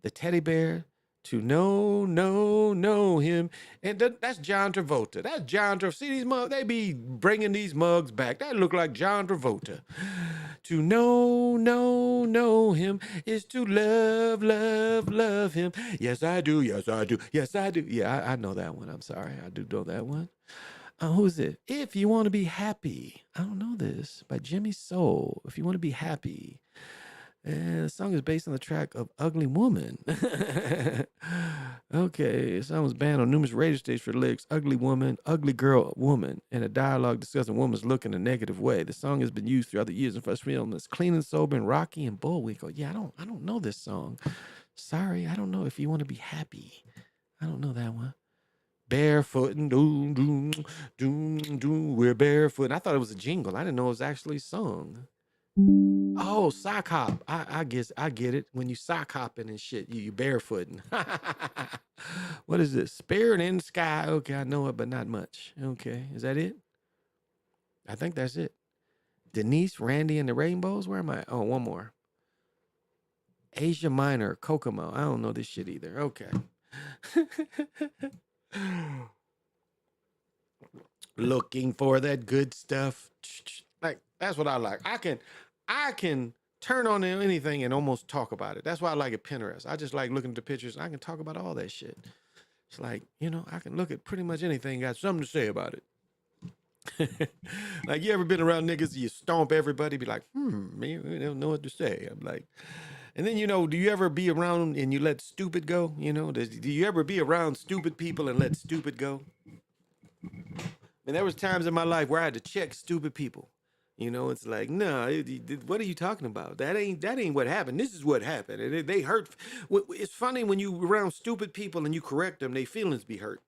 The Teddy Bear, to know him. And that's John Travolta. That's John Travolta. See these mugs? They be bringing these mugs back. That look like John Travolta. To know him is to love him. Yes, I do. Yes, I do. Yes, I do. Yeah, I know that one. I'm sorry. I do know that one. Who's it? If You Want to Be Happy. I don't know this. By Jimmy Soul. If You Want to Be Happy. And the song is based on the track of Ugly Woman. Okay, the song was banned on numerous radio stations for the lyrics Ugly Woman, Ugly Girl, Woman, and a dialogue discussing woman's look in a negative way. The song has been used throughout the years in first films Clean and Sober and Rocky and Bullwinkle. Yeah, I don't know this song. Sorry, I don't know. If You Want to Be Happy. I don't know that one. Barefoot and we're barefoot. I thought it was a jingle. I didn't know it was actually sung. Oh, sock hop. I guess I get it. When you sock hopping and shit, you barefooting. What is this? Spirit in the Sky. Okay, I know it, but not much. Okay, is that it? I think that's it. Denise, Randy, and the Rainbows. Where am I? Oh, one more. Asia Minor, Kokomo. I don't know this shit either. Okay. Looking for that good stuff. Like, that's what I like. I can turn on anything and almost talk about it. That's why I like it Pinterest. I just like looking at the pictures. I can talk about all that shit. It's like, I can look at pretty much anything, got something to say about it. Like, you ever been around niggas, you stomp everybody, be like, man, they don't know what to say. I'm like, and then, do you ever be around and you let stupid go? Do you ever be around stupid people and let stupid go? And there was times in my life where I had to check stupid people. It's like, no, what are you talking about? That ain't what happened. This is what happened. And they hurt. It's funny when you around stupid people and you correct them, their feelings be hurt.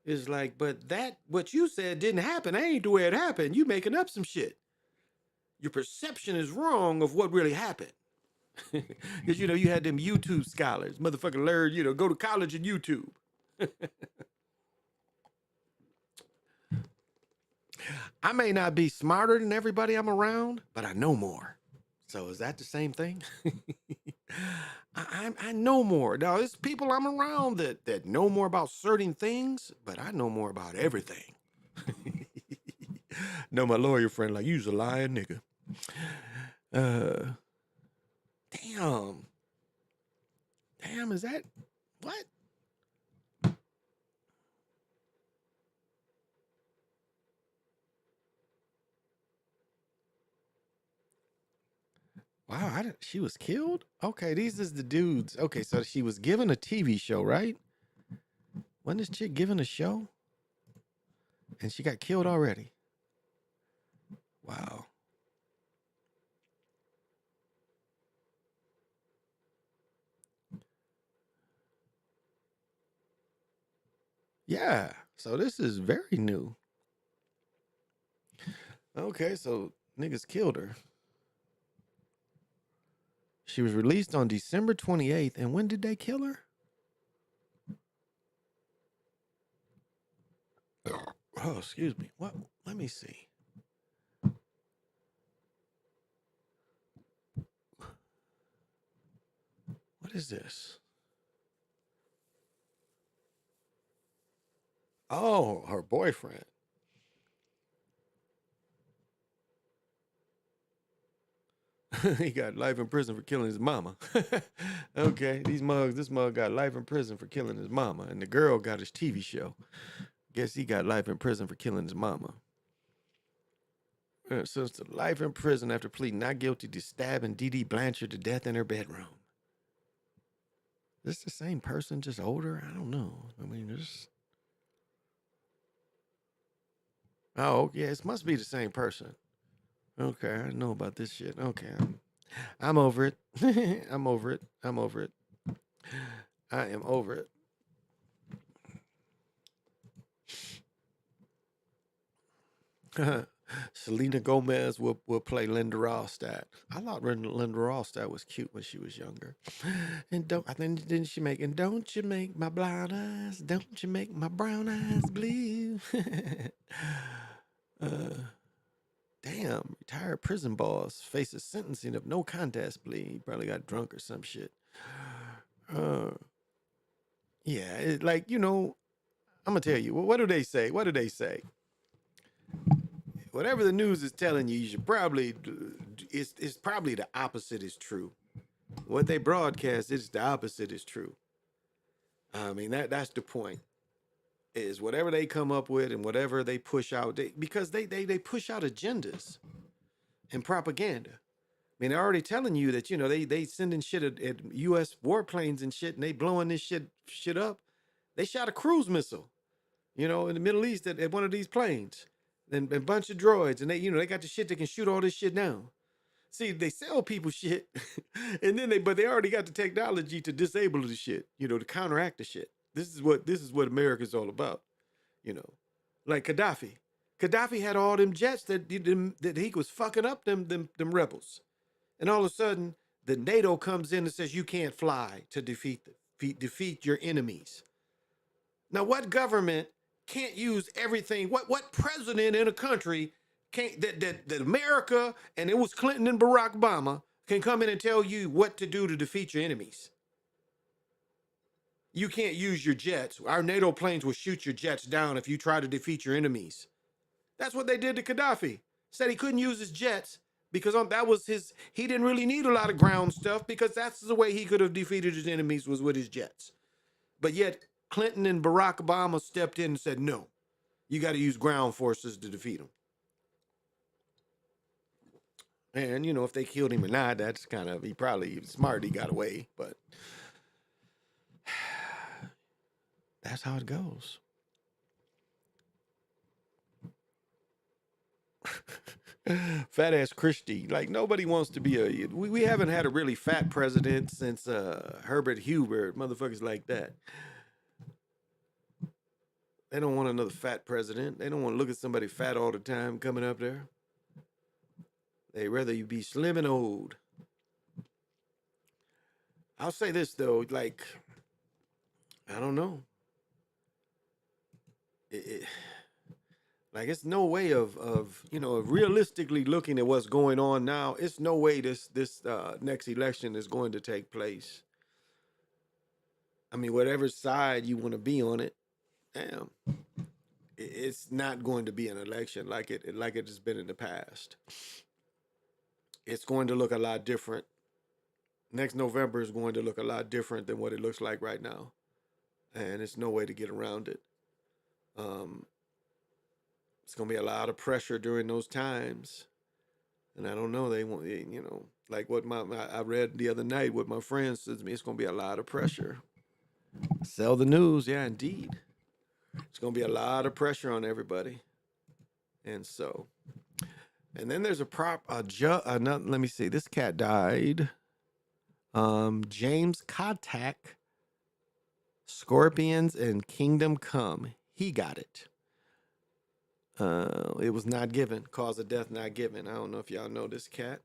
It's like, but what you said didn't happen. That ain't the way it happened. You making up some shit. Your perception is wrong of what really happened. Because, you had them YouTube scholars. Motherfucker learn, go to college and YouTube. I may not be smarter than everybody I'm around, but I know more. So is that the same thing? I know more. Now, there's people I'm around that know more about certain things, but I know more about everything. No, my lawyer friend, like, you's a lying nigga. Damn. Damn, is that what? Wow, she was killed? Okay, these is the dudes. Okay, so she was given a TV show, right? Wasn't this chick given a show? And she got killed already. Wow. Yeah, so this is very new. Okay, so niggas killed her. She was released on December 28th, and when did they kill her? Oh, excuse me. What? Let me see. What is this? Oh, her boyfriend. He got life in prison for killing his mama. Okay, this mug got life in prison for killing his mama, and the girl got his TV show. Guess he got life in prison for killing his mama. Sentenced to life in prison after pleading not guilty to stabbing Dee Dee Blanchard to death in her bedroom. Is this the same person, just older? I don't know. I mean, this. Oh, yeah, it must be the same person. Okay, I know about this shit. Okay, I'm over it. I'm over it. I'm over it. I am over it. Selena Gomez will play Linda Ronstadt. I thought Linda Ronstadt was cute when she was younger. And didn't she make, and don't you make my brown eyes, don't you make my brown eyes blue. Damn, retired prison boss faces sentencing of no contest plea. He probably got drunk or some shit. Yeah, like, you know, I'm gonna tell you, what do they say? What do they say? Whatever the news is telling you, you should probably, it's probably the opposite is true. What they broadcast is the opposite is true. I mean, that's the point. Is whatever they come up with and whatever they push out, because they push out agendas and propaganda. I mean, they're already telling you that, you know, they sending shit at U.S. warplanes and shit, and they blowing this shit up. They shot a cruise missile, you know, in the Middle East at one of these planes. And a bunch of droids, and they got the shit that can shoot all this shit down. See, they sell people shit, and then they already got the technology to disable the shit, you know, to counteract the shit. This is what America's all about, you know. Like Gaddafi. Gaddafi had all them jets that he was fucking up them rebels. And all of a sudden, the NATO comes in and says you can't fly to defeat your enemies. Now, what government can't use everything? What president in a country can't that America, and it was Clinton and Barack Obama, can come in and tell you what to do to defeat your enemies? You can't use your jets. Our NATO planes will shoot your jets down if you try to defeat your enemies. That's what they did to Gaddafi. Said he couldn't use his jets because that was his. He didn't really need a lot of ground stuff because that's the way he could have defeated his enemies was with his jets. But yet Clinton and Barack Obama stepped in and said, no, you got to use ground forces to defeat them. And, you know, if they killed him or not, that's kind of, he probably smart, he got away, but that's how it goes. Fat ass Christie. Like, nobody wants to be we haven't had a really fat president since Herbert Hoover, motherfuckers like that. They don't want another fat president. They don't want to look at somebody fat all the time coming up there. They rather you be slim and old. I'll say this though, like, I don't know. Like, it's no way of you know, realistically looking at what's going on now. It's no way this next election is going to take place. I mean, whatever side you want to be on it, damn, it's not going to be an election like it has been in the past. It's going to look a lot different. Next November is going to look a lot different than what it looks like right now, and it's no way to get around it. It's going to be a lot of pressure during those times, and I don't know. They want, like what I read the other night. What my friend said to me, it's going to be a lot of pressure. Sell the news, yeah, indeed. It's going to be a lot of pressure on everybody, and so. And then there's let me see. This cat died. James Kotak, Scorpions and Kingdom Come. He got it. It was not given. Cause of death not given. I don't know if y'all know this cat.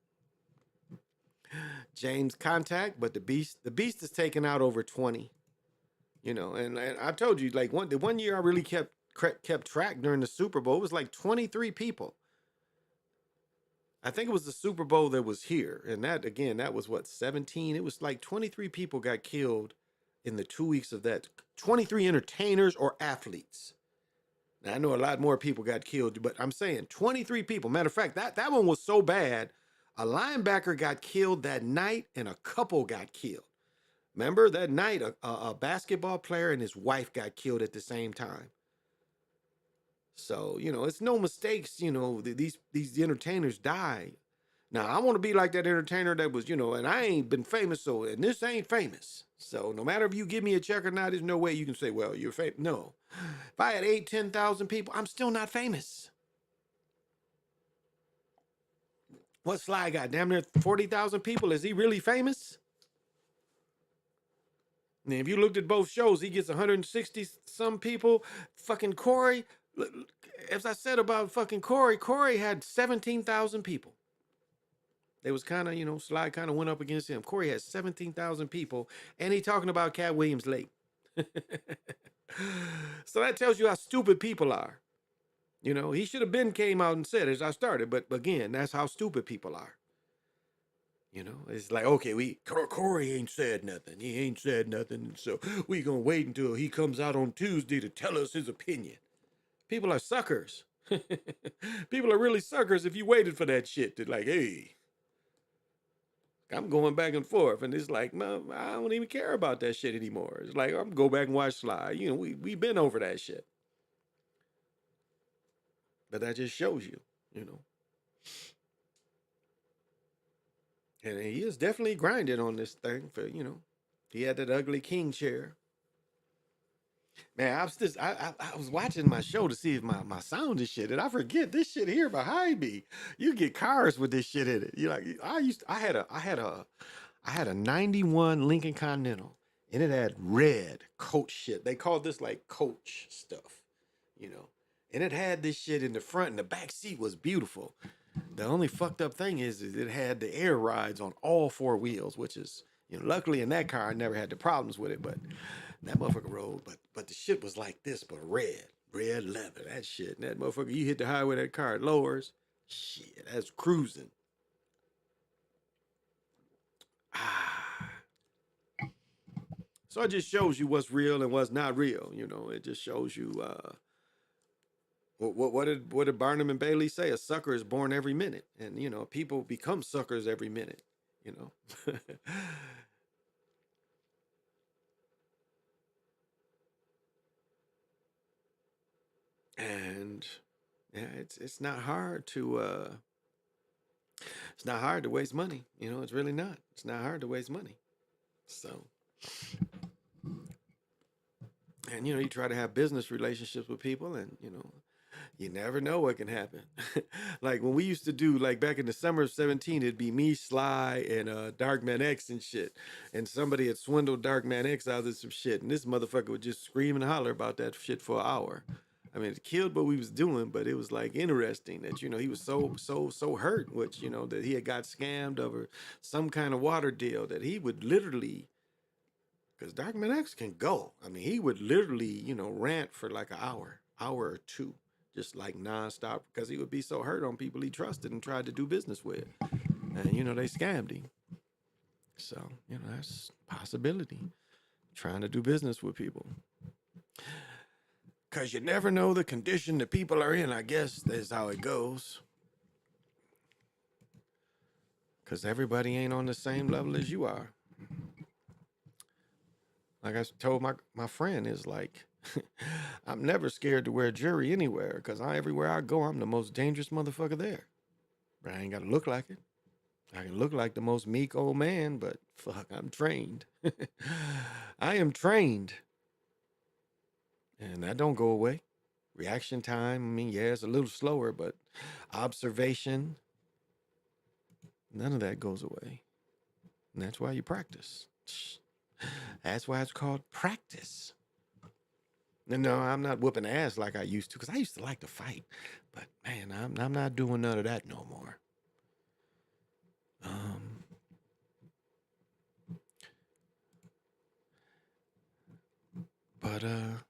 James Contact, but the beast is taking out over 20. And I told you, like the one year I really kept track during the Super Bowl, it was like 23 people. I think it was the Super Bowl that was here. And that was what, 17? It was like 23 people got killed in the 2 weeks of that. 23 entertainers or athletes. Now, I know a lot more people got killed, but I'm saying 23 people. Matter of fact, that one was so bad, a linebacker got killed that night and a couple got killed. Remember that night, a basketball player and his wife got killed at the same time. So, it's no mistakes, these entertainers die. Now, I want to be like that entertainer that was, and I ain't been famous, and this ain't famous. So no matter if you give me a check or not, there's no way you can say, well, you're famous. No. If I had 10,000 people, I'm still not famous. What Sly got? Damn near 40,000 people. Is he really famous? And if you looked at both shows, he gets 160 some people. Fucking Corey, as I said about fucking Corey had 17,000 people. They was kind of, Sly kind of went up against him. Corey had 17,000 people, and he talking about Cat Williams late. So that tells you how stupid people are. He should have came out and said as I started, but again, that's how stupid people are. It's like, okay, Corey ain't said nothing. He ain't said nothing, so we gonna wait until he comes out on Tuesday to tell us his opinion. People are suckers. People are really suckers if you waited for that shit to like, hey, I'm going back and forth, and it's like, no, I don't even care about that shit anymore. It's like, I'm go back and watch Sly. We've been over that shit. But that just shows you, And he is definitely grinding on this thing for, he had that ugly king chair. Man, I was watching my show to see if my sound is shit, and I forget this shit here behind me. You get cars with this shit in it. You like I had a 91 Lincoln Continental, and it had red coach shit. They called this like coach stuff, And it had this shit in the front, and the back seat was beautiful. The only fucked up thing is it had the air rides on all four wheels, which is, luckily in that car I never had the problems with it, but that motherfucker rolled. But the shit was like this, but red leather, that shit. And that motherfucker, you hit the highway, that car, it lowers. Shit, that's cruising. So it just shows you what's real and what's not real. It just shows you what did Barnum and Bailey say? A sucker is born every minute, and people become suckers every minute. And yeah, it's not hard to waste money. It's really not. It's not hard to waste money. So. And you try to have business relationships with people, and you never know what can happen. Like when we used to do, like back in the summer of 17, it'd be me, Sly, and Darkman X and shit. And somebody had swindled Darkman X out of some shit, and this motherfucker would just scream and holler about that shit for an hour. I mean, it killed what we was doing, but it was like interesting that he was so hurt, which that he had got scammed over some kind of water deal that he would literally. Because Darkman X can go. I mean, he would literally, rant for like an hour or two, just like nonstop, because he would be so hurt on people he trusted and tried to do business with. And, they scammed him. So, that's a possibility. Trying to do business with people. Because you never know the condition that people are in, I guess that's how it goes. Because everybody ain't on the same level as you are. Like I told my friend, is like, I'm never scared to wear jewelry anywhere, because everywhere I go, I'm the most dangerous motherfucker there. But I ain't got to look like it. I can look like the most meek old man, but fuck, I'm trained. I am trained. And that don't go away. Reaction time, I mean, yeah, it's a little slower, but observation, none of that goes away. And that's why you practice. That's why it's called practice. And no, I'm not whooping ass like I used to, because I used to like to fight. But man, I'm not doing none of that no more. But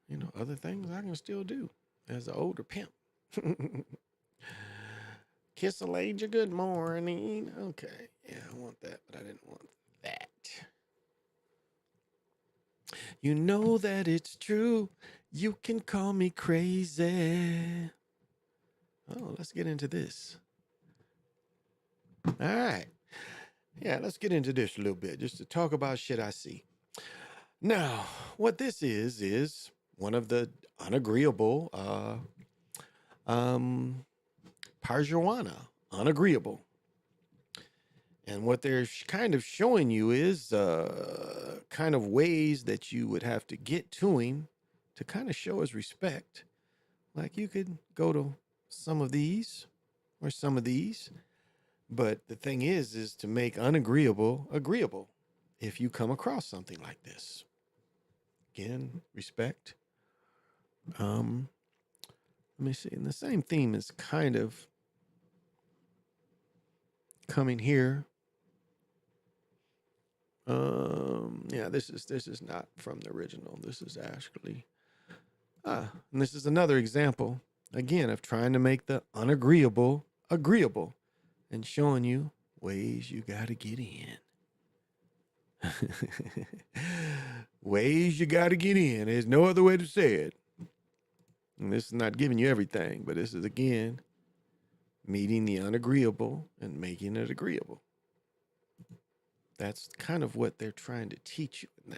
you know, other things I can still do as an older pimp. Kiss a lady, good morning. Okay, yeah, I want that, but I didn't want that. You know that it's true. You can call me crazy. Oh, let's get into this. All right. Yeah, let's get into this a little bit, just to talk about shit I see. Now, what this is one of the unagreeable parjuana, unagreeable. And what they're kind of showing you is kind of ways that you would have to get to him to kind of show his respect. Like you could go to some of these or some of these. But the thing is to make unagreeable agreeable if you come across something like this. Again, respect. Let me see. And the same theme is kind of coming here. Yeah, this is not from the original. This is actually and this is another example again of trying to make the unagreeable agreeable and showing you ways you got to get in. Ways you got to get in. There's no other way to say it. And this is not giving you everything, but this is again meeting the unagreeable and making it agreeable. That's kind of what they're trying to teach you in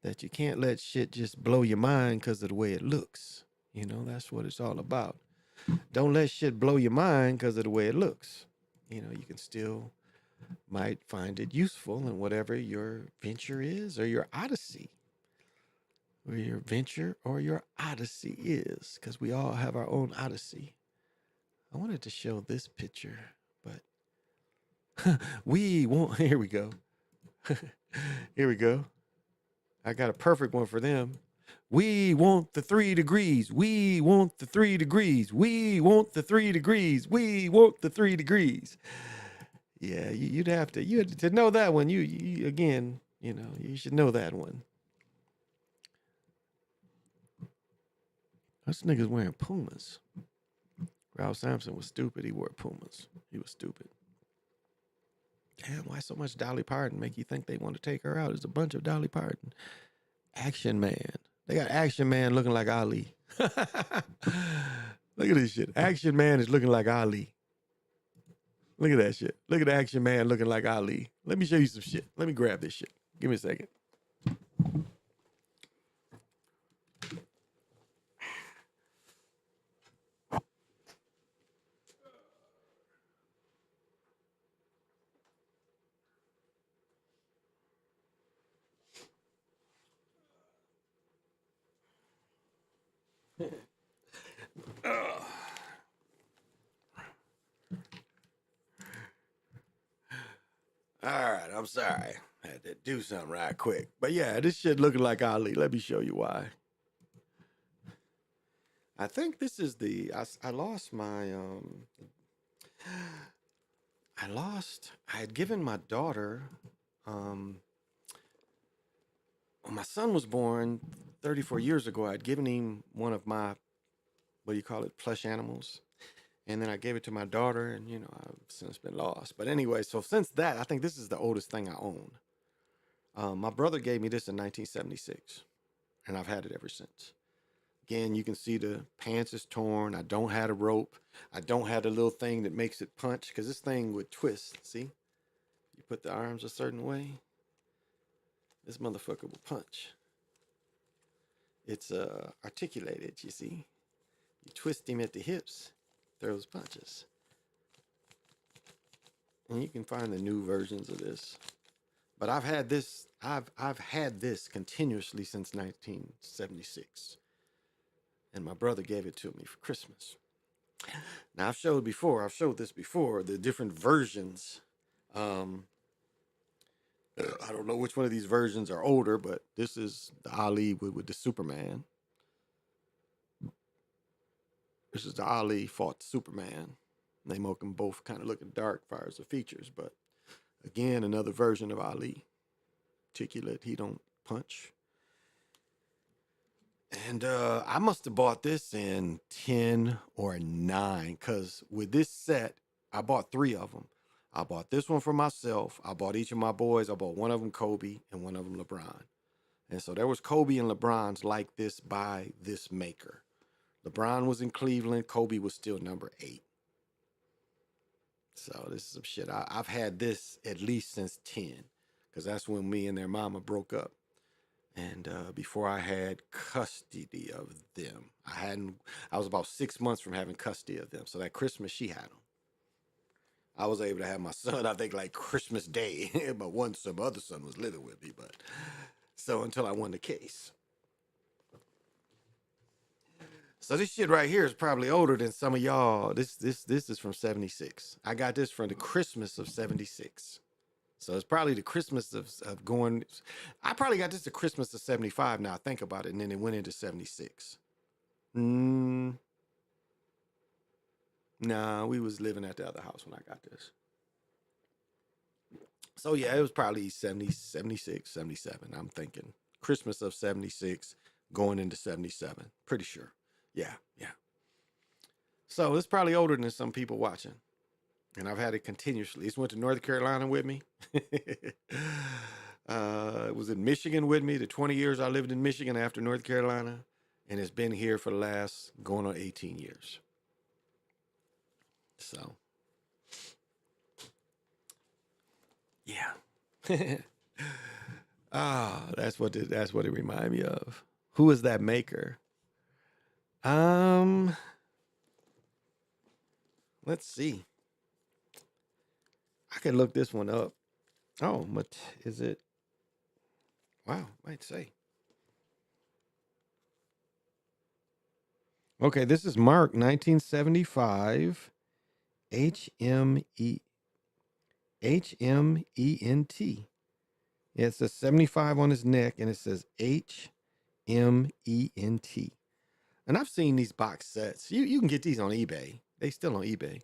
that you can't let shit just blow your mind because of the way it looks. You know, that's what it's all about. Don't let shit blow your mind because of the way it looks. You know, you can still might find it useful in whatever your venture is or your odyssey. Or your venture or your odyssey is, because we all have our own odyssey. I wanted to show this picture, but we won't. Here we go. Here we go. I got a perfect one for them. We want the 3 degrees. We want the 3 degrees. We want the 3 degrees. We want the 3 degrees. Yeah, you had to know that one. You again, you know, you should know that one. This nigga's wearing Pumas. Ralph Sampson was stupid. He wore Pumas. He was stupid. Damn, why so much Dolly Parton make you think they want to take her out? There's a bunch of Dolly Parton. Action Man. They got Action Man looking like Ali. Look at this shit. Action Man is looking like Ali. Look at that shit. Look at Action Man looking like Ali. Let me show you some shit. Let me grab this shit. Give me a second. All right, I'm sorry. I had to do something right quick. But yeah, this shit looking like Ali. Let me show you why. I think this is I lost my, I had given my daughter, when my son was born 34 years ago, I'd given him one of my, what do you call it, plush animals. And then I gave it to my daughter, and, you know, I've since been lost. But anyway, so since that, I think this is the oldest thing I own. My brother gave me this in 1976, and I've had it ever since. Again, you can see the pants is torn. I don't have a rope. I don't have the little thing that makes it punch because this thing would twist. See? You put the arms a certain way, this motherfucker will punch. It's articulated, you see? You twist him at the hips, throws punches. And you can find the new versions of this. But I've had this continuously since 1976. And my brother gave it to me for Christmas. Now I've showed this before, the different versions. I don't know which one of these versions are older, but this is the Ali with the Superman. This is the Ali fought Superman. They make them both kind of looking dark as far as the features, but again, another version of Ali. Articulate, he don't punch. And I must have bought this in 10 or 9, because with this set, I bought 3 of them. I bought this one for myself. I bought each of my boys. I bought one of them Kobe and one of them LeBron. And so there was Kobe and LeBron's like this by this maker. LeBron was in Cleveland. Kobe was still number 8. So this is some shit. I've had this at least since 10, because that's when me and their mama broke up. And before I had custody of them, I was about 6 months from having custody of them. So that Christmas, she had them. I was able to have my son, I think, like Christmas Day. But some other son was living with me. But so until I won the case. So this shit right here is probably older than some of y'all. This is from 76. I got this from the Christmas of 76. So it's probably the Christmas of going. I probably got this the Christmas of 75 now I think about it, and then it went into 76. Nah, we was living at the other house when I got this. So yeah, it was probably 70, 76, 77. I'm thinking Christmas of 76 going into 77. Pretty sure. Yeah. So it's probably older than some people watching. And I've had it continuously. It's went to North Carolina with me. It was in Michigan with me. The 20 years I lived in Michigan after North Carolina. And it's been here for the last going on 18 years. So, yeah. That's what it reminded me of. Who is that maker? Let's see. I can look this one up. Oh, what is it? Wow, might say. Okay, this is Mark 1975 HMENT. Yeah, it says 75 on his neck and it says HMENT. And I've seen these box sets. You can get these on eBay. They still on eBay.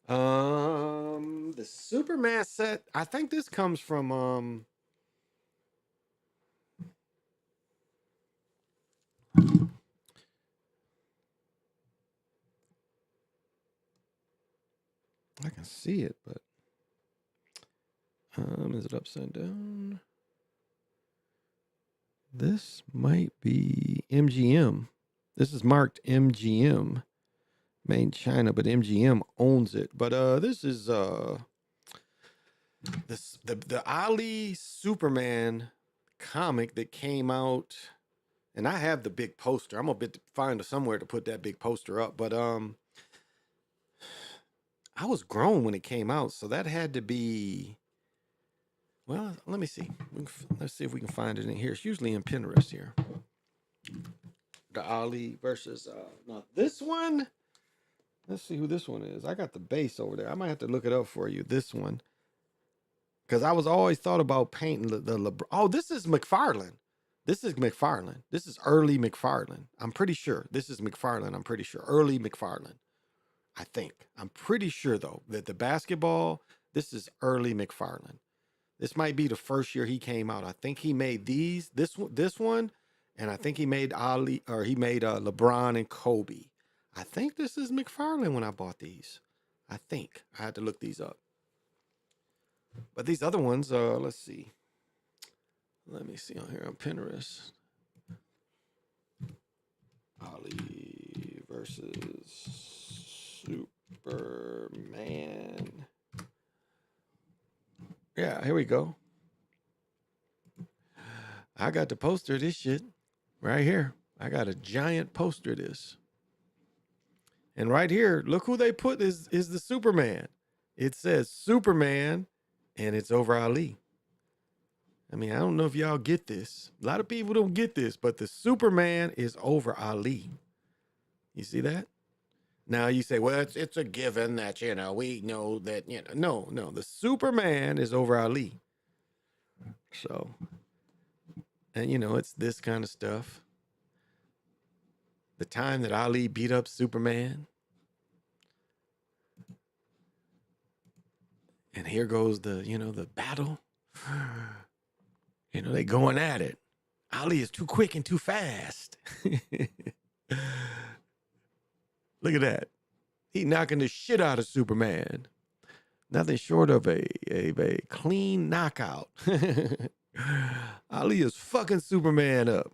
The Superman set, I think this comes from I can see it, but is it upside down? This might be MGM. This is marked MGM, made in China, but MGM owns it. But this is the Ali Superman comic that came out, and I have the big poster. I'm gonna find somewhere to put that big poster up. But I was grown when it came out, so that had to be. Well, let me see. Let's see if we can find it in here. It's usually in Pinterest here. The Ali versus now this one. Let's see who this one is. I got the base over there. I might have to look it up for you. This one, because I was always thought about painting the oh, this is McFarlane. This is McFarlane. This is early McFarlane. I'm pretty sure this is McFarlane. I'm pretty sure early McFarlane. I think. I'm pretty sure though that the basketball. This is early McFarlane. This might be the first year he came out. I think he made this one, and I think he made LeBron and Kobe. I think this is McFarlane when I bought these. I think I had to look these up. But these other ones, let's see. Let me see on here on Pinterest. Ali versus Superman. Yeah, here we go. I got the poster of this shit right here. I got a giant poster of this. And right here, look who they put is the Superman. It says Superman, and it's over Ali. I mean, I don't know if y'all get this. A lot of people don't get this, but the Superman is over Ali. You see that? Now you say, well, it's a given that, we know that, no, the Superman is over Ali. So, and it's this kind of stuff. The time that Ali beat up Superman. And here goes the battle. They going at it. Ali is too quick and too fast. Look at that. He knocking the shit out of Superman. Nothing short of a clean knockout. Ali is fucking Superman up.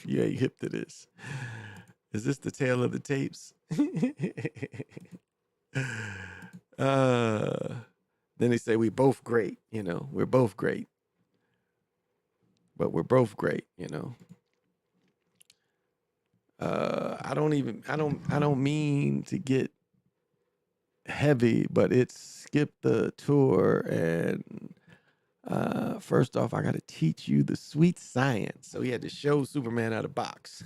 Yeah, you hip to this. Is this the tale of the tapes? Then they say we both great, we're both great. But we're both great, I don't mean to get heavy, but it's skip the tour and first off, I got to teach you the sweet science. So he had to show Superman out of box.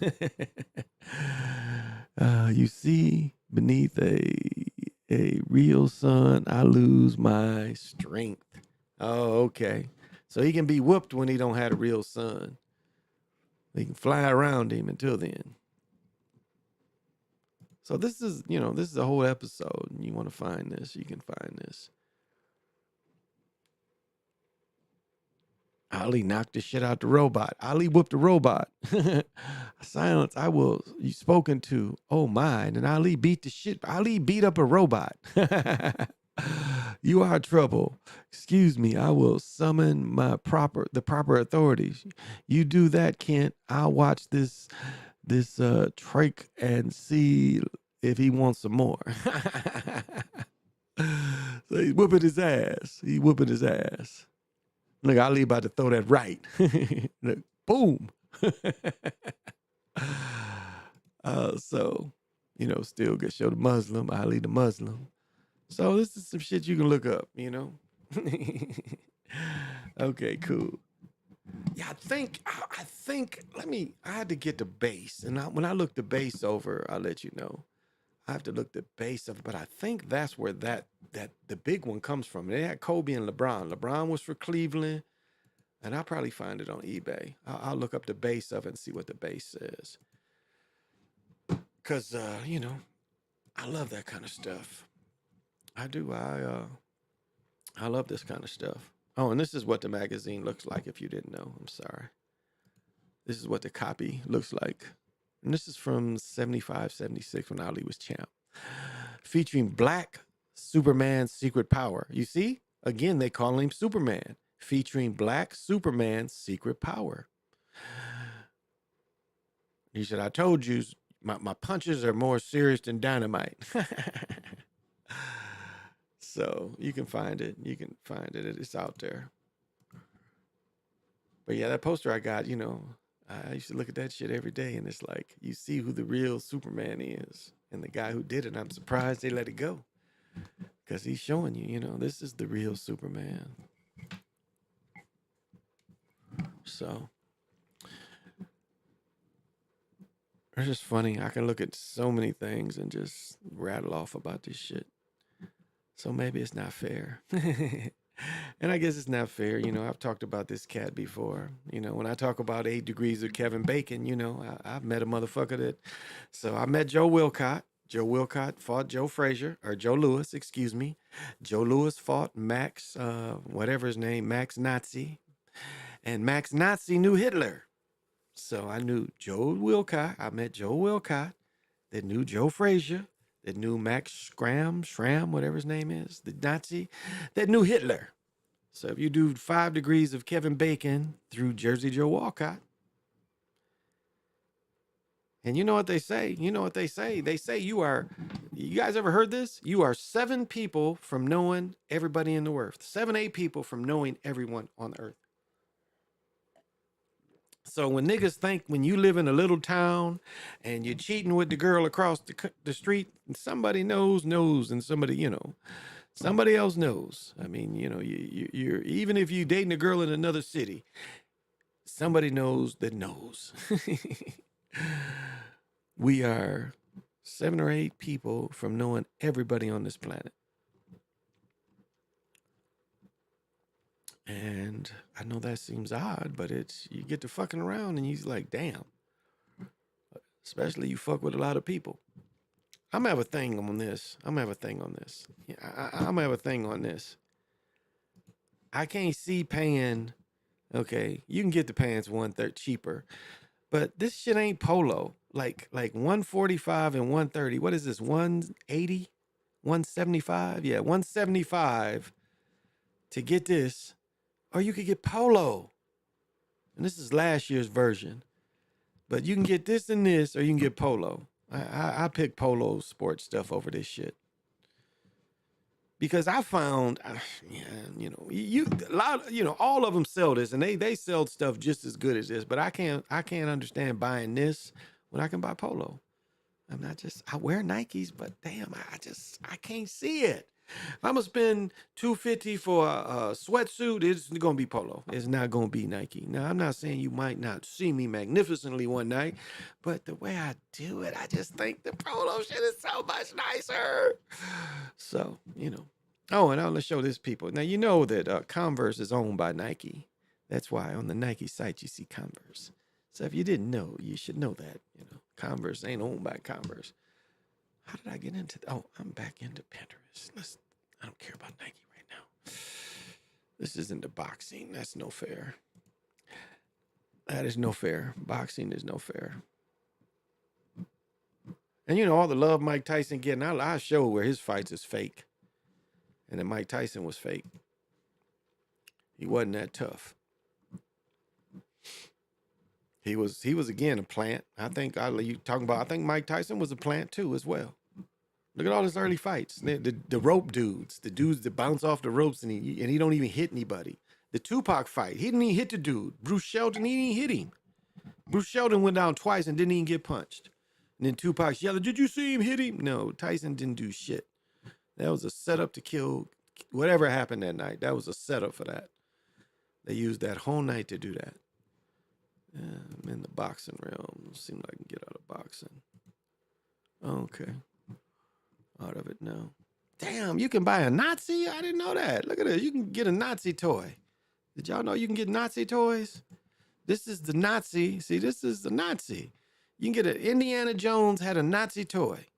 You see, beneath a real sun, I lose my strength. Oh, okay. So he can be whooped when he don't have a real sun. They can fly around him until then. So this is a whole episode. And you want to find this, you can find this. Ali knocked the shit out the robot. Ali whooped the robot. Silence, I will, you spoken to. Oh my. And Ali beat the shit. Ali beat up a robot. You are trouble. Excuse me, I will summon the proper authorities. You do that, Kent. I'll watch this trach and see if he wants some more. So he's whooping his ass. Look, Ali about to throw that right. Look, boom. So, still get show the Muslim, Ali the Muslim. So this is some shit you can look up, Okay, cool. Yeah, I had to get the base. And when I look the base over, I'll let you know. I have to look the base of it, but I think that's where that the big one comes from. They had Kobe and LeBron. LeBron was for Cleveland, and I'll probably find it on eBay. I'll look up the base of it and see what the base says. Because, I love that kind of stuff. I do. I love this kind of stuff. Oh, and this is what the magazine looks like if you didn't know. I'm sorry. This is what the copy looks like. And this is from 75, 76 when Ali was champ. Featuring Black Superman's secret power. You see? Again, they call him Superman. Featuring Black Superman's secret power. He said, I told you, my punches are more serious than dynamite. So you can find it. It's out there. But yeah, that poster I got, I used to look at that shit every day, and it's like, you see who the real Superman is. And the guy who did it, I'm surprised they let it go. Because he's showing you, this is the real Superman. So, it's just funny. I can look at so many things and just rattle off about this shit. So maybe it's not fair. And I guess it's not fair. I've talked about this cat before. When I talk about 8 Degrees of Kevin Bacon, I've met a motherfucker that. So I met Joe Wilcott. Joe Wilcott fought Joe Louis, excuse me. Joe Louis fought Max, whatever his name, Max Nazi. And Max Nazi knew Hitler. So I knew Joe Wilcott. I met Joe Wilcott that knew Joe Frazier, that knew Max Schramm, whatever his name is, the Nazi, that knew Hitler. So if you do 5 degrees of Kevin Bacon through Jersey Joe Walcott, and you know what they say? You know what they say? They say you guys ever heard this? You are 7 people from knowing everybody in the earth. 7, 8 people from knowing everyone on the earth. So when niggas think when you live in a little town and you're cheating with the girl across the street, somebody knows, and somebody else knows. I mean, you're even if you're dating a girl in another city, somebody knows that knows. We are 7 or 8 people from knowing everybody on this planet. And I know that seems odd, but you get to fucking around and you're like, damn. Especially you fuck with a lot of people. I'm gonna have a thing on this. Yeah, I'm gonna have a thing on this. I can't see paying. Okay, you can get the pants 1/3 cheaper, but this shit ain't polo. Like 145 and 130. What is this? 180, 175? Yeah, 175 to get this, or you could get polo. And this is last year's version, but you can get this and this, or you can get polo. I pick polo sports stuff over this shit. Because I found, all of them sell this, and they sell stuff just as good as this. But I can't understand buying this when I can buy polo. I wear Nikes, but damn, I can't see it. If I'm gonna spend $250 for a sweatsuit, it's gonna be polo. It's not gonna be Nike. Now, I'm not saying you might not see me magnificently one night, but the way I do it, I just think the polo shit is so much nicer. So, Oh, and let's show this people. Now, you know that Converse is owned by Nike. That's why on the Nike site you see Converse. So if you didn't know, you should know that. Converse ain't owned by Converse. How did I get into that? Oh, I'm back into Pinterest. I don't care about Nike right now. This isn't the boxing. That's no fair. That is no fair. Boxing is no fair. And all the love Mike Tyson getting, I show where his fights is fake. And then Mike Tyson was fake. He wasn't that tough. He was again a plant. I think Mike Tyson was a plant too as well. Look at all his early fights. The rope dudes, the dudes that bounce off the ropes and he don't even hit anybody. The Tupac fight, he didn't even hit the dude. Bruce Shelton, he didn't even hit him. Bruce Shelton went down twice and didn't even get punched. And then Tupac's yelling, "Did you see him hit him?" No, Tyson didn't do shit. That was a setup to kill whatever happened that night. That was a setup for that. They used that whole night to do that. I'm in the boxing realm. Seems like I can get out of boxing. Okay. Out of it now. Damn, you can buy a Nazi? I didn't know that. Look at this. You can get a Nazi toy. Did y'all know you can get Nazi toys? This is the Nazi. See, this is the Nazi. You can get an Indiana Jones had a Nazi toy.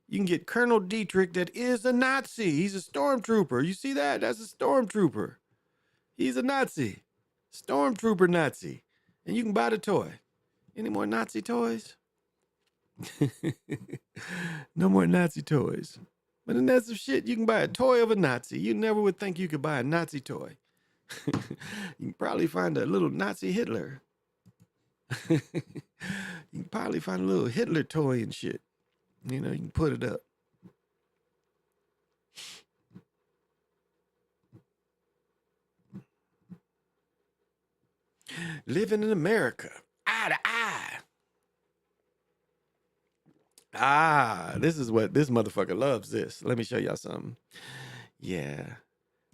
You can get Colonel Dietrich that is a Nazi. He's a stormtrooper. You see that? That's a stormtrooper. He's a Nazi. Stormtrooper Nazi. And you can buy the toy. Any more Nazi toys? No more Nazi toys. But then there's some shit. You can buy a toy of a Nazi. You never would think you could buy a Nazi toy. You can probably find a little Nazi Hitler. You can probably find a little Hitler toy and shit. You can put it up. Living in America, eye to eye. This is what this motherfucker loves this. Let me show y'all something. Yeah.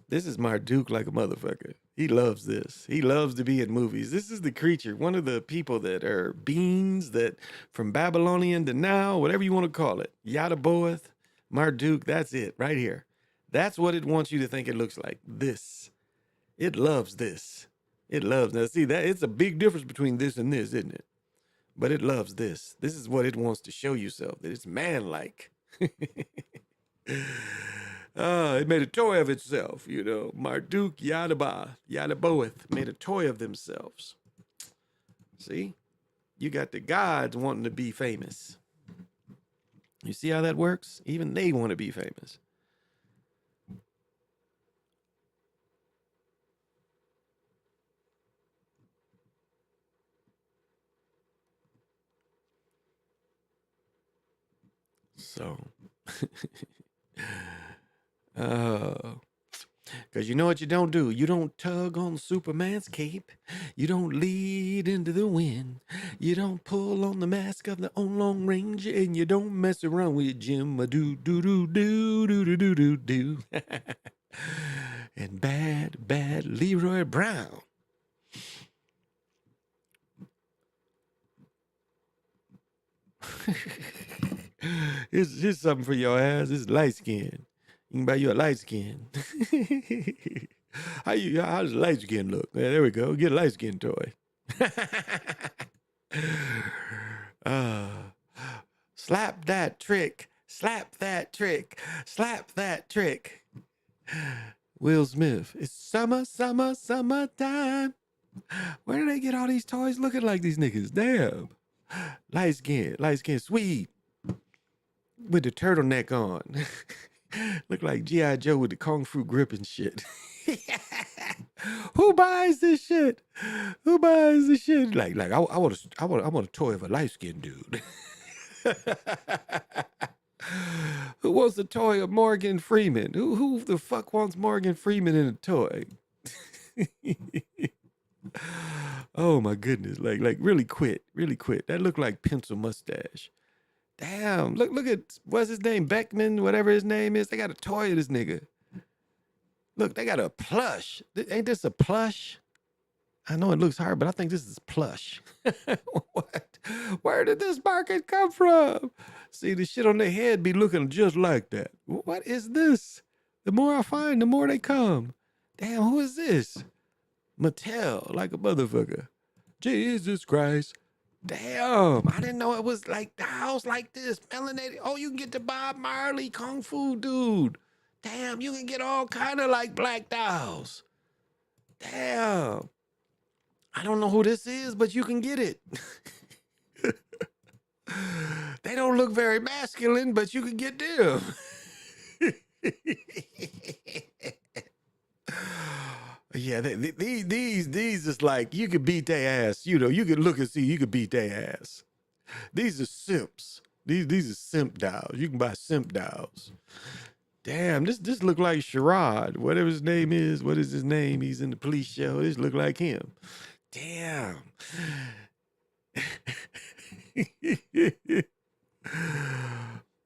This is Marduk like a motherfucker. He loves this. He loves to be in movies. This is the creature, one of the people that are beings that from Babylonian to now, whatever you want to call it, Yadaboeth, Marduk, that's it right here. That's what it wants you to think it looks like. This. It loves this. It loves. Now, see, that it's a big difference between this and this, isn't it? But it loves this. This is what it wants to show yourself, that it's man-like. It made a toy of itself, Marduk, Yadaboeth made a toy of themselves. See? You got the gods wanting to be famous. You see how that works? Even they want to be famous. So, because you know what you don't do? You don't tug on Superman's cape. You don't lead into the wind. You don't pull on the mask of the Lone Ranger, and you don't mess around with Jim a do do do do do do do do do. And bad Leroy Brown. Here's something for your ass. This is light skin. You can buy you a light skin. How does light skin look? Yeah, there we go. Get a light skin toy. Slap that trick. Slap that trick. Slap that trick. Will Smith. It's summertime. Where do they get all these toys looking like these niggas? Damn. Light skin, sweet. With the turtleneck on. Look like G.I. Joe with the Kung Fu grip and shit. Who buys this shit? Who buys this shit? Like I want a toy of a light-skinned dude. Who wants a toy of Morgan Freeman? Who the fuck wants Morgan Freeman in a toy? Oh my goodness. Like really quit. That looked like pencil mustache. Damn, look at, what's his name? Beckman, whatever his name is. They got a toy of this nigga. Look, they got a plush. Ain't this a plush? I know it looks hard, but I think this is plush. What? Where did this market come from? See, the shit on their head be looking just like that. What is this? The more I find, the more they come. Damn, who is this? Mattel, like a motherfucker. Jesus Christ. Damn, I didn't know it was like dolls like this, melanated. Oh, you can get the Bob Marley Kung Fu dude. Damn, you can get all kind of like black dolls. Damn. I don't know who this is, but you can get it. They don't look very masculine, but you can get them. Yeah, these is like, you could beat their ass. You know, you could look and see, you could beat their ass. These are simps. These are simp dolls. You can buy simp dolls. Damn, this look like Sherrod. Whatever his name is, what is his name? He's in the police show. This look like him. Damn.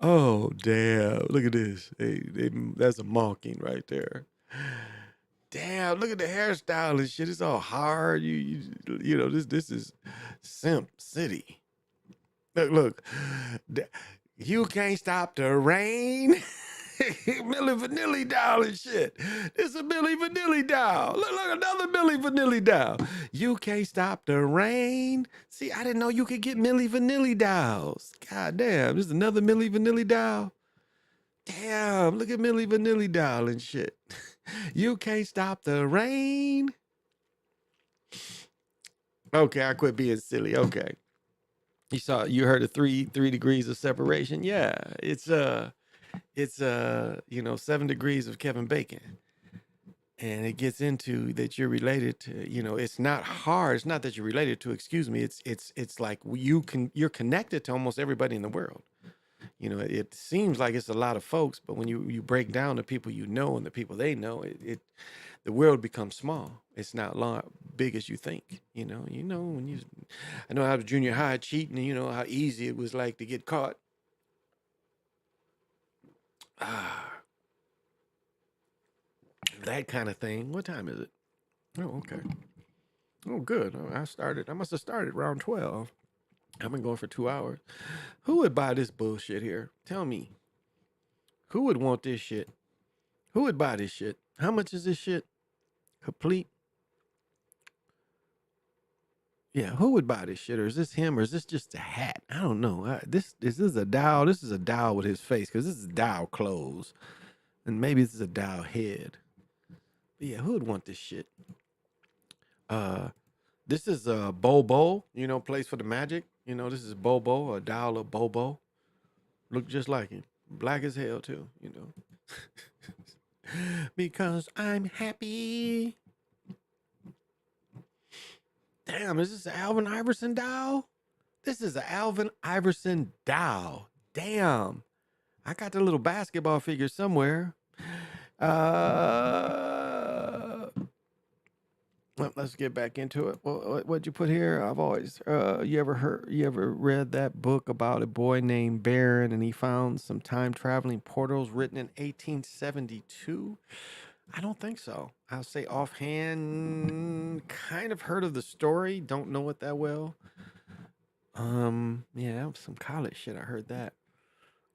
Oh, damn. Look at this. That's a mocking right there. Damn, look at the hairstyle and shit. It's all hard. You know, this is Simp City. Look. You can't stop the rain. Milli Vanilli doll and shit. This is a Milli Vanilli doll. Look, another Milli Vanilli doll. You can't stop the rain. See, I didn't know you could get Milli Vanilli dolls. God damn, this is another Milli Vanilli doll. Damn, look at Milli Vanilli doll and shit. You can't stop the rain. Okay, I quit being silly. Okay. You heard of three degrees of separation? Yeah, it's 7 degrees of Kevin Bacon. And it gets into that you're related to, it's not hard. It's not that you're related to, excuse me. It's like you're connected to almost everybody in the world. It seems like it's a lot of folks, but when you break down the people you know and the people they know, the world becomes small. It's not big as you think. I know how the junior high cheating, and you know how easy it was like to get caught. That kind of thing. What time is it? Oh, okay. Oh, good. I must have started around 12. I've been going for 2 hours. Who would buy this bullshit here? Tell me. Who would want this shit? Who would buy this shit? How much is this shit? Complete? Yeah, who would buy this shit? Or is this him? Or is this just a hat? I don't know. This is a doll. This is a doll with his face, because this is doll clothes. And maybe this is a doll head. But yeah, who would want this shit? This is Bobo, place for the magic. This is Bobo, a doll of Bobo. Look just like him. Black as hell, too, Because I'm happy. Damn, is this an Alvin Iverson doll? This is an Alvin Iverson doll. Damn. I got the little basketball figure somewhere. Well, let's get back into it. Well, what'd you put here? I've always, you ever read that book about a boy named Baron and he found some time traveling portals written in 1872? I don't think so. I'll say offhand, kind of heard of the story, don't know it that well. Yeah, that was some college shit. I heard that.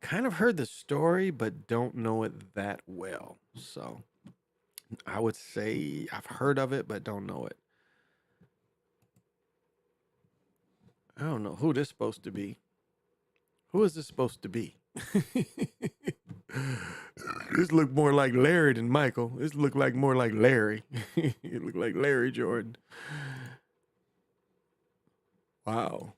Kind of heard the story, but don't know it that well. So I would say I've heard of it, but don't know it. I don't know who this is supposed to be. Who is this supposed to be? This look more like Larry than Michael. This look like more like Larry. It look like Larry Jordan. Wow.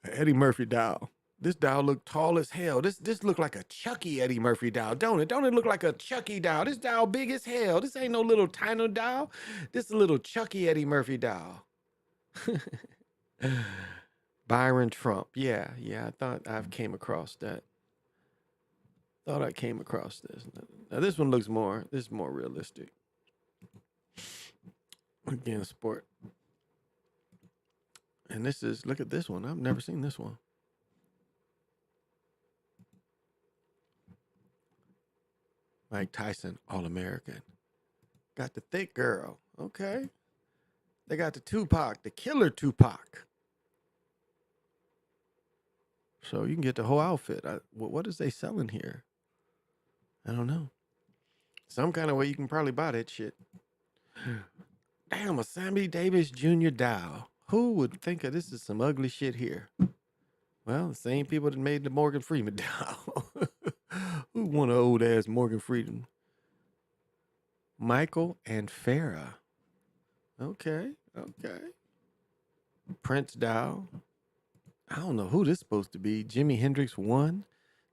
Eddie Murphy doll. This doll look tall as hell. This look like a Chucky Eddie Murphy doll, don't it? Don't it look like a Chucky doll? This doll big as hell. This ain't no little tiny doll. This is a little Chucky Eddie Murphy doll. Byron Trump. Yeah. I thought I came across that. Thought I came across this. Now this one looks more. This is more realistic. Again, sport. And this is, look at this one. I've never seen this one. Mike Tyson, All-American. Got the thick girl. Okay. They got the Tupac, the killer Tupac. So you can get the whole outfit. What is they selling here? I don't know. Some kind of way you can probably buy that shit. Damn, a Sammy Davis Jr. doll. Who would think of this is some ugly shit here? Well, the same people that made the Morgan Freeman doll. Who want an old ass Morgan Freeman? Michael and Farrah. Okay. Prince doll. I don't know who this is supposed to be. Jimi Hendrix 1.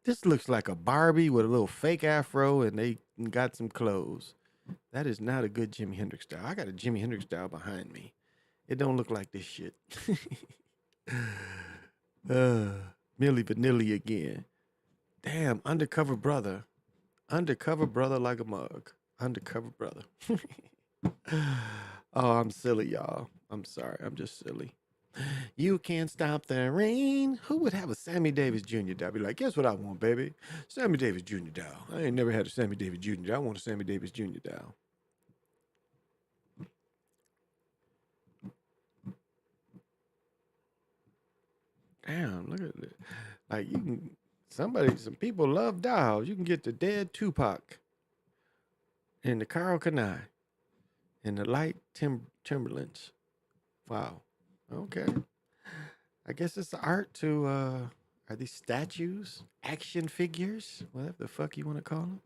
This looks like a Barbie with a little fake afro and they got some clothes. That is not a good Jimi Hendrix doll. I got a Jimi Hendrix doll behind me. It don't look like this shit. Milli Vanilli again. Damn, undercover brother. Undercover brother like a mug. Undercover brother. Oh, I'm silly, y'all. I'm sorry. I'm just silly. You can't stop the rain. Who would have a Sammy Davis Jr. doll? Be like, guess what I want, baby? Sammy Davis Jr. doll. I ain't never had a Sammy Davis Jr. doll. I want a Sammy Davis Jr. doll. Damn, look at it. Like you can, some people love dolls. You can get the dead Tupac and the Carl Kanai and the light Timberlands. Wow. Okay. I guess it's art to, are these statues? Action figures? Whatever the fuck you want to call them?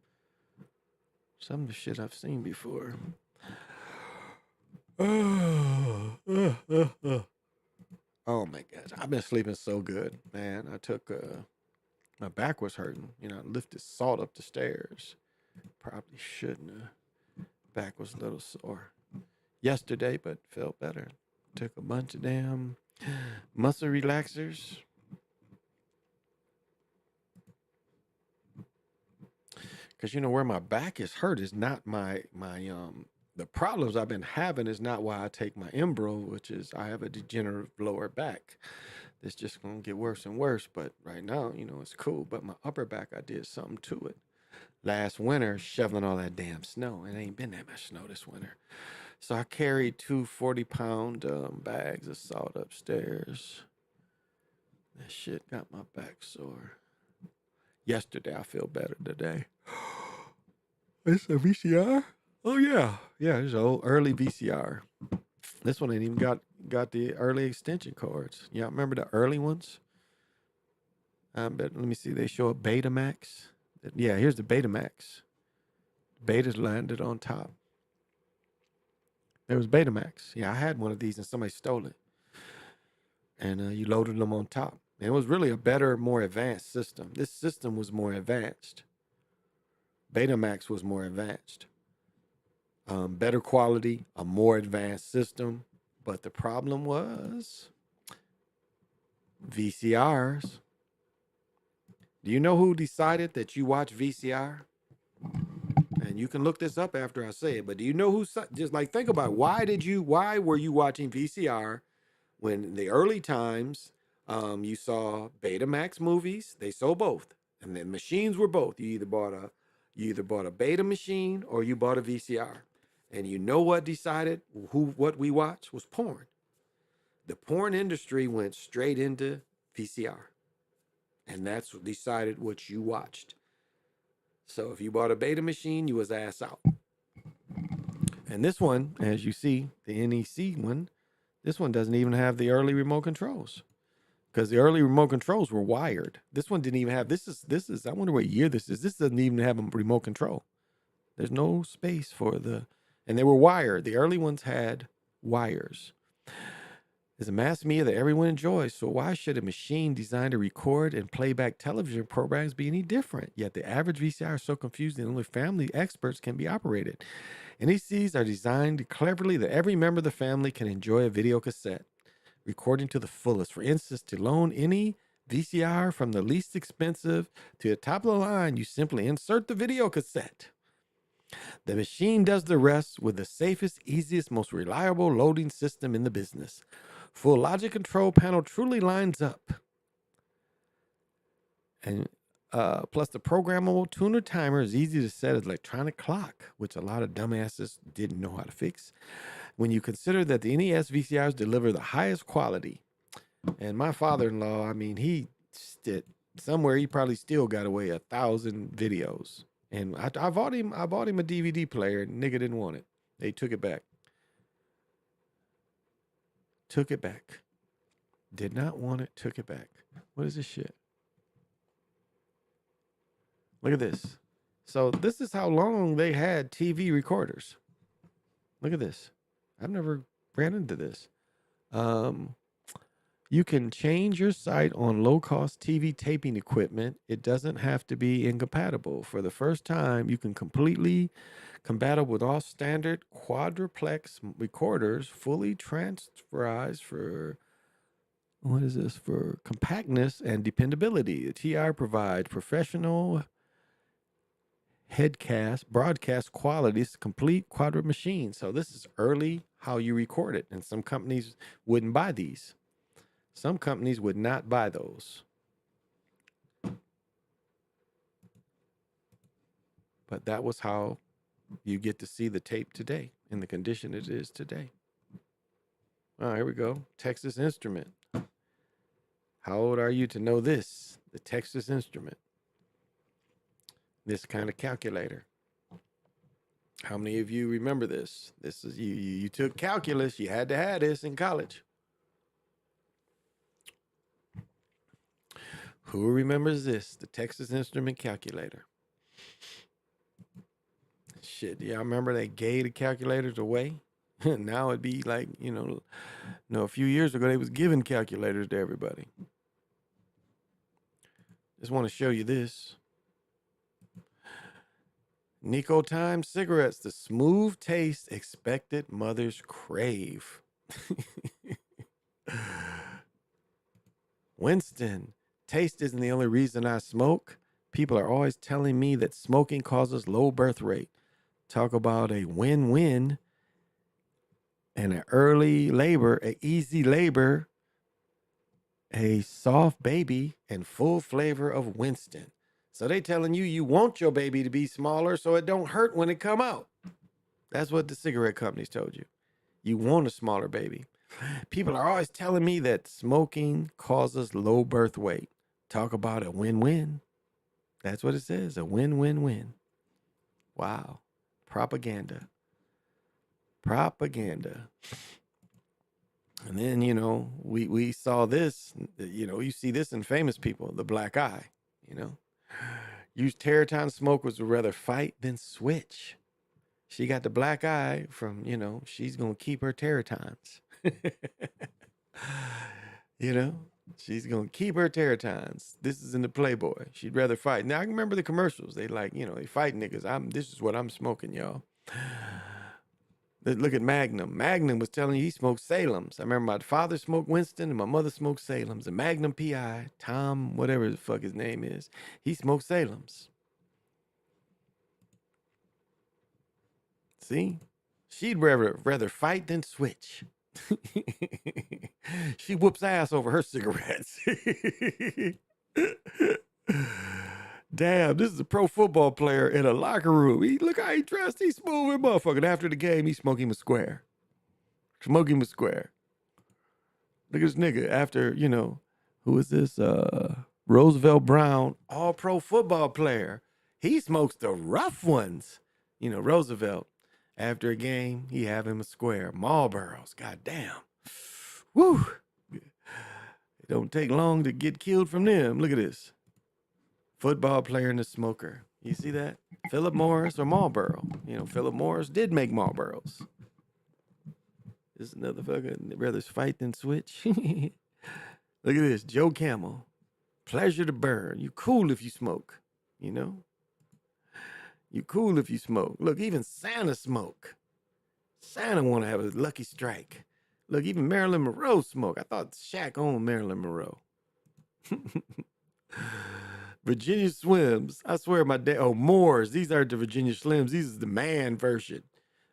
Some of the shit I've seen before. Oh my gosh. I've been sleeping so good, man. I took, my back was hurting. You know, I lifted salt up the stairs. Probably shouldn't have. Back was a little sore yesterday, but felt better. Took a bunch of damn muscle relaxers. Because, you know, where my back is hurt is not the problems I've been having is not why I take my Embro, which is I have a degenerative lower back. It's just going to get worse and worse. But right now, you know, it's cool. But my upper back, I did something to it. Last winter, shoveling all that damn snow. It ain't been that much snow this winter. So I carried 2 40-pound bags of salt upstairs. That shit got my back sore. Yesterday, I feel better today. It's a VCR? Oh, yeah. Yeah, it's an old early VCR. This one ain't even got the early extension cords. Y'all remember the early ones? Let me see. They show a Betamax. Yeah, here's the Betamax. Beta's landed on top. There was Betamax. Yeah, I had one of these and somebody stole it. And you loaded them on top. And it was really a better, more advanced system. This system was more advanced. Betamax was more advanced. Better quality, a more advanced system. But the problem was VCRs. Do you know who decided that you watch VCR? And you can look this up after I say it, but do you know who, just like think about it. Why were you watching VCR when in the early times you saw Betamax movies? They sold both. And the machines were both. You either bought a Beta machine or you bought a VCR. And you know what decided what we watched was porn. The porn industry went straight into VCR. And that's what decided what you watched. So if you bought a Beta machine, you was ass out. And this one, as you see, the NEC one, this one doesn't even have the early remote controls. Because the early remote controls were wired. This one didn't even have, this is, I wonder what year this is. This doesn't even have a remote control. There's no space for and they were wired. The early ones had wires. It's a mass media that everyone enjoys, so why should a machine designed to record and play back television programs be any different? Yet the average VCR is so confused that only family experts can be operated. NECs are designed cleverly that every member of the family can enjoy a video cassette, recording to the fullest. For instance, to loan any VCR from the least expensive to the top of the line, you simply insert the video cassette. The machine does the rest with the safest, easiest, most reliable loading system in the business. Full logic control panel truly lines up. And plus the programmable tuner timer is easy to set as electronic clock, which a lot of dumbasses didn't know how to fix. When you consider that the NES VCRs deliver the highest quality, and my father-in-law, I mean, he probably still got away 1,000 videos. And I bought him a DVD player, and nigga didn't want it. They took it back. Took it back. Did not want it, took it back. What is this shit? Look at this. So this is how long they had TV recorders. Look at this. I've never ran into this. You can change your site on low-cost TV taping equipment. It doesn't have to be incompatible. For the first time, you can completely compatible with all standard quadruplex recorders, fully transferized for, what is this, for compactness and dependability. The TI provides professional broadcast quality. It's a complete quadruple machine. So this is early how you record it. And some companies wouldn't buy these. Some companies would not buy those. But that was how you get to see the tape today in the condition it is today. Oh, here we go. Texas Instrument. How old are you to know this? The Texas Instrument. This kind of calculator. How many of you remember this? This is you took calculus. You had to have this in college. Who remembers this? The Texas Instrument calculator. Shit, yeah, I remember they gave the calculators away. Now it'd be like, a few years ago they was giving calculators to everybody. Just want to show you this. Nico Time cigarettes, the smooth taste expected mothers crave. Winston, taste isn't the only reason I smoke. People are always telling me that smoking causes low birth rate. Talk about a win-win and an early labor, an easy labor, a soft baby, and full flavor of Winston. So they telling you want your baby to be smaller so it don't hurt when it come out. That's what the cigarette companies told you. You want a smaller baby. People are always telling me that smoking causes low birth weight. Talk about a win-win. That's what it says, a win-win-win. Wow. Propaganda. And then, we saw this, you see this in famous people, the black eye, Use Terraton smokers would rather fight than switch. She got the black eye from, she's going to keep her Terratons. She's going to keep her Terratons. This is in the Playboy. She'd rather fight. Now, I can remember the commercials. They they fight niggas. This is what I'm smoking, y'all. Look at Magnum. Magnum was telling you he smoked Salem's. I remember my father smoked Winston and my mother smoked Salem's. And Magnum PI, Tom, whatever the fuck his name is, he smoked Salem's. See? She'd rather fight than switch. She whoops ass over her cigarettes. Damn, this is a pro football player in a locker room. Look how he dressed. He's smooth and motherfucker. And after the game, he's smoking a square. Smoking a square. Look at this nigga after, who is this? Roosevelt Brown, all pro football player. He smokes the rough ones. Roosevelt. After a game, he have him a square. Marlboros. God damn. Woo. It don't take long to get killed from them. Look at this. Football player and a smoker. You see that? Philip Morris or Marlboro. Philip Morris did make Marlboros. This is another fucking rather fight than switch. Look at this. Joe Camel. Pleasure to burn. You cool if you smoke. You cool if you smoke. Look, even Santa smoke. Santa want to have a lucky strike. Look, even Marilyn Monroe smoke. I thought Shaq owned Marilyn Monroe. Virginia Slims. I swear my dad. Oh, Moors. These aren't the Virginia Slims. These is the man version.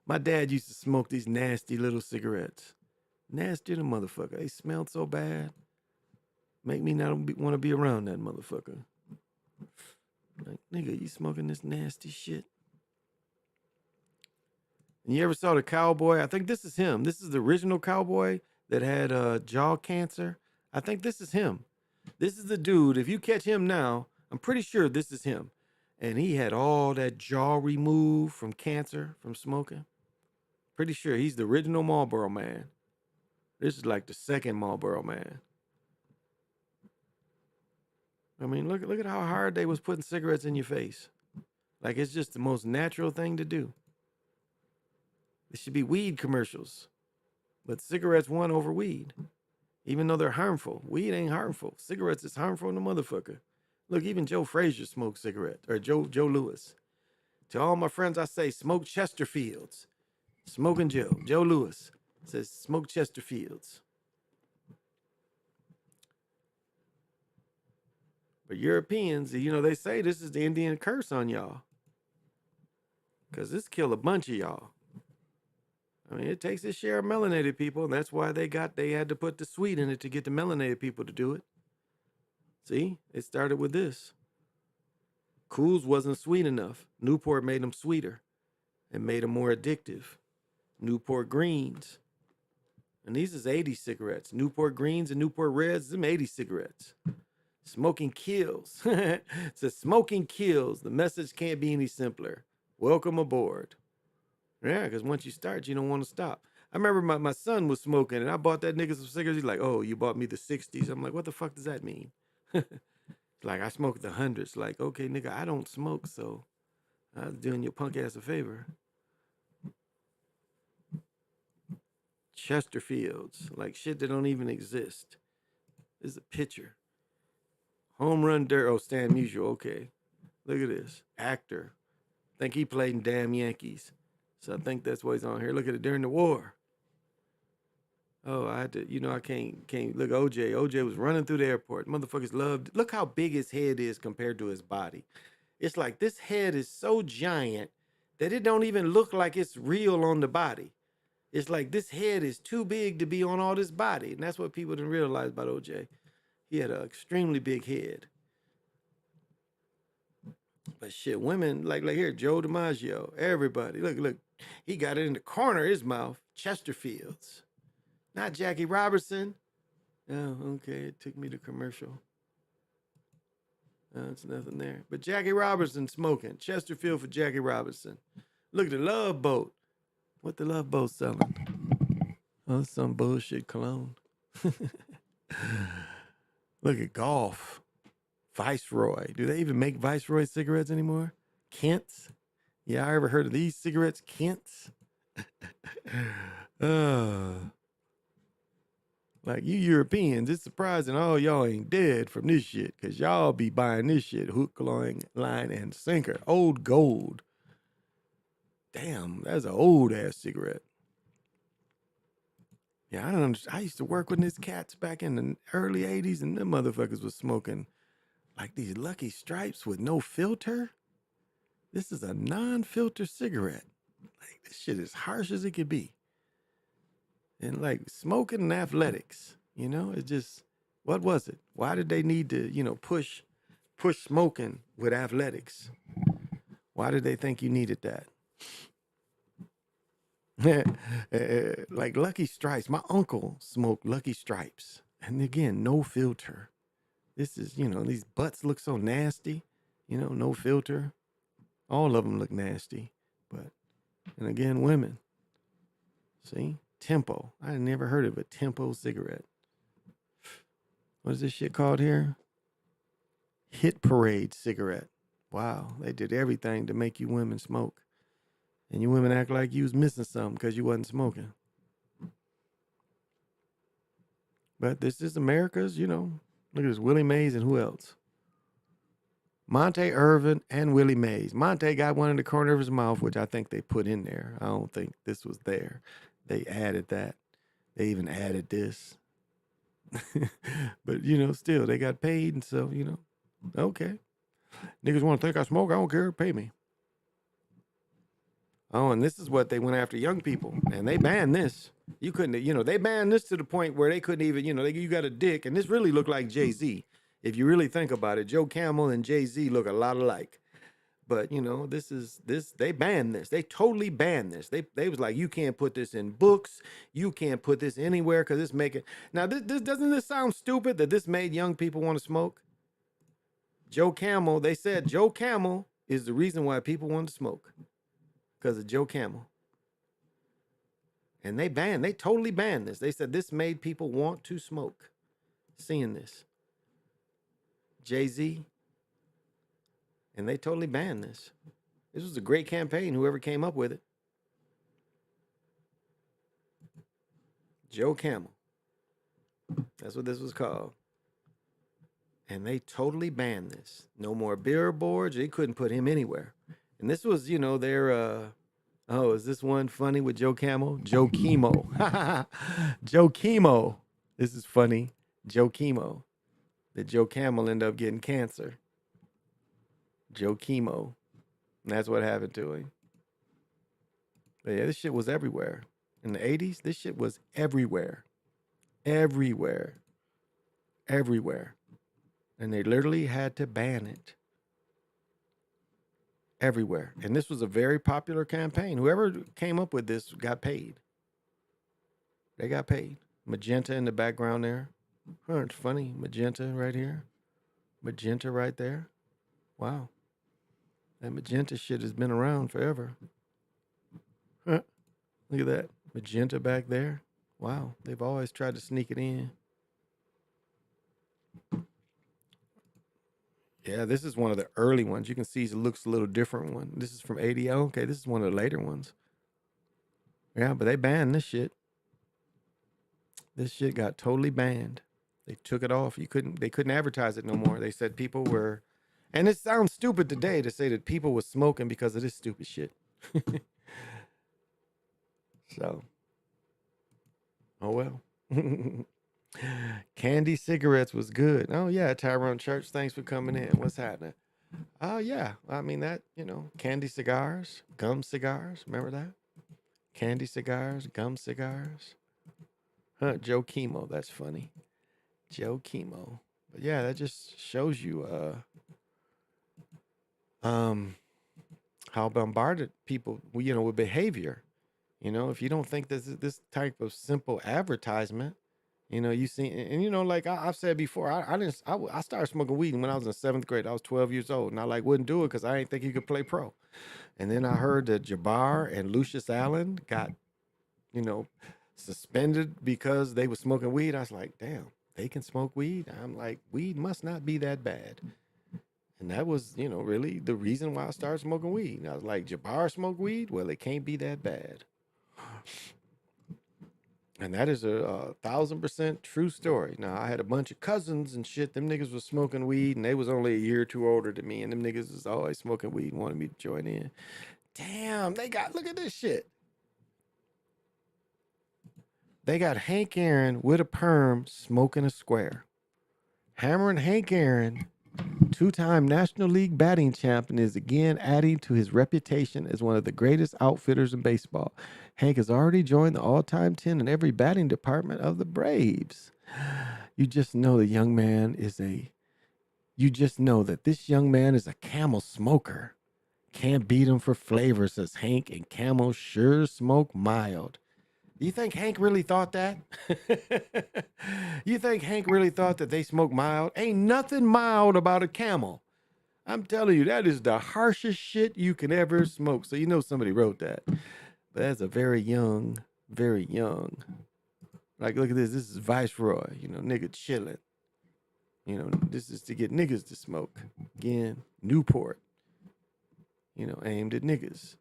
My dad used to smoke these nasty little cigarettes. Nasty the motherfucker. They smelled so bad. Make me not want to be around that motherfucker. Like, nigga, you smoking this nasty shit? And you ever saw the cowboy? I think this is him. This is the original cowboy that had jaw cancer. I think this is him. This is the dude. If you catch him now, I'm pretty sure this is him. And he had all that jaw removed from cancer, from smoking. Pretty sure he's the original Marlboro man. This is like the second Marlboro man. I mean, look at how hard they was putting cigarettes in your face. Like, it's just the most natural thing to do. There should be weed commercials. But cigarettes won over weed. Even though they're harmful. Weed ain't harmful. Cigarettes is harmful in the motherfucker. Look, even Joe Frazier smoked cigarettes. Or Joe Lewis. To all my friends, I say, smoke Chesterfields. Smoking Joe Lewis says, smoke Chesterfields. But Europeans, they say this is the Indian curse on y'all. Because this killed a bunch of y'all. I mean, it takes its share of melanated people, and that's why they had to put the sweet in it to get the melanated people to do it. See? It started with this. Cools wasn't sweet enough. Newport made them sweeter and made them more addictive. Newport Greens. And these is 80 cigarettes. Newport Greens and Newport Reds, them 80 cigarettes. Smoking kills. It says smoking kills. The message can't be any simpler. Welcome aboard. Yeah, because once you start, you don't want to stop. I remember my son was smoking, and I bought that nigga some cigarettes. He's like, oh, you bought me the 60s. I'm like, what the fuck does that mean? Like, I smoked the 100s. Like, okay, nigga, I don't smoke, so I was doing your punk ass a favor. Chesterfields, like shit that don't even exist. This is a picture. Home run dirt. Oh, Stan Musial. Okay. Look at this. Actor. Think he played in Damn Yankees. So I think that's why he's on here. Look at it during the war. Oh, I had to, I can't look. OJ was running through the airport. Motherfuckers loved. Look how big his head is compared to his body. It's like this head is so giant that it don't even look like it's real on the body. It's like this head is too big to be on all this body. And that's what people didn't realize about OJ. He had an extremely big head. But shit, women, like here, Joe DiMaggio, everybody. Look. He got it in the corner of his mouth. Chesterfields. Not Jackie Robertson. Oh, okay. It took me to commercial. It's nothing there. But Jackie Robinson smoking. Chesterfield for Jackie Robinson. Look at the Love Boat. What the Love Boat selling? Oh, some bullshit cologne. Look at golf. Viceroy. Do they even make Viceroy cigarettes anymore? Kent's? Yeah, I ever heard of these cigarettes? Kent's? Like you Europeans, it's surprising all y'all ain't dead from this shit, because y'all be buying this shit hook, line, and sinker. Old gold. Damn, that's an old ass cigarette. Yeah, I don't understand. I used to work with these cats back in the early 80s, and them motherfuckers was smoking like these Lucky Stripes with no filter. This is a non-filter cigarette. Like, this shit is harsh as it could be. And like smoking and athletics, it just, what was it? Why did they need to, push smoking with athletics? Why did they think you needed that? Like Lucky Stripes. My uncle smoked Lucky Stripes. And again, no filter. This is, these butts look so nasty, no filter. All of them look nasty. But, and again, women. See? Tempo. I never heard of a Tempo cigarette. What is this shit called here? Hit Parade cigarette. Wow. They did everything to make you women smoke. And you women act like you was missing something because you wasn't smoking. But this is America's, look at this, Willie Mays and who else? Monte Irvin and Willie Mays. Monte got one in the corner of his mouth, which I think they put in there. I don't think this was there. They added that. They even added this. But, still, they got paid. And so, okay. Niggas want to think I smoke. I don't care. Pay me. Oh, and this is what they went after young people. And they banned this. You couldn't, they banned this to the point where they couldn't even, you got a dick. And this really looked like Jay-Z. If you really think about it, Joe Camel and Jay-Z look a lot alike. But, they banned this. They totally banned this. They was like, you can't put this in books. You can't put this anywhere because it's making. Now, this doesn't this sound stupid that this made young people want to smoke? Joe Camel, they said Joe Camel is the reason why people want to smoke. Because of Joe Camel. And they totally banned this. They said this made people want to smoke. Seeing this. Jay-Z. And they totally banned this. This was a great campaign, whoever came up with it. Joe Camel. That's what this was called. And they totally banned this. No more billboards. They couldn't put him anywhere. And this was, their, is this one funny with Joe Camel? Joe Chemo. Joe Chemo. This is funny. Joe Chemo. That Joe Camel ended up getting cancer. Joe Chemo. And that's what happened to him. But yeah, this shit was everywhere. In the 80s, this shit was everywhere. Everywhere. Everywhere. And they literally had to ban it. Everywhere. And this was a very popular campaign. Whoever came up with this got paid. They got paid. Magenta in the background there. Huh, it's funny. Magenta right here. Magenta right there. Wow. That magenta shit has been around forever. Huh. Look at that. Magenta back there. Wow. They've always tried to sneak it in. Yeah, this is one of the early ones. You can see it looks a little different one. This is from 80. Okay, this is one of the later ones. Yeah, but they banned this shit. This shit got totally banned. They took it off. They couldn't advertise it no more. They said people were, and it sounds stupid today to say that people were smoking because of this stupid shit. So, oh well. Candy cigarettes was good. Oh yeah, Tyrone Church, thanks for coming in. What's happening? Oh yeah, I mean that, candy cigars, gum cigars. Remember that? Candy cigars, gum cigars. Huh, Joe Chemo, that's funny. Joe Chemo. But yeah, that just shows you how bombarded people, with behavior. If you don't think this type of simple advertisement, you see, and like I've said before, I started smoking weed when I was in 7th grade. I was 12 years old, and I wouldn't do it because I didn't think you could play pro. And then I heard that Jabbar and Lucius Allen got, suspended because they were smoking weed. I was like, damn, they can smoke weed. I'm like, weed must not be that bad. And that was, really the reason why I started smoking weed. And I was like, Jabbar smoked weed? Well, it can't be that bad. And that is a 1,000% true story. Now, I had a bunch of cousins and shit. Them niggas was smoking weed, and they was only a year or two older than me. And them niggas was always smoking weed and wanted me to join in. Damn, look at this shit. They got Hank Aaron with a perm smoking a square. Hammering Hank Aaron, two-time National League batting champion, is again adding to his reputation as one of the greatest outfitters in baseball. Hank has already joined the all-time 10 in every batting department of the Braves. You just know the young man is you just know that this young man is a Camel smoker. Can't beat him for flavor, says Hank, and Camel sure smoke mild. You think Hank really thought that? You think Hank really thought that they smoke mild? Ain't nothing mild about a Camel. I'm telling you, that is the harshest shit you can ever smoke. So you know somebody wrote that. But that's a very young. Like, look at this. This is Viceroy, nigga chilling. This is to get niggas to smoke. Again, Newport, aimed at niggas.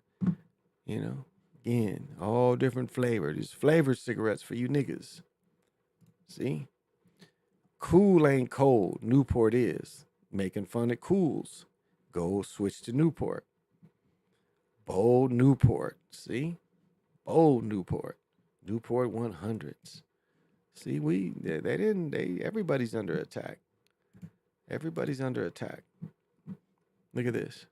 Again, all different flavor. These flavored cigarettes for you niggas. See? Cool ain't cold. Newport is. Making fun of cools. Go switch to Newport. Bold Newport. See? Bold Newport. Newport 100s. See, everybody's under attack. Everybody's under attack. Look at this.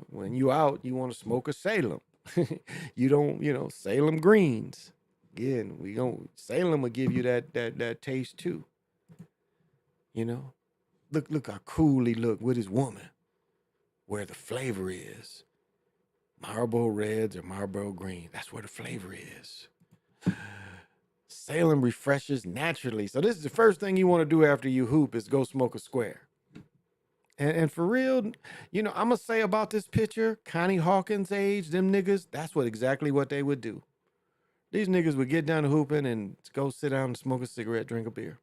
When you out, you want to smoke a Salem. You don't, Salem greens. Again, Salem will give you that taste too. Look how cool he look with his woman. Where the flavor is. Marlboro Reds or Marlboro Green. That's where the flavor is. Salem refreshes naturally. So this is the first thing you want to do after you hoop is go smoke a square. And for real, I'm going to say about this picture, Connie Hawkins' age, them niggas, that's exactly what they would do. These niggas would get down to hooping and go sit down and smoke a cigarette, drink a beer.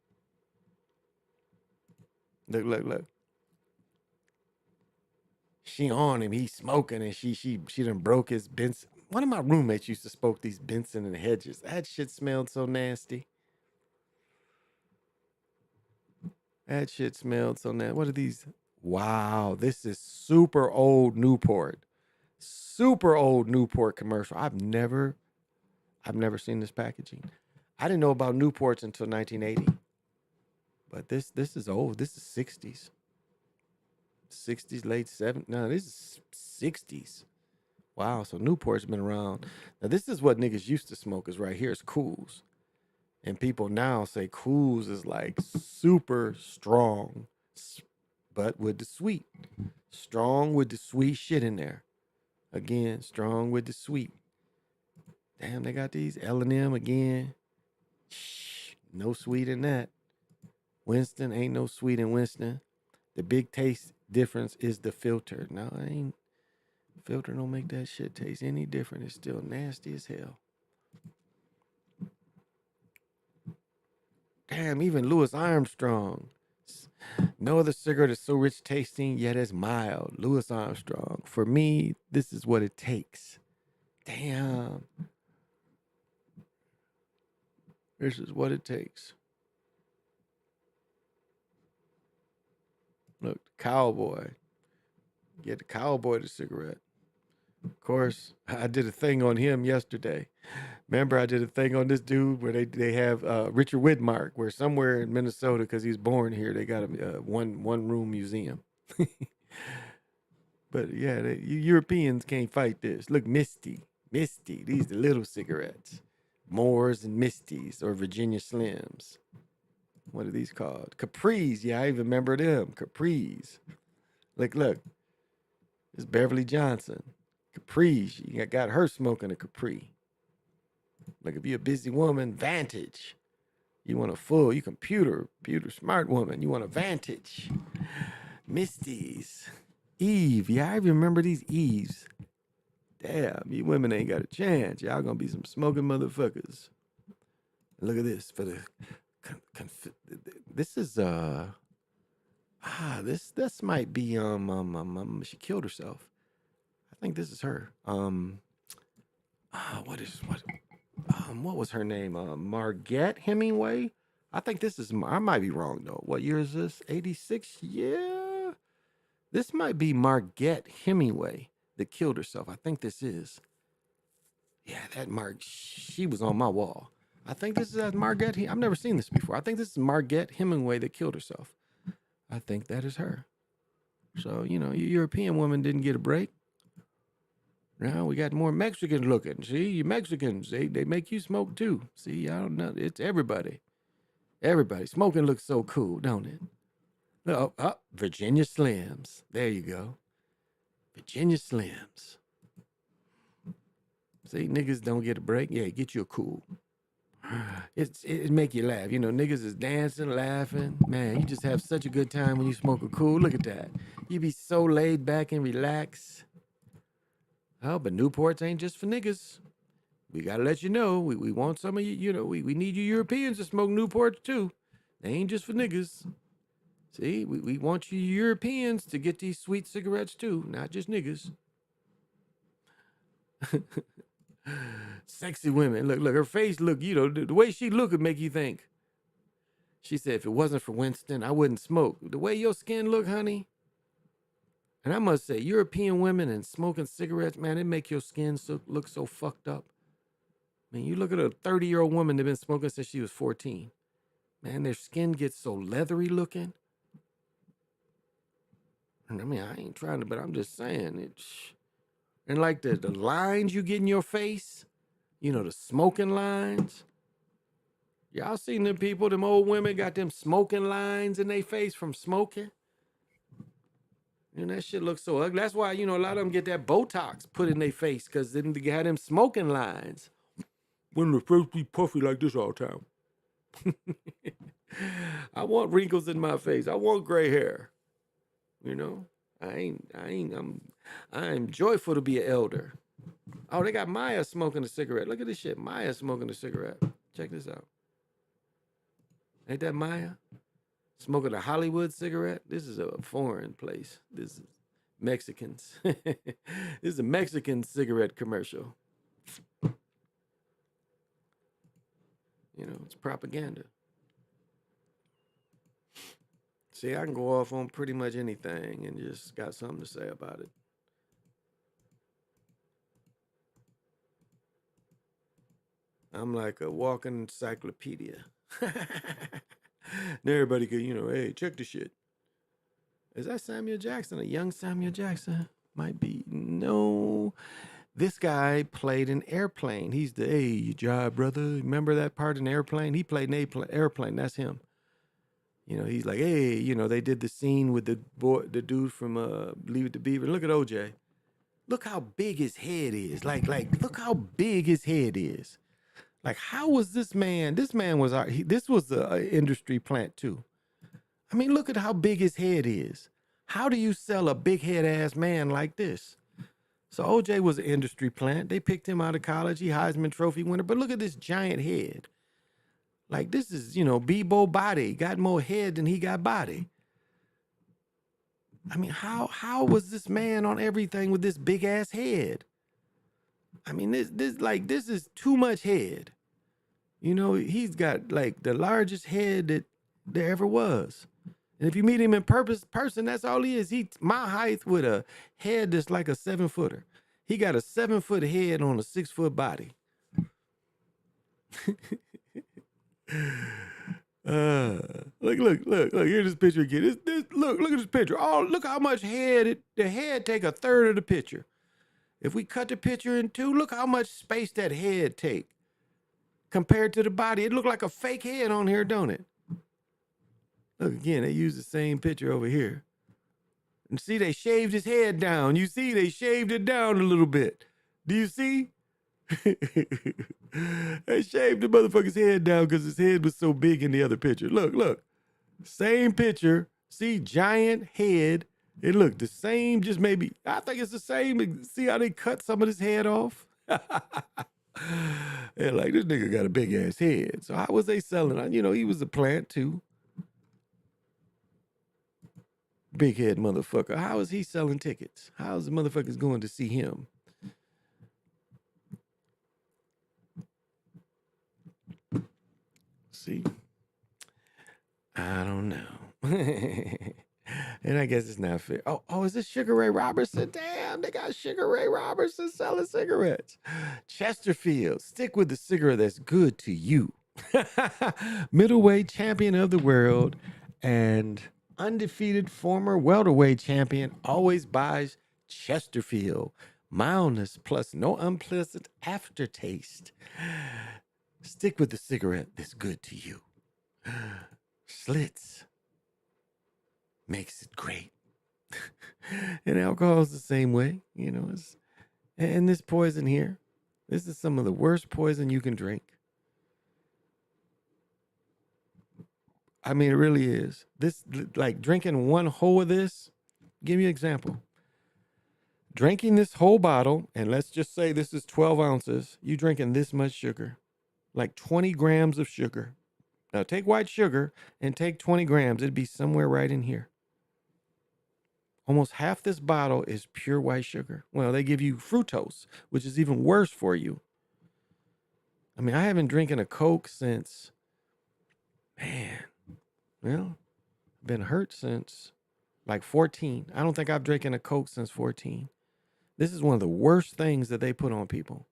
Look. She on him, he's smoking, and she done broke his Benson. One of my roommates used to smoke these Benson and Hedges. That shit smelled so nasty. What are these? Wow, this is super old Newport. Super old Newport commercial. I've never seen this packaging. I didn't know about Newports until 1980. But this is old. This is 60s. 60s, late 70s. No, this is 60s. Wow, so Newport's been around. Now, this is what niggas used to smoke is right here. It's Cools. And people now say Cools is like super strong, but with the sweet. Strong with the sweet shit in there. Again, strong with the sweet. Damn, they got these L&M again. Shh, no sweet in that. Winston, ain't no sweet in Winston. The big taste difference is the filter. No, filter don't make that shit taste any different. It's still nasty as hell. Damn, even Louis Armstrong. No other cigarette is so rich tasting, yet as mild. Louis Armstrong. For me, this is what it takes. Damn. This is what it takes. Look, Cowboy. Get the Cowboy the cigarette. Of course, I did a thing on him yesterday. Remember, I did a thing on this dude where they have Richard Widmark, where somewhere in Minnesota, because he's born here, they got a one-room museum. But yeah, you Europeans can't fight this. Look, Misty. These the little cigarettes. Moors and Misties, or Virginia Slims. What are these called? Capris. Yeah, I even remember them. Capris. Look. It's Beverly Johnson. Capri. You got her smoking a Capri. Like if you're a busy woman, Vantage. You want you computer smart woman. You want a Vantage. Misty's. Eve. Yeah, I remember these Eves. Damn, you women ain't got a chance. Y'all gonna be some smoking motherfuckers. Look at this for the. This is this might be she killed herself. I think this is her. What was her name? Margette Hemingway. I think this is. I might be wrong though. What year is this? 86. Yeah, this might be Margette Hemingway that killed herself. I think this is. Yeah, that she was on my wall. I think this is Margaret. I've never seen this before. I think this is Margaret Hemingway that killed herself. I think that is her. So, you know, your European woman didn't get a break. Now we got more Mexicans looking. See, you Mexicans, they make you smoke too. See, I don't know. It's everybody. Everybody. Smoking looks so cool, don't it? Oh, Virginia Slims. There you go. Virginia Slims. See, niggas don't get a break. Yeah, get you a cool. It make you laugh. You know, niggas is dancing, laughing. Man, you just have such a good time when you smoke a cool. Look at that. You be so laid back and relaxed. Oh, but Newports ain't just for niggas. We gotta let you know. We want some of you, you know, we need you Europeans to smoke Newports too. They ain't just for niggas. See, we want you Europeans to get these sweet cigarettes too, not just niggas. Sexy women. Look, her face look, you know, the way she look would make you think. She said, if it wasn't for Winston, I wouldn't smoke. The way your skin look, honey. And I must say, European women and smoking cigarettes, man, it make your skin look so fucked up. I mean, you look at a 30-year-old woman that's been smoking since she was 14. Man, their skin gets so leathery looking. And I mean, I ain't trying to, but I'm just saying. And like the lines you get in your face, you know, the smoking lines. Y'all seen them people, them old women got them smoking lines in their face from smoking? And that shit looks so ugly. That's why, you know, a lot of them get that Botox put in their face because then they got them smoking lines. When the face be puffy like this all the time. I want wrinkles in my face. I want gray hair. You know, I'm joyful to be an elder. Oh, they got Maya smoking a cigarette. Look at this shit. Maya smoking a cigarette. Check this out. Ain't that Maya? Smoking a Hollywood cigarette? This is a foreign place. This is Mexicans. This is a Mexican cigarette commercial. You know, it's propaganda. See, I can go off on pretty much anything and just got something to say about it. I'm like a walking encyclopedia. And everybody could, you know, hey, check the shit. Is that Samuel Jackson? A young Samuel Jackson? Might be. No. This guy played an Airplane. He's the, hey, you jive, brother. Remember that part in Airplane? He played an Airplane. That's him. You know, he's like, hey, you know, they did the scene with the dude from Leave It to Beaver. Look at OJ. Look how big his head is. Like, look how big his head is. Like, how was this man? This man was this was the industry plant too. I mean, look at how big his head is. How do you sell a big head ass man like this? So OJ was an industry plant. They picked him out of college. He Heisman Trophy winner. But look at this giant head. Like, this is, you know, Bebo body. Got more head than he got body. I mean, how was this man on everything with this big ass head? I mean, this is too much head. You know, he's got like the largest head that there ever was. And if you meet him in person, that's all he is. He my height with a head that's like a 7-footer. He got a 7-foot head on a 6-foot body. Look, here's this picture again. Look at this picture. Oh, look how much head, the head take a third of the picture. If we cut the picture in two, look how much space that head take compared to the body. It look like a fake head on here, don't it? Look again, they use the same picture over here. And see, they shaved his head down. You see, they shaved it down a little bit. Do you see? They shaved the motherfucker's head down because his head was so big in the other picture. Look. Same picture. See, giant head. And look, the same, just maybe, I think it's the same. See how they cut some of his head off? And like, this nigga got a big ass head. So how was they selling? You know, he was a plant too. Big head motherfucker. How is he selling tickets? How is the motherfuckers going to see him? See, I don't know. And I guess it's not fair. Oh, is this Sugar Ray Robertson? Damn, they got Sugar Ray Robertson selling cigarettes. Chesterfield, stick with the cigarette that's good to you. Middleweight champion of the world and undefeated former welterweight champion, always buys Chesterfield. Mildness plus no unpleasant aftertaste. Stick with the cigarette that's good to you. Schlitz makes it great. And alcohol is the same way, you know. And this poison here, this is some of the worst poison you can drink. I mean, it really is. This, like drinking one whole of this, give you an example. Drinking this whole bottle, and let's just say this is 12 ounces, you drinking this much sugar, like 20 grams of sugar. Now take white sugar and take 20 grams. It'd be somewhere right in here. Almost half this bottle is pure white sugar. Well, they give you fructose, which is even worse for you. I mean, I haven't drinking a Coke since, man, well, been hurt since like 14. I don't think I've drinking a Coke since 14. This is one of the worst things that they put on people.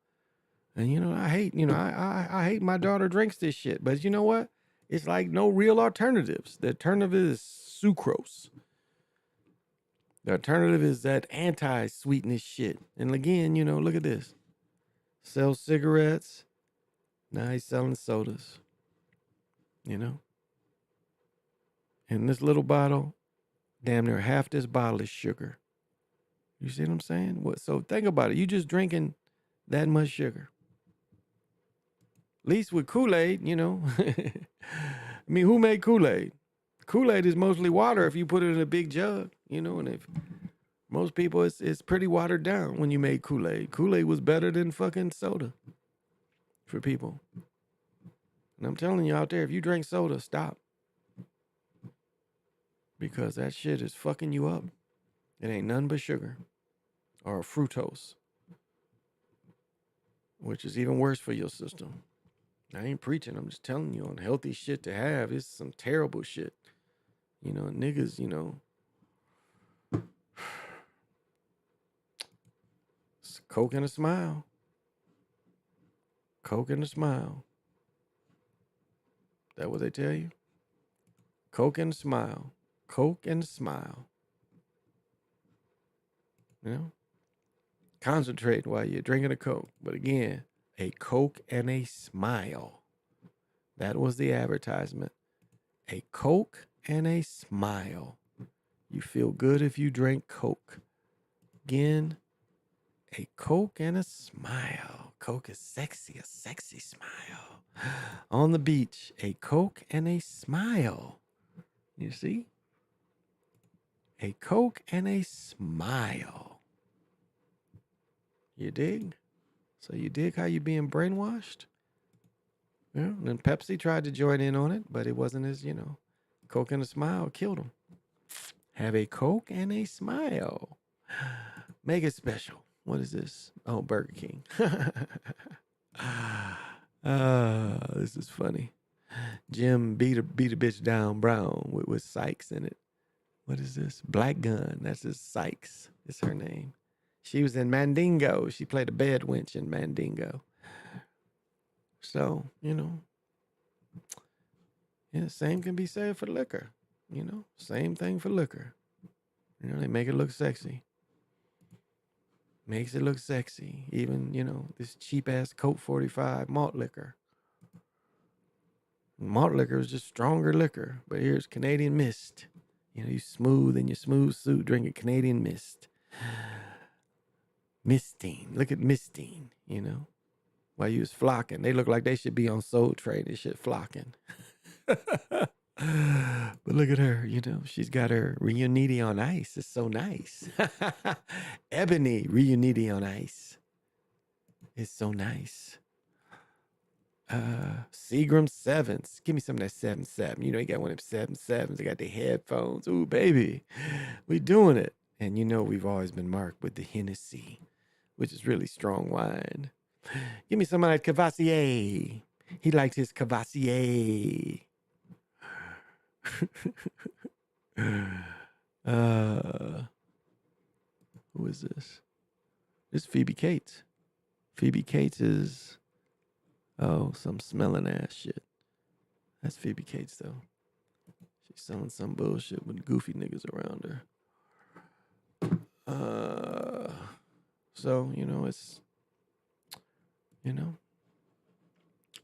And, you know, I hate, you know, I hate my daughter drinks this shit. But you know what? It's like no real alternatives. The alternative is sucrose. The alternative is that anti-sweetness shit. And again, you know, look at this. Sells cigarettes. Now he's selling sodas. You know? And this little bottle, damn near half this bottle is sugar. You see what I'm saying? So think about it. You just drinking that much sugar. At least with Kool-Aid, you know. I mean, who made Kool-Aid? Kool-Aid is mostly water if you put it in a big jug, you know, and if most people, it's pretty watered down when you made Kool-Aid. Kool-Aid was better than fucking soda for people. And I'm telling you out there, if you drink soda, stop. Because that shit is fucking you up. It ain't nothing but sugar or fructose, which is even worse for your system. I ain't preaching. I'm just telling you, unhealthy shit to have is some terrible shit. You know, niggas, you know. It's Coke and a smile. Coke and a smile. That what they tell you? Coke and a smile. Coke and a smile. You know? Concentrate while you're drinking a Coke. But again, a Coke and a smile. That was the advertisement. A Coke and a smile. You feel good if you drink Coke. Again, a Coke and a smile. Coke is sexy, a sexy smile. On the beach, a Coke and a smile. You see? A Coke and a smile. You dig? So you dig how you being brainwashed? Yeah. And then Pepsi tried to join in on it, but it wasn't as, you know, Coke and a smile killed them. Have a Coke and a smile. Make it special. What is this? Oh, Burger King. This is funny. Jim beat a bitch down brown with Sykes in it. What is this? Black Gun. That's his Sykes. It's her name. She was in Mandingo. She played a bed wench in Mandingo. So, you know, yeah, same can be said for liquor. You know, same thing for liquor. You know, they make it look sexy. Makes it look sexy. Even, you know, this cheap-ass Coke 45 malt liquor. Malt liquor is just stronger liquor. But here's Canadian Mist. You know, you smooth in your smooth suit drinking Canadian Mist. Mistine. Look at Mistine, you know. While you was flocking. They look like they should be on Soul Train and shit flocking. But look at her, you know, she's got her Reuniti on ice. It's so nice. Ebony Reuniti on ice. It's so nice. Seagram 7s. Give me some of that 7-7. You know, you got one of them 7-7s. They got the headphones. Ooh, baby. We doing it. And you know we've always been marked with the Hennessy, which is really strong wine. Give me some of that Cavassier. He likes his Cavassier. Who is this? This is Phoebe Cates. Phoebe Cates is, oh, some smelling ass shit. That's Phoebe Cates though. She's selling some bullshit with goofy niggas around her. So, it's, you know,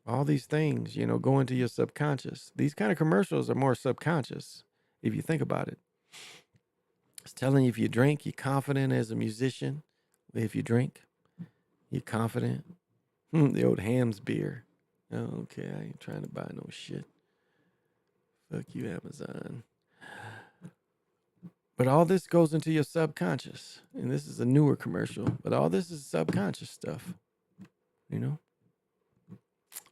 all these things, go into your subconscious. These kind of commercials are more subconscious if you think about it. It's telling you if you drink, you're confident as a musician. If you drink, you're confident. The old Hams beer. Oh, okay, I ain't trying to buy no shit. Fuck you, Amazon. But all this goes into your subconscious. And this is a newer commercial, but all this is subconscious stuff.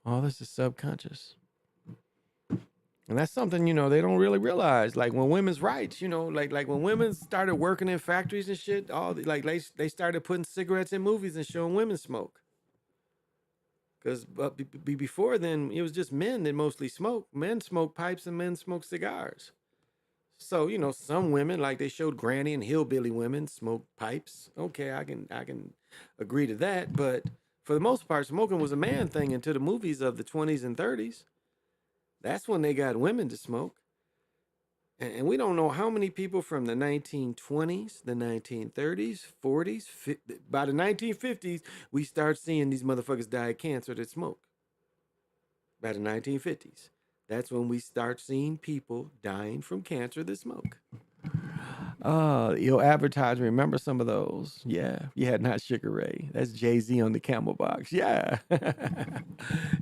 All this is subconscious. And that's something, they don't really realize. Like when women's rights, like when women started working in factories and shit, they started putting cigarettes in movies and showing women smoke. Because before then, it was just men that mostly smoked. Men smoke pipes and men smoke cigars. So, some women, like they showed granny and hillbilly women smoke pipes. Okay, I can agree to that. But for the most part, smoking was a man thing into the movies of the 20s and 30s. That's when they got women to smoke. And we don't know how many people from the 1920s, the 1930s, 40s, by the 1950s, we start seeing these motherfuckers die of cancer that smoke. By the 1950s. That's when we start seeing people dying from cancer that smoke. Advertising, remember some of those? Yeah, you had not Sugar Ray. That's Jay-Z on the Camel Box. Yeah.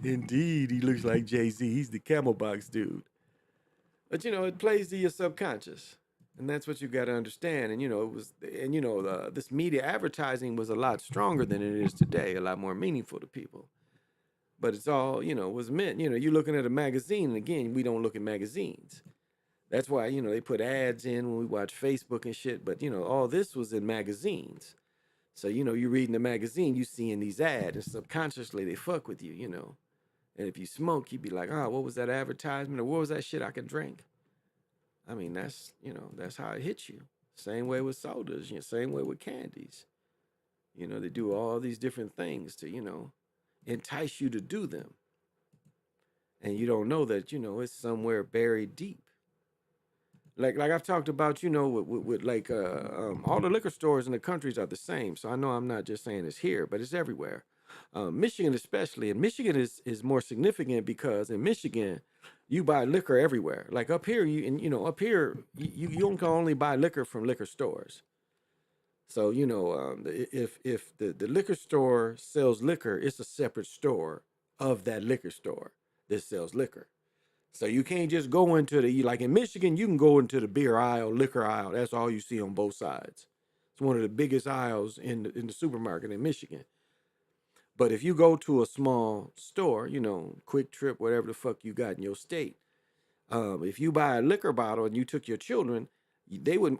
Indeed, he looks like Jay-Z. He's the Camel Box dude. But it plays to your subconscious, and that's what you got to understand. And this media advertising was a lot stronger than it is today, a lot more meaningful to people. But it's all was meant. You're looking at a magazine, and again, we don't look at magazines. That's why they put ads in when we watch Facebook and shit. But all this was in magazines, so you're reading the magazine, you seeing these ads, and subconsciously they fuck with you, And if you smoke, you'd be like, oh, what was that advertisement? Or what was that shit I could drink? I mean, that's how it hits you. Same way with sodas, same way with candies. They do all these different things to, entice you to do them. And you don't know that, it's somewhere buried deep. Like I've talked about, with all the liquor stores in the countries are the same. So I know I'm not just saying it's here, but it's everywhere. Michigan especially, and Michigan is more significant because in Michigan, you buy liquor everywhere. Like up here, you can only buy liquor from liquor stores. So if the liquor store sells liquor, it's a separate store of that liquor store that sells liquor. So you can't just go into like in Michigan, you can go into the beer aisle, liquor aisle. That's all you see on both sides. It's one of the biggest aisles in the supermarket in Michigan. But if you go to a small store, Quick Trip, whatever the fuck you got in your state, if you buy a liquor bottle and you took your children,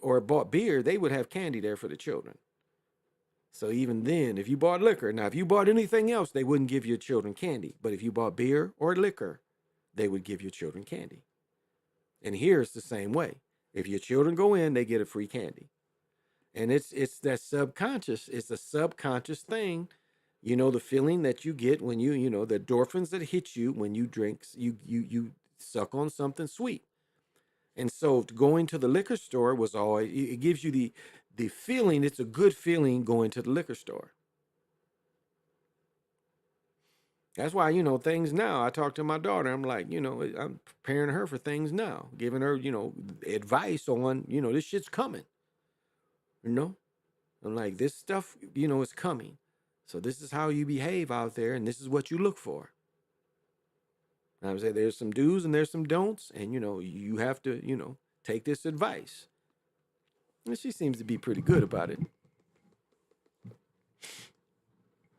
or bought beer, they would have candy there for the children. So even then, if you bought liquor, now if you bought anything else, they wouldn't give your children candy. But if you bought beer or liquor, they would give your children candy. And here it's the same way. If your children go in, they get a free candy. And it's that subconscious. It's a subconscious thing. The feeling that you get when the endorphins that hit you when you drink, you suck on something sweet. And so going to the liquor store was always, it gives you the feeling, it's a good feeling going to the liquor store. That's why, things now, I talk to my daughter, I'm like, I'm preparing her for things now, giving her, advice on, this shit's coming. I'm like, this stuff, is coming. So this is how you behave out there, and this is what you look for. And I would say there's some do's and there's some don'ts, and, you have to, take this advice. And she seems to be pretty good about it.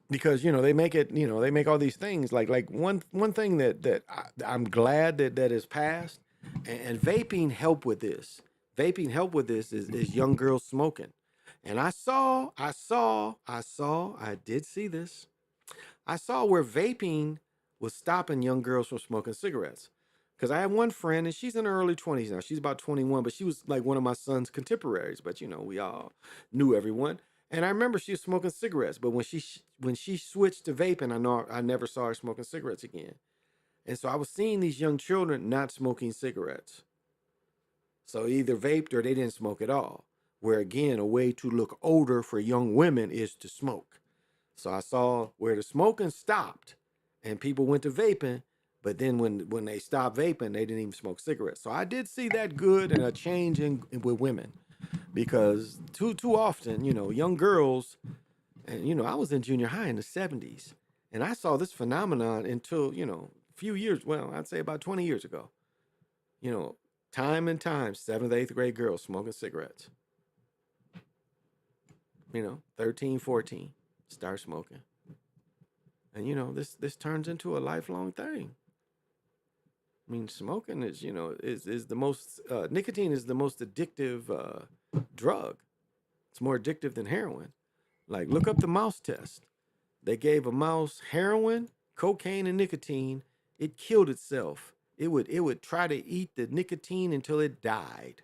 Because they make it, they make all these things like one thing that I'm glad that is passed, and vaping help with this. Vaping help with this is young girls smoking, and I did see this. I saw where vaping was stopping young girls from smoking cigarettes. Because I have one friend, and she's in her early 20s now. She's about 21, but she was like one of my son's contemporaries. But we all knew everyone. And I remember she was smoking cigarettes, but when she switched to vaping, I never saw her smoking cigarettes again. And so I was seeing these young children not smoking cigarettes. So either vaped or they didn't smoke at all. Where again, a way to look older for young women is to smoke. So I saw where the smoking stopped and people went to vaping, but then when they stopped vaping, they didn't even smoke cigarettes. So I did see that good and a change with women, because too often, young girls, and I was in junior high in the 70s, and I saw this phenomenon until, a few years, well, I'd say about 20 years ago. Time and time, 7th, 8th grade girls smoking cigarettes. 13, 14, start smoking. And this turns into a lifelong thing. I mean, smoking is the most nicotine is the most addictive drug. It's more addictive than heroin. Like, look up the mouse test. They gave a mouse heroin, cocaine, and nicotine. It killed itself. It would try to eat the nicotine until it died.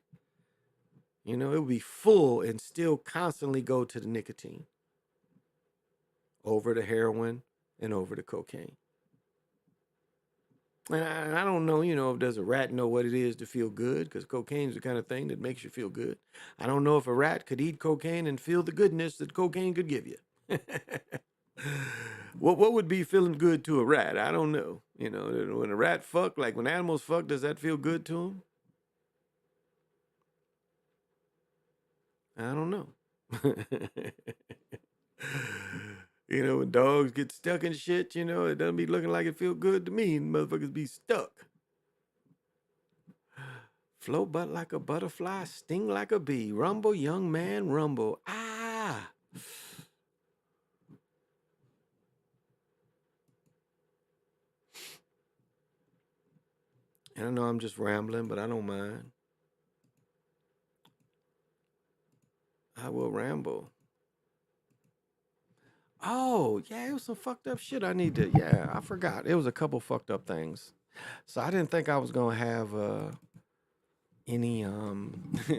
It would be full and still constantly go to the nicotine, over the heroin and over the cocaine. And I don't know, if does a rat know what it is to feel good? Because cocaine is the kind of thing that makes you feel good. I don't know if a rat could eat cocaine and feel the goodness that cocaine could give you. What would be feeling good to a rat? I don't know. When a rat fuck, like when animals fuck, does that feel good to them? I don't know. When dogs get stuck in shit, it doesn't be looking like it feel good to me. Motherfuckers be stuck. Float but like a butterfly, sting like a bee. Rumble, young man, rumble. Ah! And I know I'm just rambling, but I don't mind. I will ramble. Oh, yeah, it was some fucked up shit I I forgot. It was a couple fucked up things. So I didn't think I was going to have any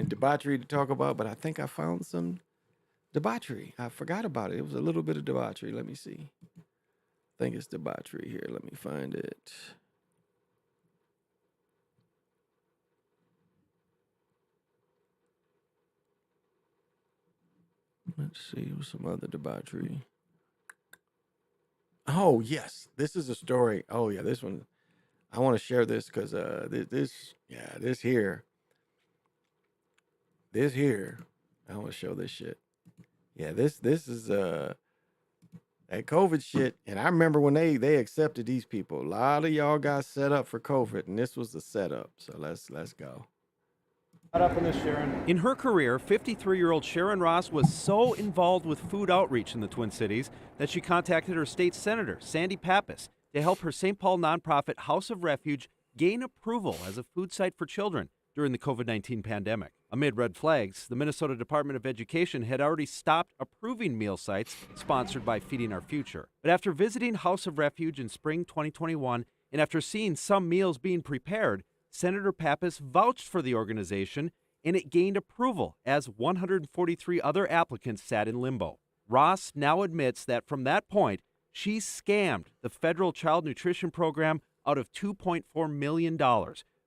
debauchery to talk about, but I think I found some debauchery. I forgot about it. It was a little bit of debauchery. Let me see. I think it's debauchery here. Let me find it. Let's see, what's some other debauchery. Oh, yes. This is a story. Oh, yeah, this one. I want to share this because this here. I want to show this shit. Yeah, this is that COVID shit. And I remember when they accepted these people. A lot of y'all got set up for COVID, and this was the setup. So let's go. In her career, 53-year-old Sharon Ross was so involved with food outreach in the Twin Cities that she contacted her state senator, Sandy Pappas, to help her St. Paul nonprofit House of Refuge gain approval as a food site for children during the COVID-19 pandemic. Amid red flags, the Minnesota Department of Education had already stopped approving meal sites sponsored by Feeding Our Future. But after visiting House of Refuge in spring 2021, and after seeing some meals being prepared, Senator Pappas vouched for the organization, and it gained approval as 143 other applicants sat in limbo. Ross now admits that from that point, she scammed the federal child nutrition program out of $2.4 million,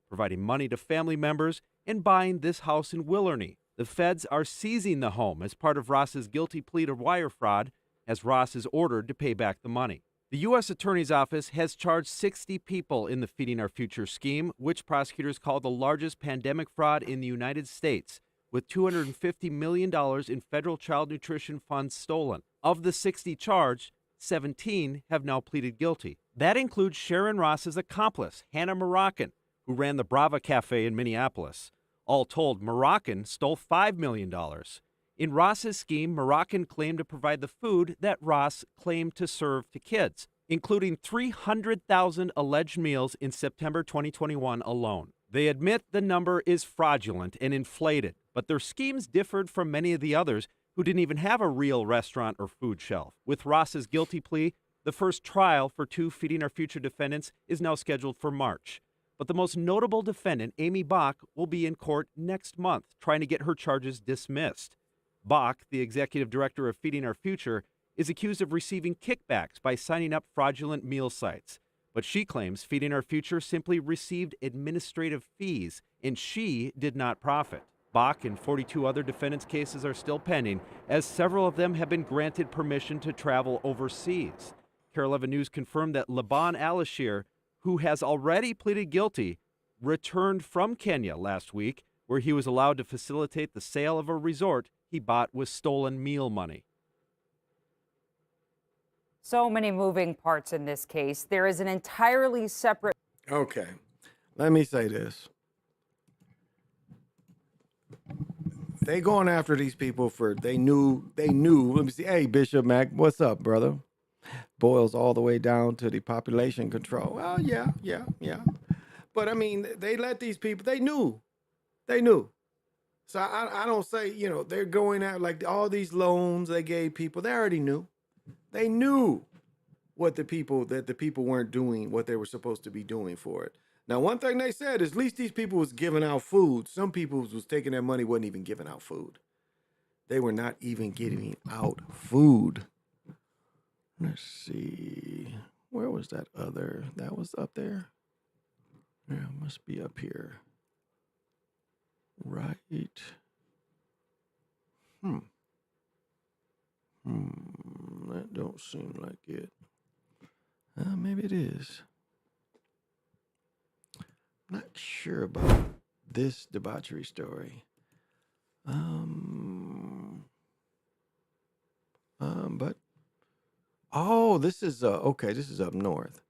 providing money to family members and buying this house in Willerny. The feds are seizing the home as part of Ross's guilty plea to wire fraud, as Ross is ordered to pay back the money. The U.S. Attorney's Office has charged 60 people in the Feeding Our Future scheme, which prosecutors call the largest pandemic fraud in the United States, with $250 million in federal child nutrition funds stolen. Of the 60 charged, 17 have now pleaded guilty. That includes Sharon Ross's accomplice, Hannah Moroccan, who ran the Brava Cafe in Minneapolis. All told, Moroccan stole $5 million. In Ross's scheme, Moroccan claimed to provide the food that Ross claimed to serve to kids, including 300,000 alleged meals in September 2021 alone. They admit the number is fraudulent and inflated, but their schemes differed from many of the others who didn't even have a real restaurant or food shelf. With Ross's guilty plea, the first trial for 2 Feeding Our Future defendants is now scheduled for March. But the most notable defendant, Amy Bach, will be in court next month, trying to get her charges dismissed. Bach, the executive director of Feeding Our Future, is accused of receiving kickbacks by signing up fraudulent meal sites. But she claims Feeding Our Future simply received administrative fees, and she did not profit. Bach and 42 other defendants' cases are still pending, as several of them have been granted permission to travel overseas. KARE 11 News confirmed that Laban Alashir, who has already pleaded guilty, returned from Kenya last week, where he was allowed to facilitate the sale of a resort he bought with stolen meal money. So many moving parts in this case. There is an entirely separate. Okay, let me say this. They going after these people for they knew. Let me see. Hey, Bishop Mac, what's up, brother? Boils all the way down to the population control. Well, yeah. But I mean, they let these people. They knew. So I don't say, they're going out like all these loans they gave people. They already knew. They knew that the people weren't doing what they were supposed to be doing for it. Now, one thing they said is at least these people was giving out food. Some people was taking their money, wasn't even giving out food. They were not even giving out food. Let's see. Where was that other? That was up there? Yeah, it must be up here. Right. That don't seem like it. Maybe it is. Not sure about this debauchery story. But this is okay. This is up north.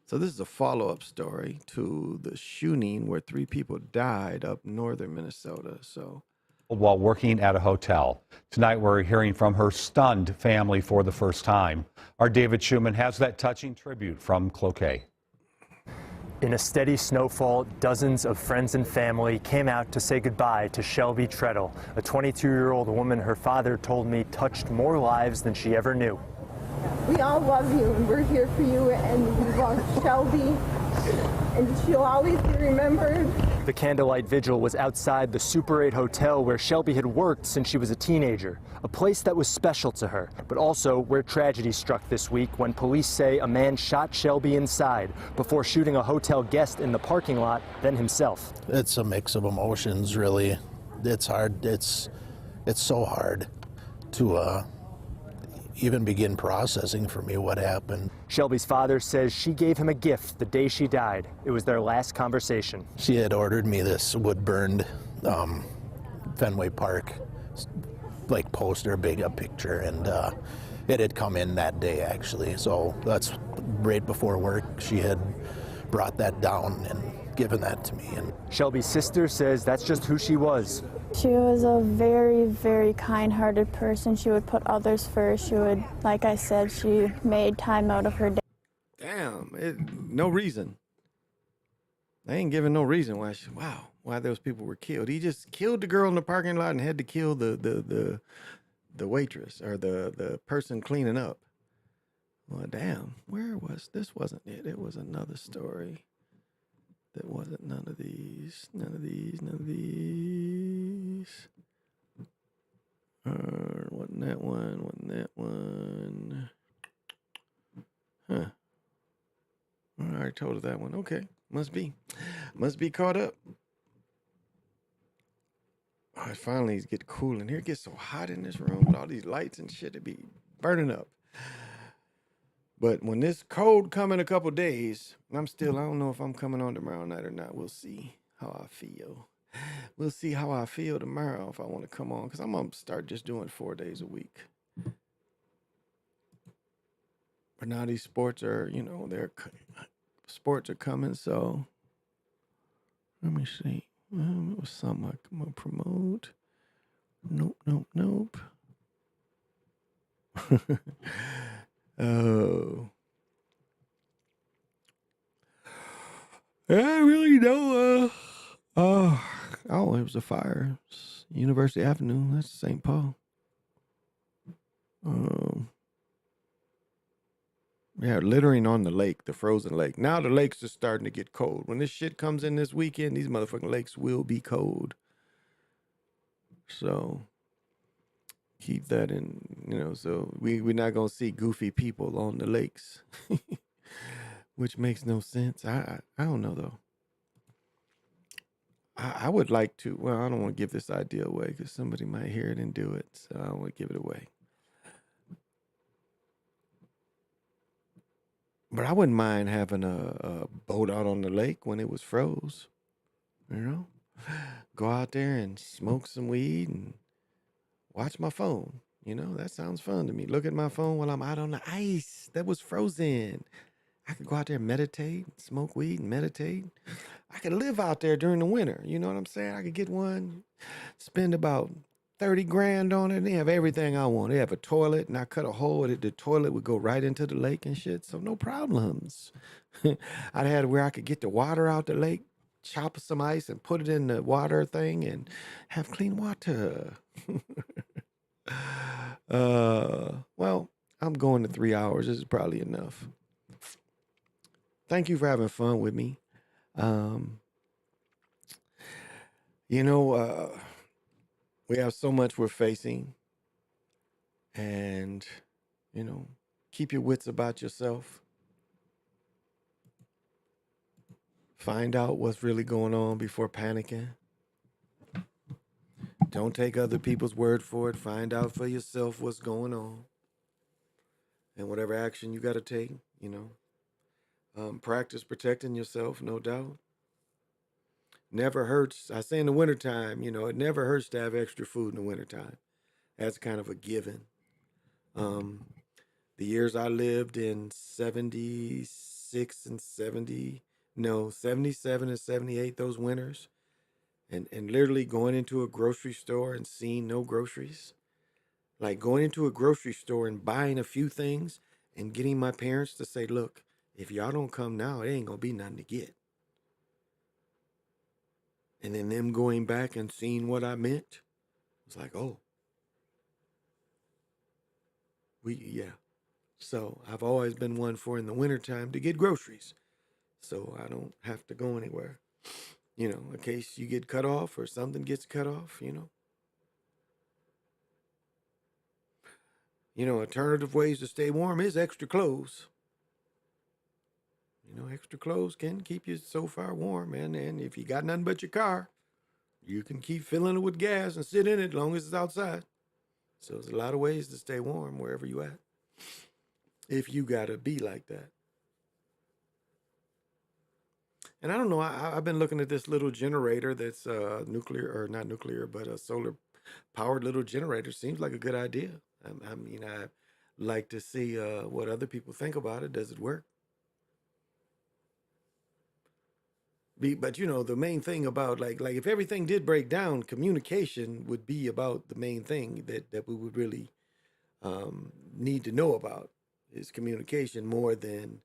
So this is a follow-up story to the shooting where 3 people died up northern Minnesota. So. While working at a hotel. Tonight, we're hearing from her stunned family for the first time. Our David Schumann has that touching tribute from Cloquet. In a steady snowfall, dozens of friends and family came out to say goodbye to Shelby Treadle, a 22-year-old woman her father told me touched more lives than she ever knew. We all love you, and we're here for you, and we love Shelby, and she'll always be remembered. The candlelight vigil was outside the Super 8 hotel where Shelby had worked since she was a teenager, a place that was special to her, but also where tragedy struck this week when police say a man shot Shelby inside before shooting a hotel guest in the parking lot, then himself. It's a mix of emotions, really. It's hard. It's so hard to even begin processing for me what happened. Shelby's father says she gave him a gift the day she died. It was their last conversation. She had ordered me this wood-burned Fenway Park like poster, a picture, and it had come in that day actually. So that's right before work. She had brought that down and given that to me. And Shelby's sister says that's just who she was. She was a very, very kind-hearted person. She would put others first. She would, like I said, she made time out of her day. Damn, no reason. They ain't giving no reason why those people were killed. He just killed the girl in the parking lot and had to kill the waitress or the person cleaning up. Well, damn, this wasn't it. It was another story. That wasn't none of these. Wasn't that one. Huh. I already told her that one. Okay. Must be caught up. Oh, it finally get cool in here. It gets so hot in this room with all these lights and shit. It be burning up. But when this cold come in a couple days, I don't know if I'm coming on tomorrow night or not. We'll see how I feel. We'll see how I feel tomorrow if I want to come on, because I'm going to start just doing 4 days a week. But now these sports are, sports are coming, so let me see. It was something I'm going to promote. Nope. Oh. I really don't. It was a fire. It's University Avenue. That's St. Paul. Yeah, littering on the lake, the frozen lake. Now the lakes are starting to get cold. When this shit comes in this weekend, these motherfucking lakes will be cold. So keep that in, so we're not going to see goofy people on the lakes. which makes no sense. I don't know though. I would like to. Well, I don't want to give this idea away because somebody might hear it and do it. So I don't want to give it away. But I wouldn't mind having a boat out on the lake when it was froze. You know, go out there and smoke some weed and watch my phone. You know, that sounds fun to me. Look at my phone while I'm out on the ice that was frozen. I could go out there and meditate, smoke weed and meditate. I could live out there during the winter. You know what I'm saying? I could get one, spend about 30 grand on it, and they have everything I want. They have a toilet, and I cut a hole in it. The toilet would go right into the lake and shit, so no problems. I'd had where I could get the water out the lake, chop some ice and put it in the water thing and have clean water. Well, I'm going to 3 hours. This is probably enough. Thank you for having fun with me. You know, we have so much we're facing, and, you know, keep your wits about yourself. Find out what's really going on before panicking. Don't take other people's word for it. Find out for yourself what's going on. And whatever action you got to take, you know. Practice protecting yourself, no doubt. Never hurts. I say in the wintertime, you know, it never hurts to have extra food in the wintertime. That's kind of a given. The years I lived in 76 and 77 and 78, those winters, and literally going into a grocery store and seeing no groceries. Like going into a grocery store and buying a few things and getting my parents to say, look, if y'all don't come now, it ain't gonna be nothing to get. And then them going back and seeing what I meant, it's like, oh, yeah. So I've always been one for in the wintertime to get groceries. So I don't have to go anywhere. You know, in case you get cut off or something gets cut off, you know. You know, alternative ways to stay warm is extra clothes. You know, extra clothes can keep you so far warm. And if you got nothing but your car, you can keep filling it with gas and sit in it as long as it's outside. So there's a lot of ways to stay warm wherever you at. If you got to be like that. And I don't know, I've been looking at this little generator that's nuclear, or not nuclear, but a solar powered little generator. Seems like a good idea. I mean, I like to see what other people think about it. Does it work? But you know, the main thing about like if everything did break down, communication would be about the main thing that we would really need to know about is communication more than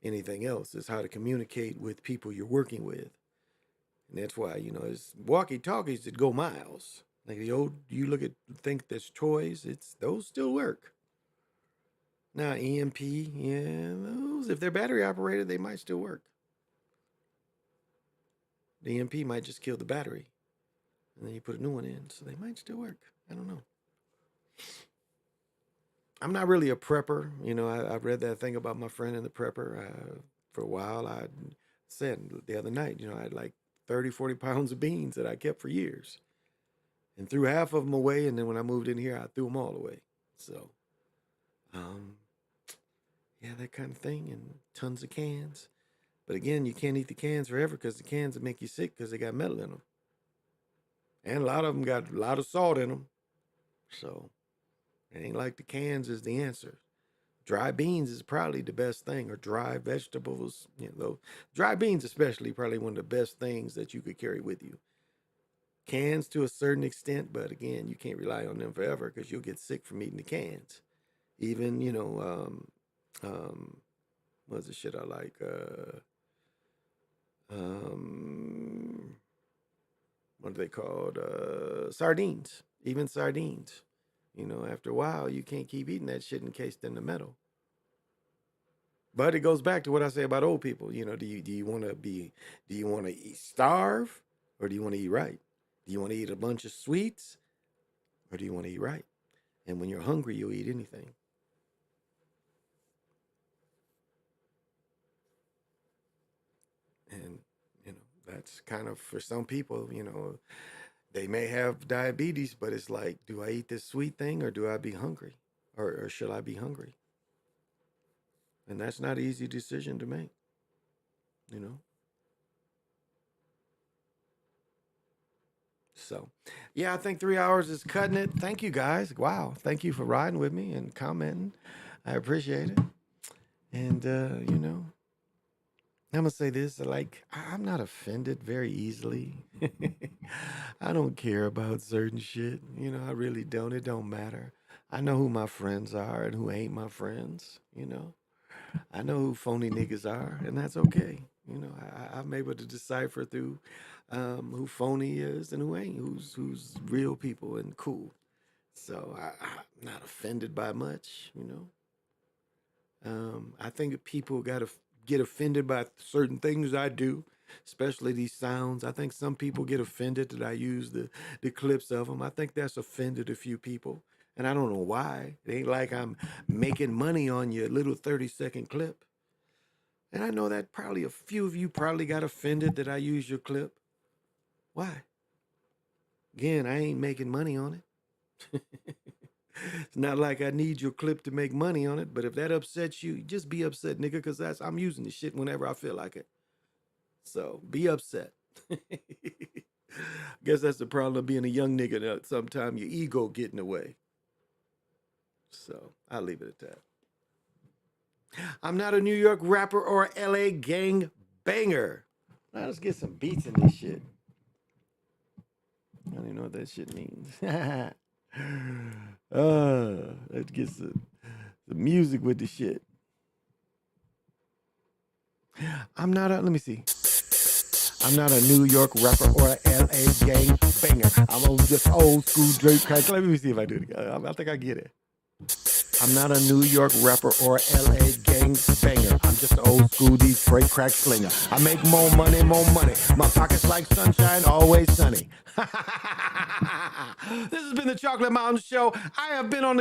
anything else. Is how to communicate with people you're working with. And that's why, you know, it's walkie-talkies that go miles. Like the old, you think there's toys, those still work. Now EMP, yeah, those, if they're battery operated, they might still work. The EMP might just kill the battery. And then you put a new one in, so they might still work. I don't know. I'm not really a prepper. You know, I read that thing about my friend in the prepper. For a while, I said the other night, you know, I had like 30, 40 pounds of beans that I kept for years. And threw half of them away, and then when I moved in here, I threw them all away. So, yeah, that kind of thing, and tons of cans. But again, you can't eat the cans forever because the cans will make you sick because they got metal in them. And a lot of them got a lot of salt in them. So, it ain't like the cans is the answer. Dry beans is probably the best thing, or dry vegetables. You know, dry beans especially, probably one of the best things that you could carry with you. Cans to a certain extent, but again, you can't rely on them forever because you'll get sick from eating the cans. Even, you know, what's the shit I like? What are they called? Sardines. Even sardines. You know, after a while, you can't keep eating that shit encased in the metal. But it goes back to what I say about old people. You know, do you want to starve, or do you want to eat right? Do you want to eat a bunch of sweets, or do you want to eat right? And when you're hungry, you'll eat anything. that's kind of for some people, you know, they may have diabetes, but it's like, do I eat this sweet thing or do I be hungry? Or should I be hungry? And that's not an easy decision to make, you know? So, yeah, I think 3 hours is cutting it. Thank you guys. Wow. Thank you for riding with me and commenting. I appreciate it. And, you know, I'm going to say this, like, I'm not offended very easily. I don't care about certain shit. You know, I really don't. It don't matter. I know who my friends are and who ain't my friends, you know. I know who phony niggas are, and that's okay. You know, I'm able to decipher through who phony is and who ain't, who's real people and cool. So I'm not offended by much, you know. I think that people got to get offended by certain things I do, especially these sounds. I think some people get offended that I use the clips of them. I think that's offended a few people. And I don't know why. It ain't like I'm making money on your little 30-second clip. And I know that probably a few of you probably got offended that I use your clip. Why? Again, I ain't making money on it. It's not like I need your clip to make money on it, but if that upsets you, just be upset, nigga, because I'm using the shit whenever I feel like it. So be upset. Guess that's the problem of being a young nigga. Sometimes your ego get in the way. So I'll leave it at that. I'm not a New York rapper or LA gang banger. Now let's get some beats in this shit. I don't even know what that shit means. Let's get some music with the shit. Let me see. I'm not a New York rapper or a LA gang banger. I'm on just old school Drake crack. Let me see if I do it. I think I get it. I'm not a New York rapper or LA gang banger. I'm just an old school Detroit crack slinger. I make more money, more money. My pockets like sunshine, always sunny. This has been the Chocolate Mountain Show. I have been on the